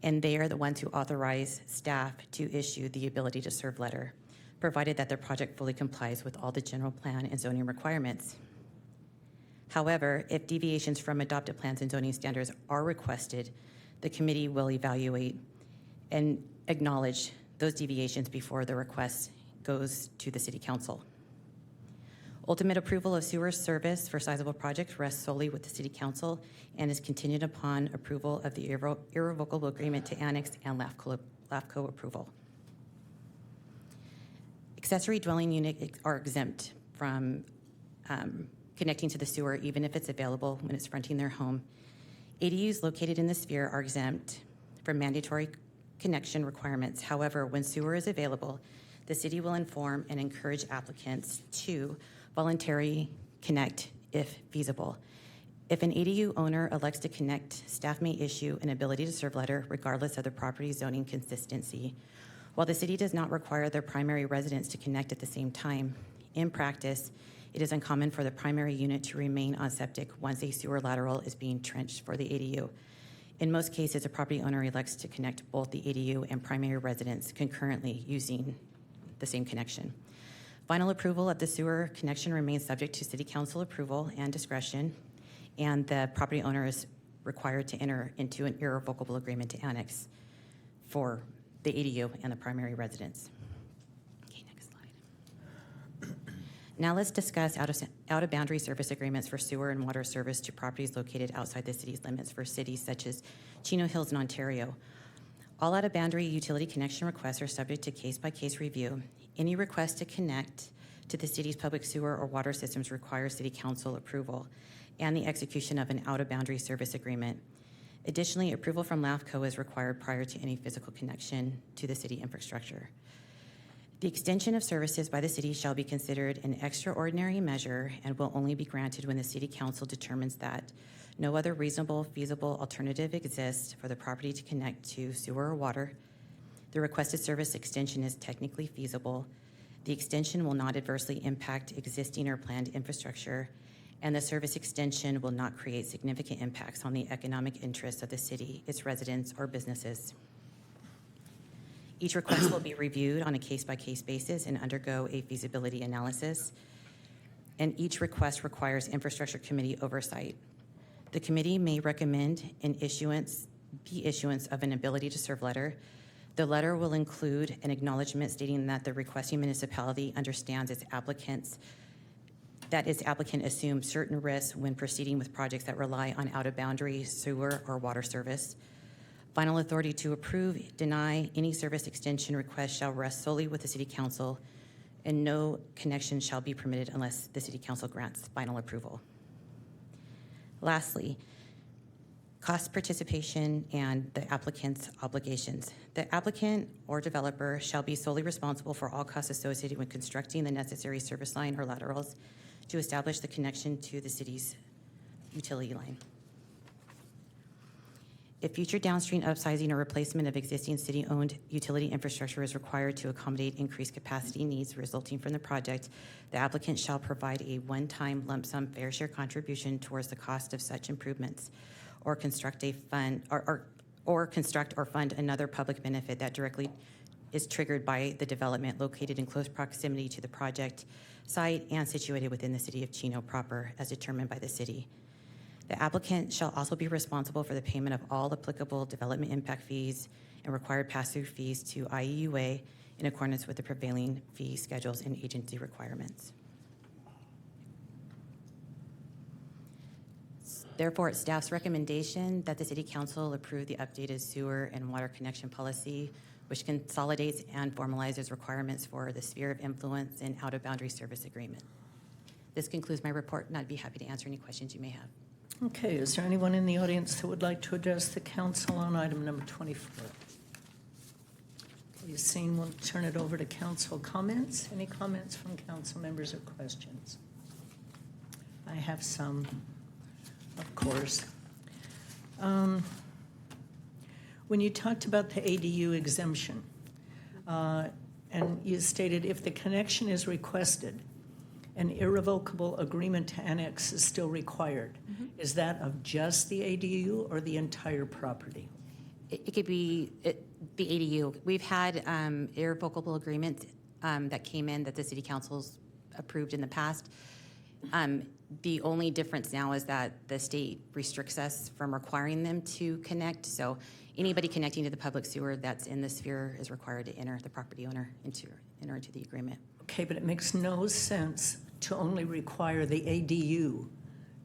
Speaker 2: and they are the ones who authorize staff to issue the ability to serve letter, provided that their project fully complies with all the general plan and zoning requirements. However, if deviations from adopted plans and zoning standards are requested, the committee will evaluate and acknowledge those deviations before the request goes to the City Council. Ultimate approval of sewer service for sizable projects rests solely with the City Council and is contingent upon approval of the irrevocable agreement to annex and LAFCO approval. Accessory dwelling units are exempt from connecting to the sewer, even if it's available when it's fronting their home. ADUs located in the sphere are exempt from mandatory connection requirements. However, when sewer is available, the city will inform and encourage applicants to voluntarily connect if feasible. If an ADU owner elects to connect, staff may issue an ability to serve letter regardless of the property's zoning consistency. While the city does not require their primary residents to connect at the same time, in practice, it is uncommon for the primary unit to remain on septic once a sewer lateral is being trenched for the ADU. In most cases, a property owner elects to connect both the ADU and primary residents concurrently using the same connection. Final approval of the sewer connection remains subject to City Council approval and discretion, and the property owner is required to enter into an irrevocable agreement to annex for the ADU and the primary residence. Okay, next slide. Now let's discuss out-of-boundary service agreements for sewer and water service to properties located outside the city's limits for cities such as Chino Hills in Ontario. All out-of-boundary utility connection requests are subject to case-by-case review. Any request to connect to the city's public sewer or water systems requires City Council approval and the execution of an out-of-boundary service agreement. Additionally, approval from LAFCO is required prior to any physical connection to the city infrastructure. The extension of services by the city shall be considered an extraordinary measure and will only be granted when the City Council determines that no other reasonable, feasible alternative exists for the property to connect to sewer or water. The requested service extension is technically feasible. The extension will not adversely impact existing or planned infrastructure, and the service extension will not create significant impacts on the economic interests of the city, its residents, or businesses. Each request will be reviewed on a case-by-case basis and undergo a feasibility analysis, and each request requires infrastructure committee oversight. The committee may recommend issuance of an ability to serve letter. The letter will include an acknowledgement stating that the requesting municipality understands its applicant assumes certain risks when proceeding with projects that rely on out-of-boundary sewer or water service. Final authority to approve, deny any service extension request shall rest solely with the City Council, and no connection shall be permitted unless the City Council grants final approval. Lastly, cost participation and the applicant's obligations. The applicant or developer shall be solely responsible for all costs associated with constructing the necessary service line or laterals to establish the connection to the city's utility line. If future downstream upsizing or replacement of existing city-owned utility infrastructure is required to accommodate increased capacity needs resulting from the project, the applicant shall provide a one-time lump sum fair share contribution towards the cost of such improvements, or construct a fund or construct or fund another public benefit that directly is triggered by the development located in close proximity to the project site and situated within the city of Chino proper as determined by the city. The applicant shall also be responsible for the payment of all applicable development impact fees and required pass-through fees to IEUA in accordance with the prevailing fee schedules and agency requirements. Therefore, it's staff's recommendation that the City Council approve the updated sewer and water connection policy, which consolidates and formalizes requirements for the sphere of influence and out-of-boundary service agreement. This concludes my report, and I'd be happy to answer any questions you may have.
Speaker 1: Okay, is there anyone in the audience that would like to address the council on item number 24? Okay, seeing, we'll turn it over to council comments. Any comments from council members or questions? I have some, of course. When you talked about the ADU exemption, and you stated if the connection is requested, an irrevocable agreement to annex is still required.
Speaker 2: Mm-hmm.
Speaker 1: Is that of just the ADU or the entire property?
Speaker 2: It could be the ADU. We've had irrevocable agreements that came in that the City Council's approved in the past. The only difference now is that the state restricts us from requiring them to connect. So anybody connecting to the public sewer that's in the sphere is required to enter, the property owner, enter into the agreement.
Speaker 1: Okay, but it makes no sense to only require the ADU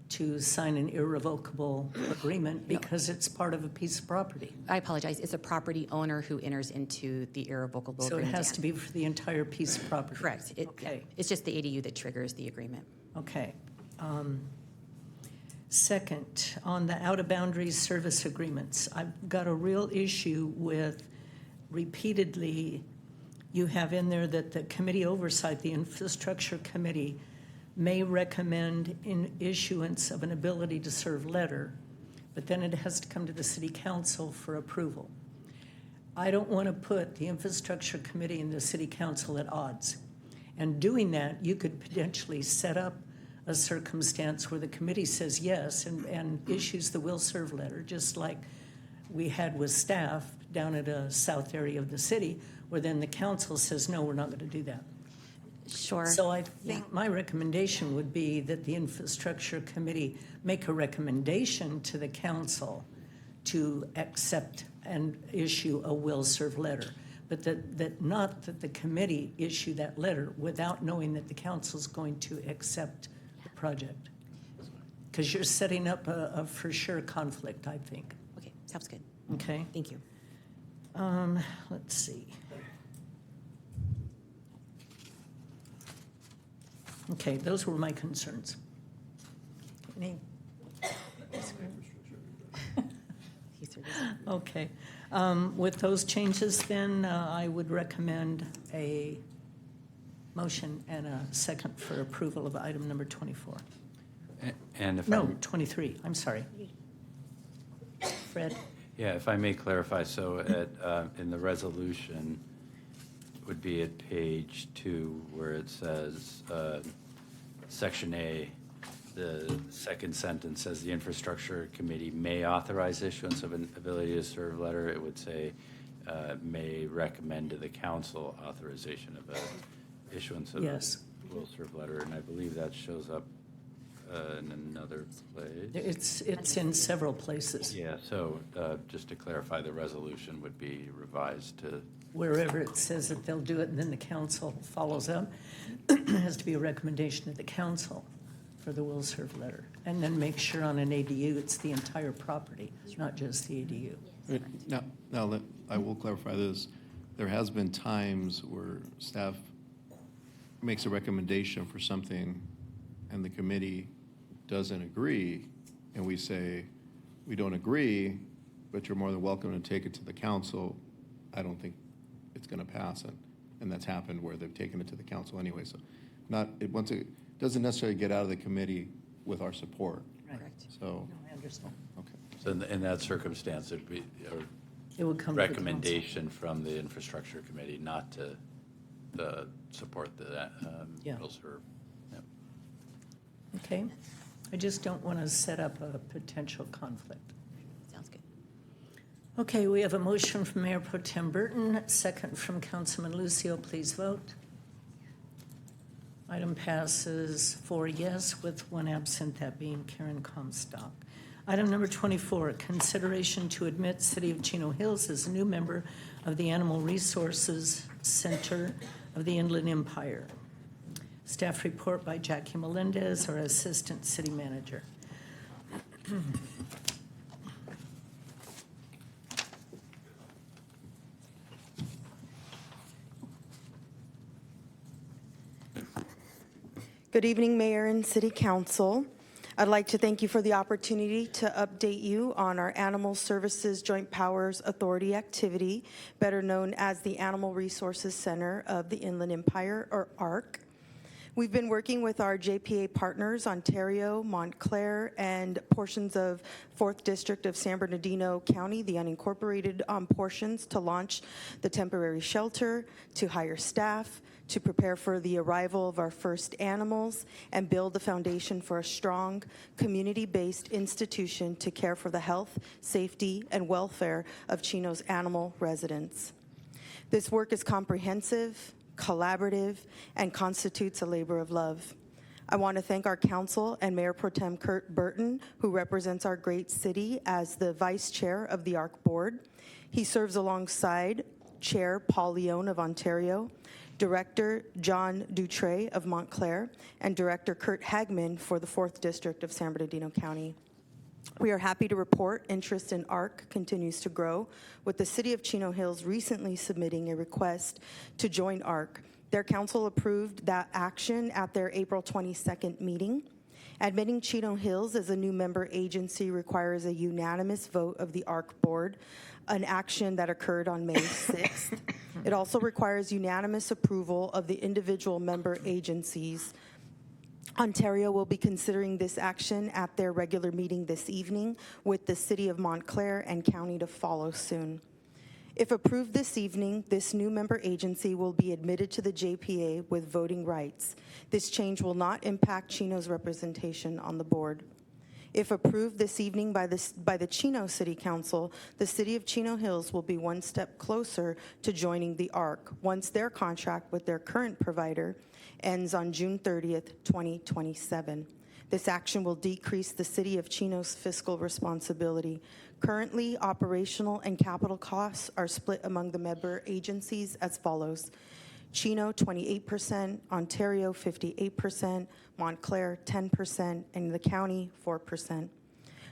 Speaker 1: to sign an irrevocable agreement because it's part of a piece of property.
Speaker 2: I apologize. It's a property owner who enters into the irrevocable
Speaker 1: So it
Speaker 2: agreement.
Speaker 1: has to be for the entire piece of property?
Speaker 2: Correct.
Speaker 1: Okay.
Speaker 2: It's just the ADU that triggers the agreement.
Speaker 1: Okay. Second, on the out-of-boundary service agreements, I've got a real issue with repeatedly you have in there that the committee oversight, the infrastructure committee, may recommend in issuance of an ability to serve letter, but then it has to come to the City Council for approval. I don't want to put the infrastructure committee and the City Council at odds. And doing that, you could potentially set up a circumstance where the committee says yes and issues the will serve letter, just like we had with staff down at a south area of the city, where then the council says, no, we're not going to do that.
Speaker 2: Sure.
Speaker 1: So I think my recommendation would be that the infrastructure committee make a recommendation to the council to accept and issue a will serve letter, but that not that the committee issue that letter without knowing that the council's going to accept the project. Because you're setting up a for sure conflict, I think.
Speaker 2: Okay, sounds good.
Speaker 1: Okay.
Speaker 2: Thank you.
Speaker 1: Let's see. Okay, those were my concerns. Any? Okay. With those changes, then I would recommend a motion and a second for approval of item number 24.
Speaker 7: And if
Speaker 1: No, 23. I'm sorry. Fred?
Speaker 7: Yeah, if I may clarify, so in the resolution, would be at page 2 where it says, Section A, the second sentence says the Infrastructure Committee may authorize issuance of an ability to serve letter. It would say may recommend to the council authorization of a issuance of
Speaker 1: Yes.
Speaker 7: a will serve letter, and I believe that shows up in another place.
Speaker 1: It's in several places.
Speaker 7: Yeah, so just to clarify, the resolution would be revised to
Speaker 1: Wherever it says that they'll do it and then the council follows up, it has to be a recommendation of the council for the will serve letter. And then make sure on an ADU, it's the entire property, not just the ADU.
Speaker 16: Now, I will clarify this. There has been times where staff makes a recommendation for something and the committee doesn't agree, and we say, we don't agree, but you're more than welcome to take it to the council. I don't think it's going to pass, and that's happened where they've taken it to the council anyway. So, it doesn't necessarily get out of the committee with our support.
Speaker 1: Right.
Speaker 16: So,
Speaker 1: No, I understand.
Speaker 16: okay.
Speaker 7: So in that circumstance, it'd be
Speaker 1: It would
Speaker 7: a
Speaker 1: come to the council.
Speaker 7: recommendation from the Infrastructure Committee not to support the
Speaker 1: Yeah.
Speaker 7: will serve. Yep.
Speaker 1: Okay. I just don't want to set up a potential conflict.
Speaker 2: Sounds good.
Speaker 1: Okay, we have a motion from Mayor Pro Tem Burton, second from Councilman Lucio. Please vote. Item passes 4 yes with 1 absent, that being Karen Comstock. Item number 24, consideration to admit City of Chino Hills as a new member of the Animal Resources Center of the Inland Empire. Staff report by Jackie Melendez, our Assistant City Manager.
Speaker 4: Good evening, Mayor and City Council. I'd like to thank you for the opportunity to update you on our Animal Services Joint Powers Authority activity, better known as the Animal Resources Center of the Inland Empire, or ARC. We've been working with our JPA partners, Ontario, Montclair, and portions of 4th District of San Bernardino County, the unincorporated portions, to launch the temporary shelter, to hire staff, to prepare for the arrival of our first animals, and build the foundation for a strong, community-based institution to care for the health, safety, and welfare of Chino's animal residents. This work is comprehensive, collaborative, and constitutes a labor of love. I want to thank our council and Mayor Pro Tem Kurt Burton, who represents our great city as the vice chair of the ARC board. He serves alongside Chair Paul Leone of Ontario, Director John Dutre of Montclair, and Director Kurt Hagman for the 4th District of San Bernardino County. We are happy to report interest in ARC continues to grow, with the City of Chino Hills recently submitting a request to join ARC. Their council approved that action at their April 22nd meeting. Admitting Chino Hills as a new member agency requires a unanimous vote of the ARC board, an action that occurred on May 6th. It also requires unanimous approval of the individual member agencies. Ontario will be considering this action at their regular meeting this evening, with the City of Montclair and County to follow soon. If approved this evening, this new member agency will be admitted to the JPA with voting rights. This change will not impact Chino's representation on the board. If approved this evening by the Chino City Council, the City of Chino Hills will be one step closer to joining the ARC once their contract with their current provider ends on June 30th, 2027. This action will decrease the City of Chino's fiscal responsibility. Currently, operational and capital costs are split among the member agencies as follows: Chino 28%, Ontario 58%, Montclair 10%, and the county 4%.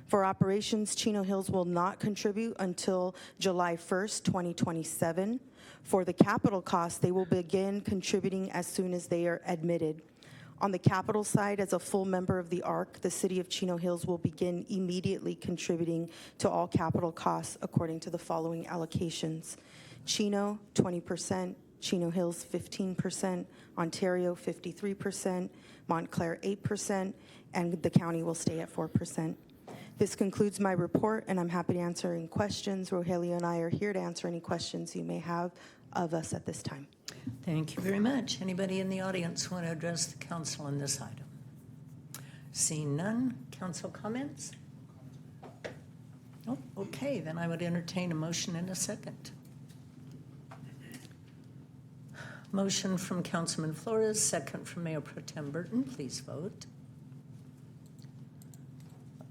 Speaker 4: For operations, Chino Hills will not contribute until July 1st, 2027. For the capital costs, they will begin contributing as soon as they are admitted. On the capital side, as a full member of the ARC, the City of Chino Hills will begin immediately contributing to all capital costs according to the following allocations: Chino 20%, Chino Hills 15%, Ontario 53%, Montclair 8%, and the county will stay at 4%. This concludes my report, and I'm happy to answer any questions. Rogelio and I are here to answer any questions you may have of us at this time.
Speaker 15: Thank you very much. Anybody in the audience want to address the council on this item? Seeing none, council comments? Oh, okay, then I would entertain a motion in a second. Motion from Councilman Flores, second from Mayor Pro Tem Burton. Please vote.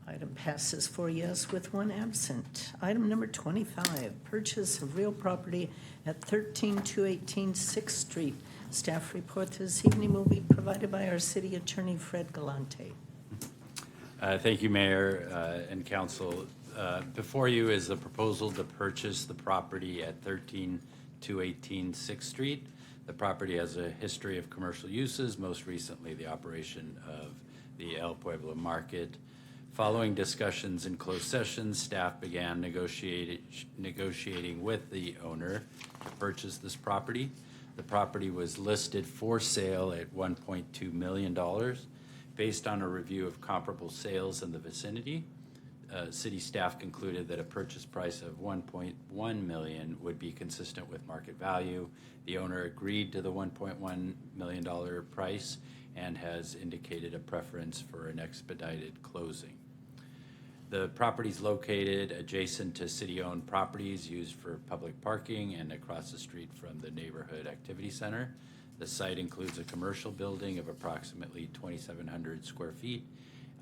Speaker 15: Item passes 4 yes with 1 absent. Item number 25, purchase of real property at 13218 6th Street. Staff report this evening will be provided by our city attorney, Fred Galante.
Speaker 7: Thank you, Mayor and Council. Before you is the proposal to purchase the property at 13218 6th Street. The property has a history of commercial uses, most recently the operation of the El Pueblo Market. Following discussions in closed session, staff began negotiating with the owner to purchase this property. The property was listed for sale at $1.2 million. Based on a review of comparable sales in the vicinity, city staff concluded that a purchase price of $1.1 million would be consistent with market value. The owner agreed to the $1.1 million price and has indicated a preference for an expedited closing. The property is located adjacent to city-owned properties used for public parking and across the street from the neighborhood activity center. The site includes a commercial building of approximately 2,700 square feet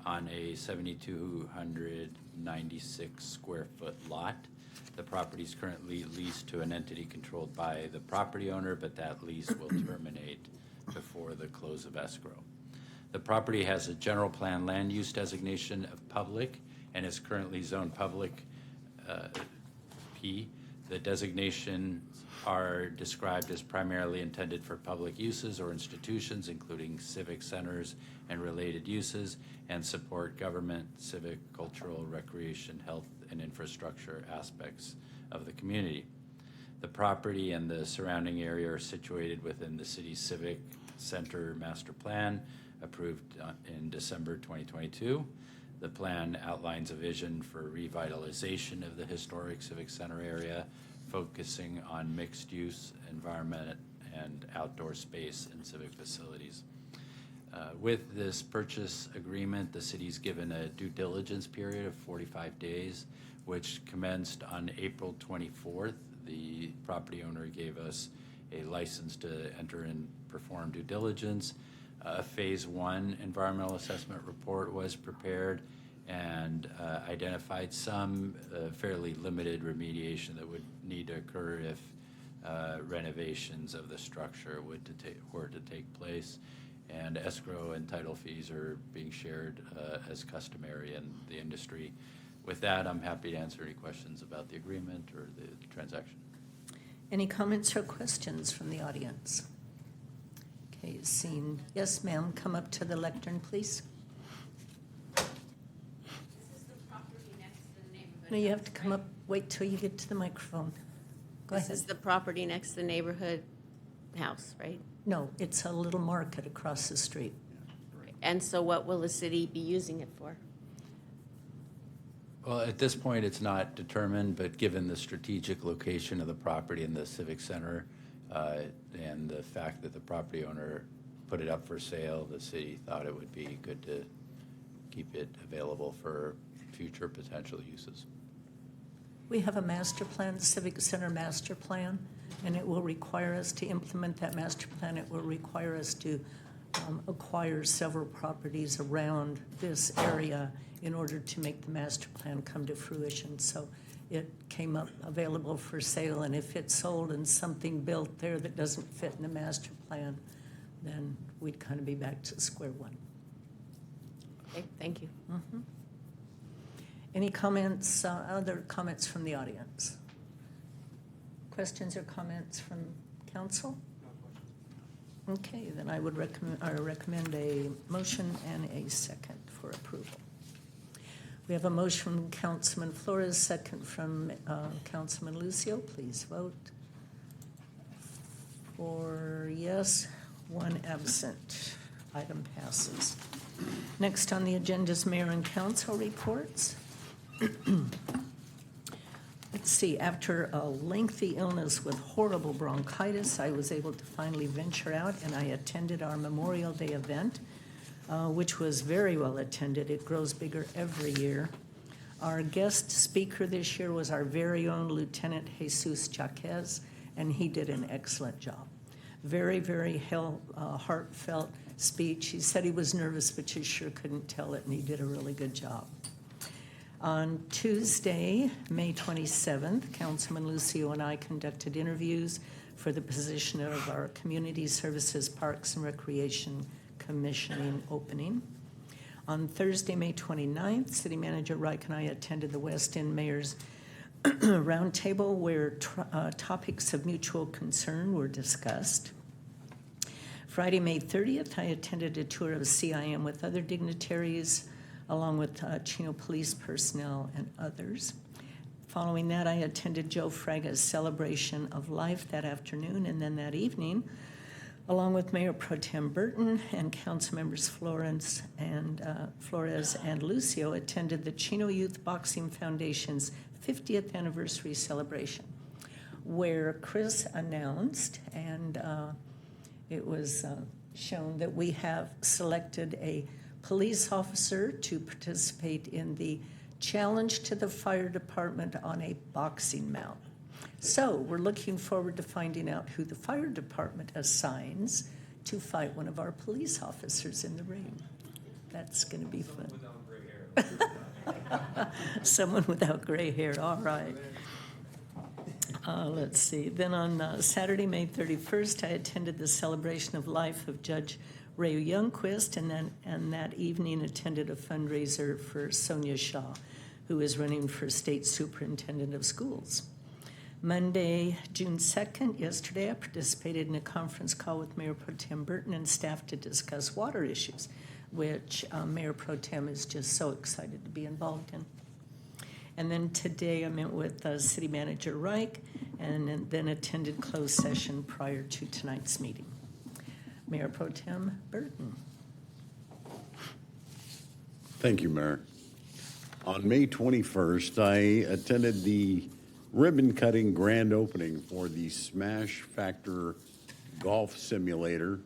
Speaker 7: on a 7,296 square foot lot. The property is currently leased to an entity controlled by the property owner, but that lease will terminate before the close of escrow. The property has a general plan land use designation of public and is currently zoned public P. The designations are described as primarily intended for public uses or institutions, including civic centers and related uses, and support government, civic, cultural, recreation, health, and infrastructure aspects of the community. The property and the surrounding area are situated within the city's civic center master plan, approved in December 2022. The plan outlines a vision for revitalization of the historic civic center area, focusing on mixed-use environment and outdoor space and civic facilities. With this purchase agreement, the city's given a due diligence period of 45 days, which commenced on April 24th. The property owner gave us a license to enter and perform due diligence. A Phase 1 environmental assessment report was prepared and identified some fairly limited remediation that would need to occur if renovations of the structure were to take place. And escrow and title fees are being shared as customary in the industry. With that, I'm happy to answer any questions about the agreement or the transaction.
Speaker 15: Any comments or questions from the audience? Okay, seeing, yes, ma'am, come up to the lectern, please.
Speaker 11: This is the property next to the neighborhood.
Speaker 15: No, you have to come up, wait till you get to the microphone. Go ahead.
Speaker 11: This is the property next to the neighborhood house, right?
Speaker 15: No, it's a little market across the street.
Speaker 11: And so what will the city be using it for?
Speaker 7: Well, at this point, it's not determined, but given the strategic location of the property in the Civic Center and the fact that the property owner put it up for sale, the city thought it would be good to keep it available for future potential uses.
Speaker 15: We have a master plan, the Civic Center master plan, and it will require us to implement that master plan. It will require us to acquire several properties around this area in order to make the master plan come to fruition. So it came up available for sale, and if it's sold and something built there that doesn't fit in the master plan, then we'd kind of be back to square one.
Speaker 11: Okay, thank you.
Speaker 15: Mm-hmm. Any comments, other comments from the audience? Questions or comments from council? Okay, then I would recommend a motion and a second for approval. We have a motion from Councilman Flores, second from Councilman Lucio. Please vote. 4 yes, 1 absent. Item passes. Next on the agenda is mayor and council reports.
Speaker 1: Let's see, after a lengthy illness with horrible bronchitis, I was able to finally venture out, and I attended our Memorial Day event, which was very well attended. It grows bigger every year. Our guest speaker this year was our very own Lieutenant Jesus Jaquez, and he did an excellent job. Very, very heartfelt speech. He said he was nervous, but you sure couldn't tell it, and he did a really good job. On Tuesday, May 27th, Councilman Lucio and I conducted interviews for the position of our Community Services, Parks and Recreation Commissioning opening. On Thursday, May 29th, City Manager Reich and I attended the West End Mayor's Roundtable, where topics of mutual concern were discussed. Friday, May 30th, I attended a tour of CIM with other dignitaries, along with Chino police personnel and others. Following that, I attended Joe Fraga's celebration of life that afternoon, and then that evening, along with Mayor Pro Tem Burton and Council Members Flores and Lucio, attended the Chino Youth Boxing Foundation's 50th anniversary celebration, where Chris announced, and it was shown that we have selected a police officer to participate in the challenge to the fire department on a boxing mount. So we're looking forward to finding out who the fire department assigns to fight one of our police officers in the ring. That's going to be fun. Someone without gray hair, all right. Let's see. Then on Saturday, May 31st, I attended the celebration of life of Judge Ray Youngquist, and that evening attended a fundraiser for Sonia Shaw, who is running for State Superintendent of Schools. Monday, June 2nd, yesterday, I participated in a conference call with Mayor Pro Tem Burton and staff to discuss water issues, which Mayor Pro Tem is just so excited to be involved in. And then today I met with City Manager Reich and then attended closed session prior to tonight's meeting. Mayor Pro Tem Burton.
Speaker 17: Thank you, Mayor. On May 21st, I attended the ribbon-cutting grand opening for the Smash Factor Golf Simulator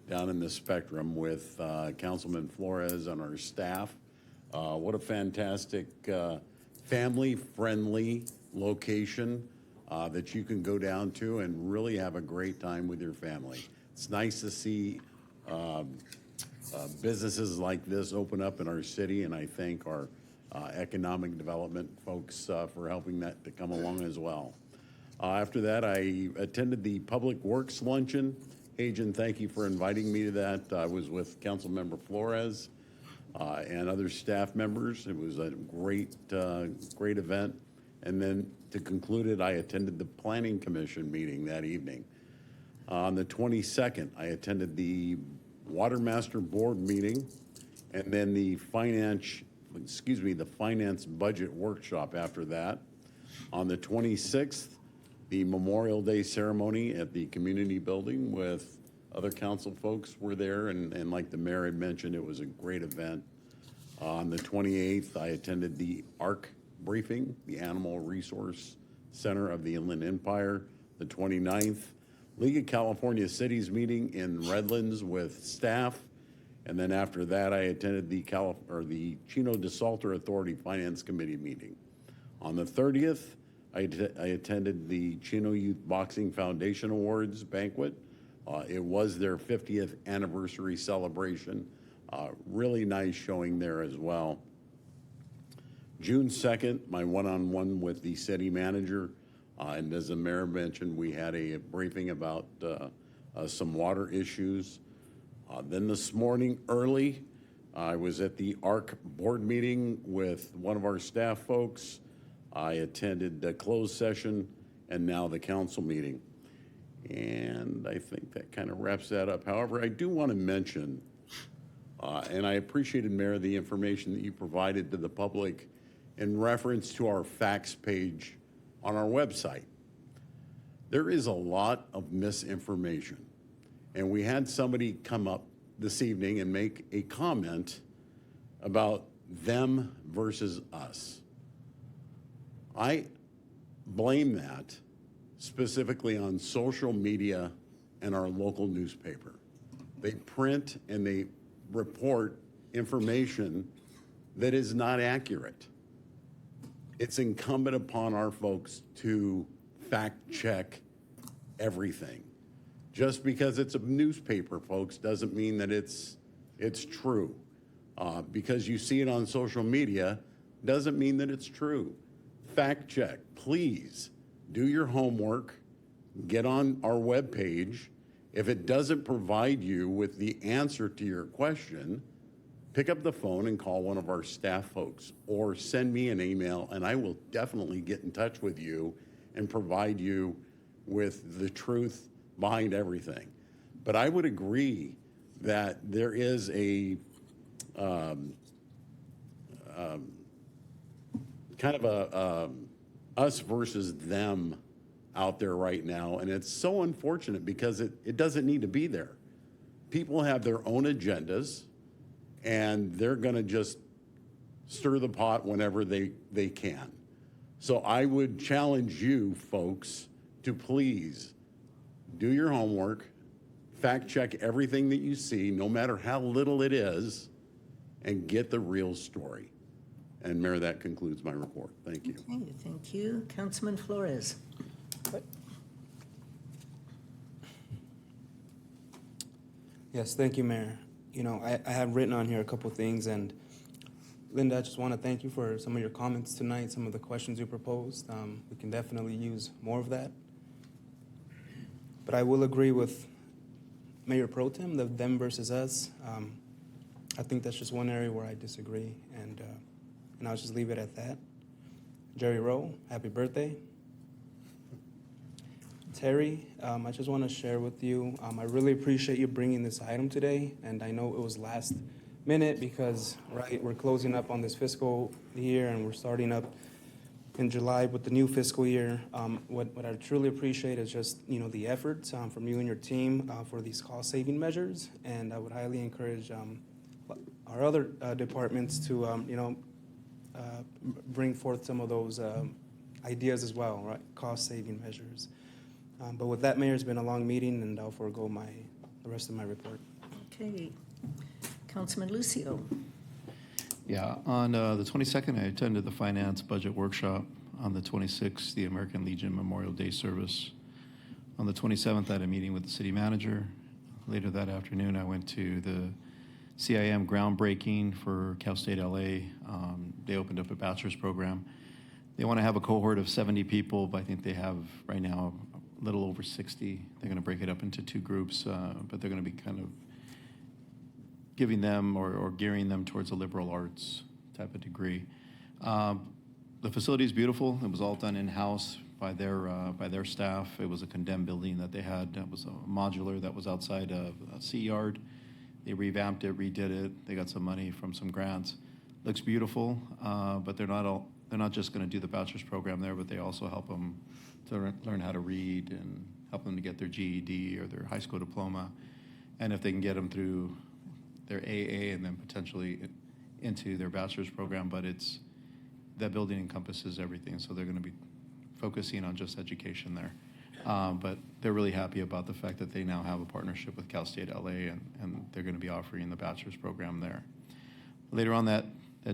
Speaker 17: down in the Spectrum with Councilman Flores and our staff. What a fantastic family-friendly location that you can go down to and really have a great time with your family. It's nice to see businesses like this open up in our city, and I thank our economic development folks for helping that to come along as well. After that, I attended the Public Works Luncheon. Agent, thank you for inviting me to that. I was with Councilmember Flores and other staff members. It was a great event. And then to conclude it, I attended the Planning Commission meeting that evening. On the 22nd, I attended the Water Master Board meeting and then the finance budget workshop after that. On the 26th, the Memorial Day ceremony at the community building with other council folks were there, and like the mayor had mentioned, it was a great event. On the 28th, I attended the ARC briefing, the Animal Resource Center of the Inland Empire. The 29th, League of California Cities meeting in Redlands with staff. And then after that, I attended the Chino DeSalter Authority Finance Committee meeting. On the 30th, I attended the Chino Youth Boxing Foundation Awards banquet. It was their 50th anniversary celebration. Really nice showing there as well. June 2nd, my one-on-one with the city manager. And as the mayor mentioned, we had a briefing about some water issues. Then this morning early, I was at the ARC board meeting with one of our staff folks. I attended the closed session and now the council meeting. And I think that kind of wraps that up. However, I do want to mention, and I appreciated, Mayor, the information that you provided to the public in reference to our facts page on our website. There is a lot of misinformation. And we had somebody come up this evening and make a comment about them versus us. I blame that specifically on social media and our local newspaper. They print and they report information that is not accurate. It's incumbent upon our folks to fact check everything. Just because it's a newspaper, folks, doesn't mean that it's true. Because you see it on social media doesn't mean that it's true. Fact check, please. Do your homework. Get on our webpage. If it doesn't provide you with the answer to your question, pick up the phone and call one of our staff folks or send me an email, and I will definitely get in touch with you and provide you with the truth behind everything. But I would agree that there is a kind of a us versus them out there right now, and it's so unfortunate because it doesn't need to be there. People have their own agendas, and they're going to just stir the pot whenever they can. So I would challenge you folks to please do your homework, fact check everything that you see, no matter how little it is, and get the real story. And Mayor, that concludes my report. Thank you.
Speaker 15: Okay, thank you. Councilman Flores.
Speaker 20: Yes, thank you, Mayor. You know, I have written on here a couple things, and Linda, I just want to thank you for some of your comments tonight, some of the questions you proposed. We can definitely use more of that. But I will agree with Mayor Pro Tem, the them versus us. I think that's just one area where I disagree, and I'll just leave it at that. Jerry Rowe, happy birthday. Terry, I just want to share with you, I really appreciate you bringing this item today, and I know it was last minute because, right, we're closing up on this fiscal year and we're starting up in July with the new fiscal year. What I truly appreciate is just, you know, the efforts from you and your team for these cost-saving measures, and I would highly encourage our other departments to, you know, bring forth some of those ideas as well, right, cost-saving measures. But with that, Mayor, it's been a long meeting, and I'll forego the rest of my report.
Speaker 15: Okay. Councilman Lucio.
Speaker 16: Yeah, on the 22nd, I attended the Finance Budget Workshop. On the 26th, the American Legion Memorial Day Service. On the 27th, I had a meeting with the city manager. Later that afternoon, I went to the CIM groundbreaking for Cal State LA. They opened up a bachelor's program. They want to have a cohort of 70 people, but I think they have right now a little over 60. They're going to break it up into two groups, but they're going to be kind of giving them or gearing them towards a liberal arts type of degree. The facility is beautiful. It was all done in-house by their staff. It was a condemned building that they had. It was a modular that was outside of a sea yard. They revamped it, redid it. They got some money from some grants. Looks beautiful, but they're not just going to do the bachelor's program there, but they also help them to learn how to read and help them to get their GED or their high school diploma. And if they can get them through their AA and then potentially into their bachelor's program, but that building encompasses everything, so they're going to be focusing on just education there. But they're really happy about the fact that they now have a partnership with Cal State LA, and they're going to be offering the bachelor's program there. Later on that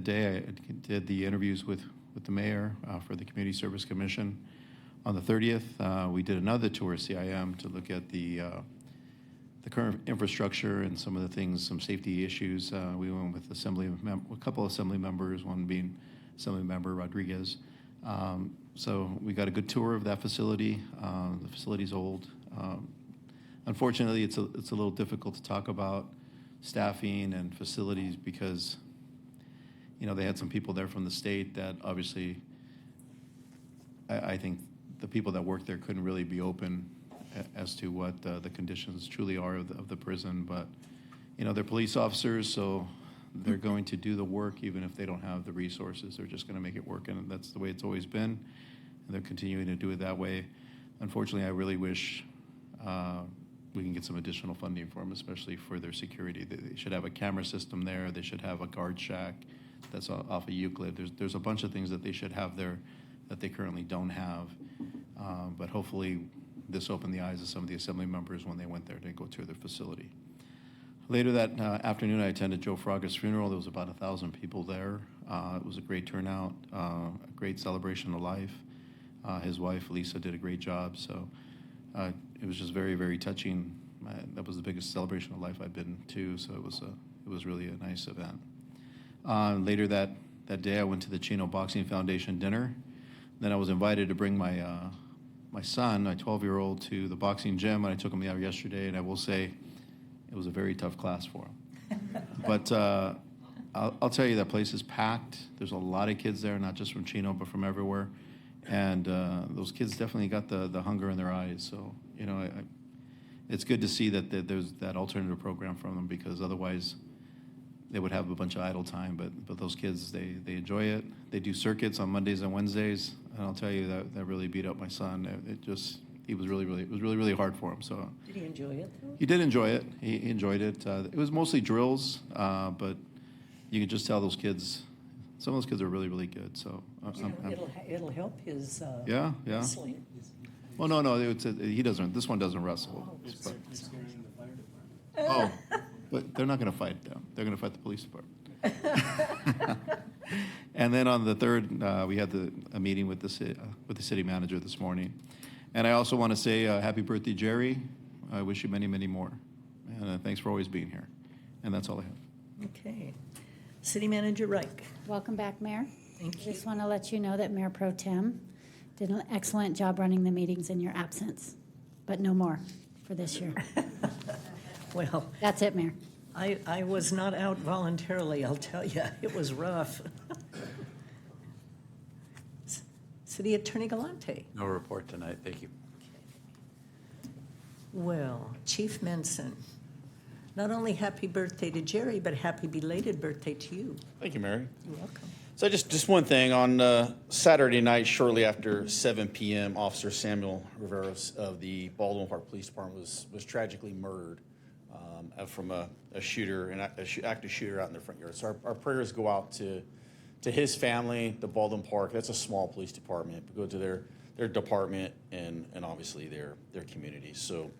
Speaker 16: day, I did the interviews with the mayor for the Community Service Commission. On the 30th, we did another tour of CIM to look at the current infrastructure and some of the things, some safety issues. We went with a couple of assembly members, one being Assembly Member Rodriguez. So we got a good tour of that facility. The facility's old. Unfortunately, it's a little difficult to talk about staffing and facilities because, you know, they had some people there from the state that obviously I think the people that work there couldn't really be open as to what the conditions truly are of the prison. But, you know, they're police officers, so they're going to do the work even if they don't have the resources. They're just going to make it work, and that's the way it's always been, and they're continuing to do it that way. Unfortunately, I really wish we can get some additional funding for them, especially for their security. They should have a camera system there. They should have a guard shack that's off of Euclid. There's a bunch of things that they should have there that they currently don't have. But hopefully, this opened the eyes of some of the assembly members when they went there to go to their facility. Later that afternoon, I attended Joe Fraga's funeral. There was about 1,000 people there. It was a great turnout, a great celebration of life. His wife, Lisa, did a great job. So it was just very, very touching. That was the biggest celebration of life I've been to. So it was really a nice event. Later that day, I went to the Chino Boxing Foundation dinner. Then I was invited to bring my son, my 12-year-old, to the boxing gym, and I took him there yesterday, and I will say it was a very tough class for him. But I'll tell you, that place is packed. There's a lot of kids there, not just from Chino, but from everywhere. And those kids definitely got the hunger in their eyes. So, you know, it's good to see that there's that alternative program from them, because otherwise they would have a bunch of idle time. But those kids, they enjoy it. They do circuits on Mondays and Wednesdays. And I'll tell you, that really beat up my son. It was really hard for him. So
Speaker 15: Did he enjoy it, though?
Speaker 16: he did enjoy it. He enjoyed it. It was mostly drills, but you could just tell those kids, some of those kids are really, really good. So
Speaker 15: It'll help his
Speaker 16: yeah.
Speaker 15: wrestling.
Speaker 16: Well, no, he doesn't. This one doesn't wrestle. But they're not going to fight them. They're going to fight the police department. And then on the third, we had a meeting with the city manager this morning. And I also want to say happy birthday, Jerry. I wish you many, many more. And thanks for always being here. And that's all I have.
Speaker 15: Okay. City Manager Reich.
Speaker 8: Welcome back, Mayor.
Speaker 15: Thank you.
Speaker 8: I just want to let you know that Mayor Pro Tem did an excellent job running the meetings in your absence, but no more for this year.
Speaker 15: Well,
Speaker 8: that's it, Mayor.
Speaker 15: I was not out voluntarily, I'll tell you. It was rough. City Attorney Galante.
Speaker 7: No report tonight, thank you.
Speaker 15: Well, Chief Menson, not only happy birthday to Jerry, but happy belated birthday to you.
Speaker 5: Thank you, Mary.
Speaker 15: You're welcome.
Speaker 5: So just one thing. On Saturday night, shortly after 7 p.m., Officer Samuel Rivera of the Baldwin Park Police Department was tragically murdered from a shooter, an active shooter out in their front yard. So our prayers go out to his family, the Baldwin Park. That's a small police department. But go to their department and obviously their communities. So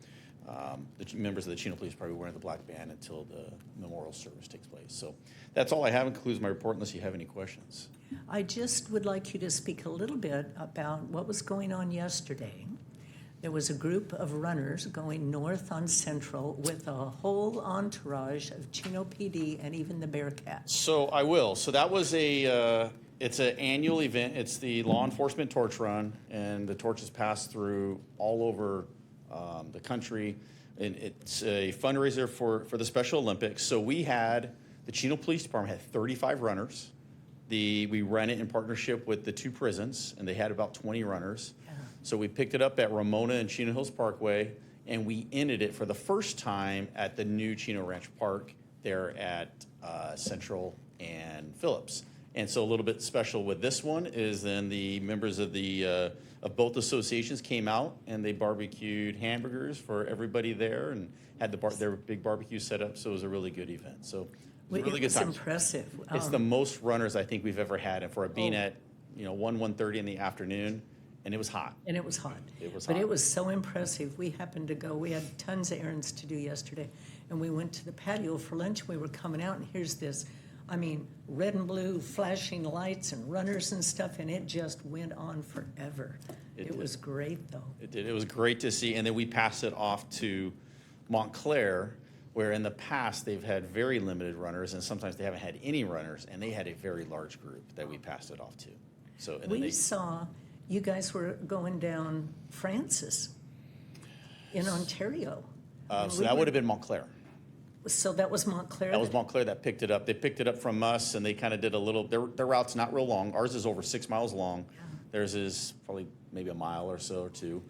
Speaker 5: the members of the Chino Police Department wearing the black band until the memorial service takes place. So that's all I have. It concludes my report unless you have any questions.
Speaker 15: I just would like you to speak a little bit about what was going on yesterday. There was a group of runners going north on Central with a whole entourage of Chino PD and even the Bearcats.
Speaker 5: So I will. So that was it's an annual event. It's the law enforcement torch run, and the torches pass through all over the country. And it's a fundraiser for the Special Olympics. So the Chino Police Department had 35 runners. We ran it in partnership with the two prisons, and they had about 20 runners. So we picked it up at Ramona and Chino Hills Parkway, and we ended it for the first time at the new Chino Ranch Park there at Central and Phillips. And so a little bit special with this one is then the members of of both associations came out and they barbecued hamburgers for everybody there and had their big barbecue set up. So it was a really good event. So it was a really good time.
Speaker 15: It's impressive.
Speaker 5: It's the most runners I think we've ever had, and for it being at 1:30 in the afternoon. And it was hot.
Speaker 15: And it was hot.
Speaker 5: It was
Speaker 15: But
Speaker 5: hot.
Speaker 15: it was so impressive. We happened to go. We had tons of errands to do yesterday. And we went to the patio for lunch. We were coming out, and here's this, red and blue flashing lights and runners and stuff. And it just went on forever. It was great, though.
Speaker 5: It did. It was great to see. And then we passed it off to Montclair, where in the past they've had very limited runners, and sometimes they haven't had any runners. And they had a very large group that we passed it off to. So and then
Speaker 15: We saw you guys were going down Francis in Ontario.
Speaker 5: so that would have been Montclair.
Speaker 15: So that was Montclair?
Speaker 5: That was Montclair that picked it up. They picked it up from us, and they kind of did a little. Their route's not real long. Ours is over 6 miles long. Theirs is probably maybe a mile or so or two.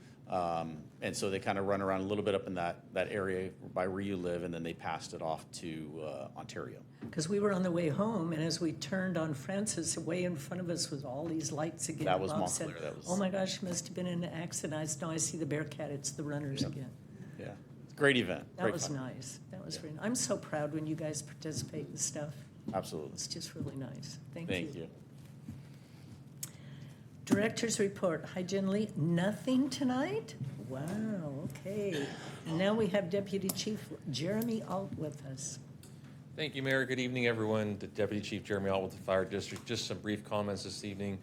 Speaker 5: And so they kind of run around a little bit up in that area by where you live, and then they passed it off to Ontario.
Speaker 15: Because we were on the way home, and as we turned on Francis, way in front of us was all these lights again.
Speaker 5: That was
Speaker 15: Bob
Speaker 5: Montclair.
Speaker 15: said, "Oh my gosh, must have been in an accident." I said, "No, I see the Bearcat. It's the runners again."
Speaker 5: Yeah, it's a great event.
Speaker 15: That
Speaker 5: Great
Speaker 15: was
Speaker 5: fun.
Speaker 15: nice. That was really. I'm so proud when you guys participate in stuff.
Speaker 5: Absolutely.
Speaker 15: It's just really nice. Thank
Speaker 5: Thank you.
Speaker 15: Director's report. Hi, Jen Lee. Nothing tonight? Wow, okay. And now we have Deputy Chief Jeremy Alt with us.
Speaker 9: Thank you, Mayor. Good evening, everyone. The Deputy Chief Jeremy Alt with the Fire District. Just some brief comments this evening.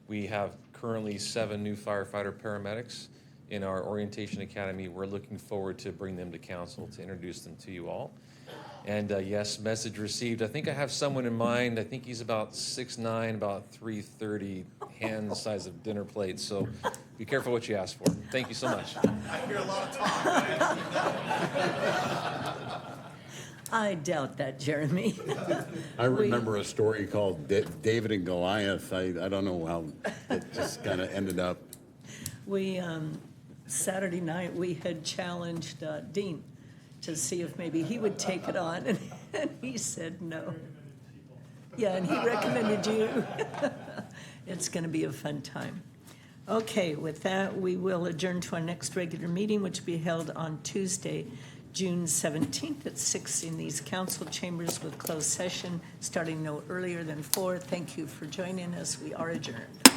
Speaker 9: We have currently 7 new firefighter paramedics in our orientation academy. We're looking forward to bring them to council to introduce them to you all. And yes, message received. I think I have someone in mind. I think he's about 6'9", about 330, hand the size of dinner plates. So be careful what you ask for. Thank you so much.
Speaker 17: I hear a lot of talk.
Speaker 15: I doubt that, Jeremy.
Speaker 17: I remember a story called David and Goliath. I don't know how it just kind of ended up.
Speaker 15: We, Saturday night, we had challenged Dean to see if maybe he would take it on, and he said no. Yeah, and he recommended you. It's going to be a fun time. Okay, with that, we will adjourn to our next regular meeting, which will be held on Tuesday, June 17th at 6 in these council chambers with closed session starting no earlier than 4. Thank you for joining us. We are adjourned.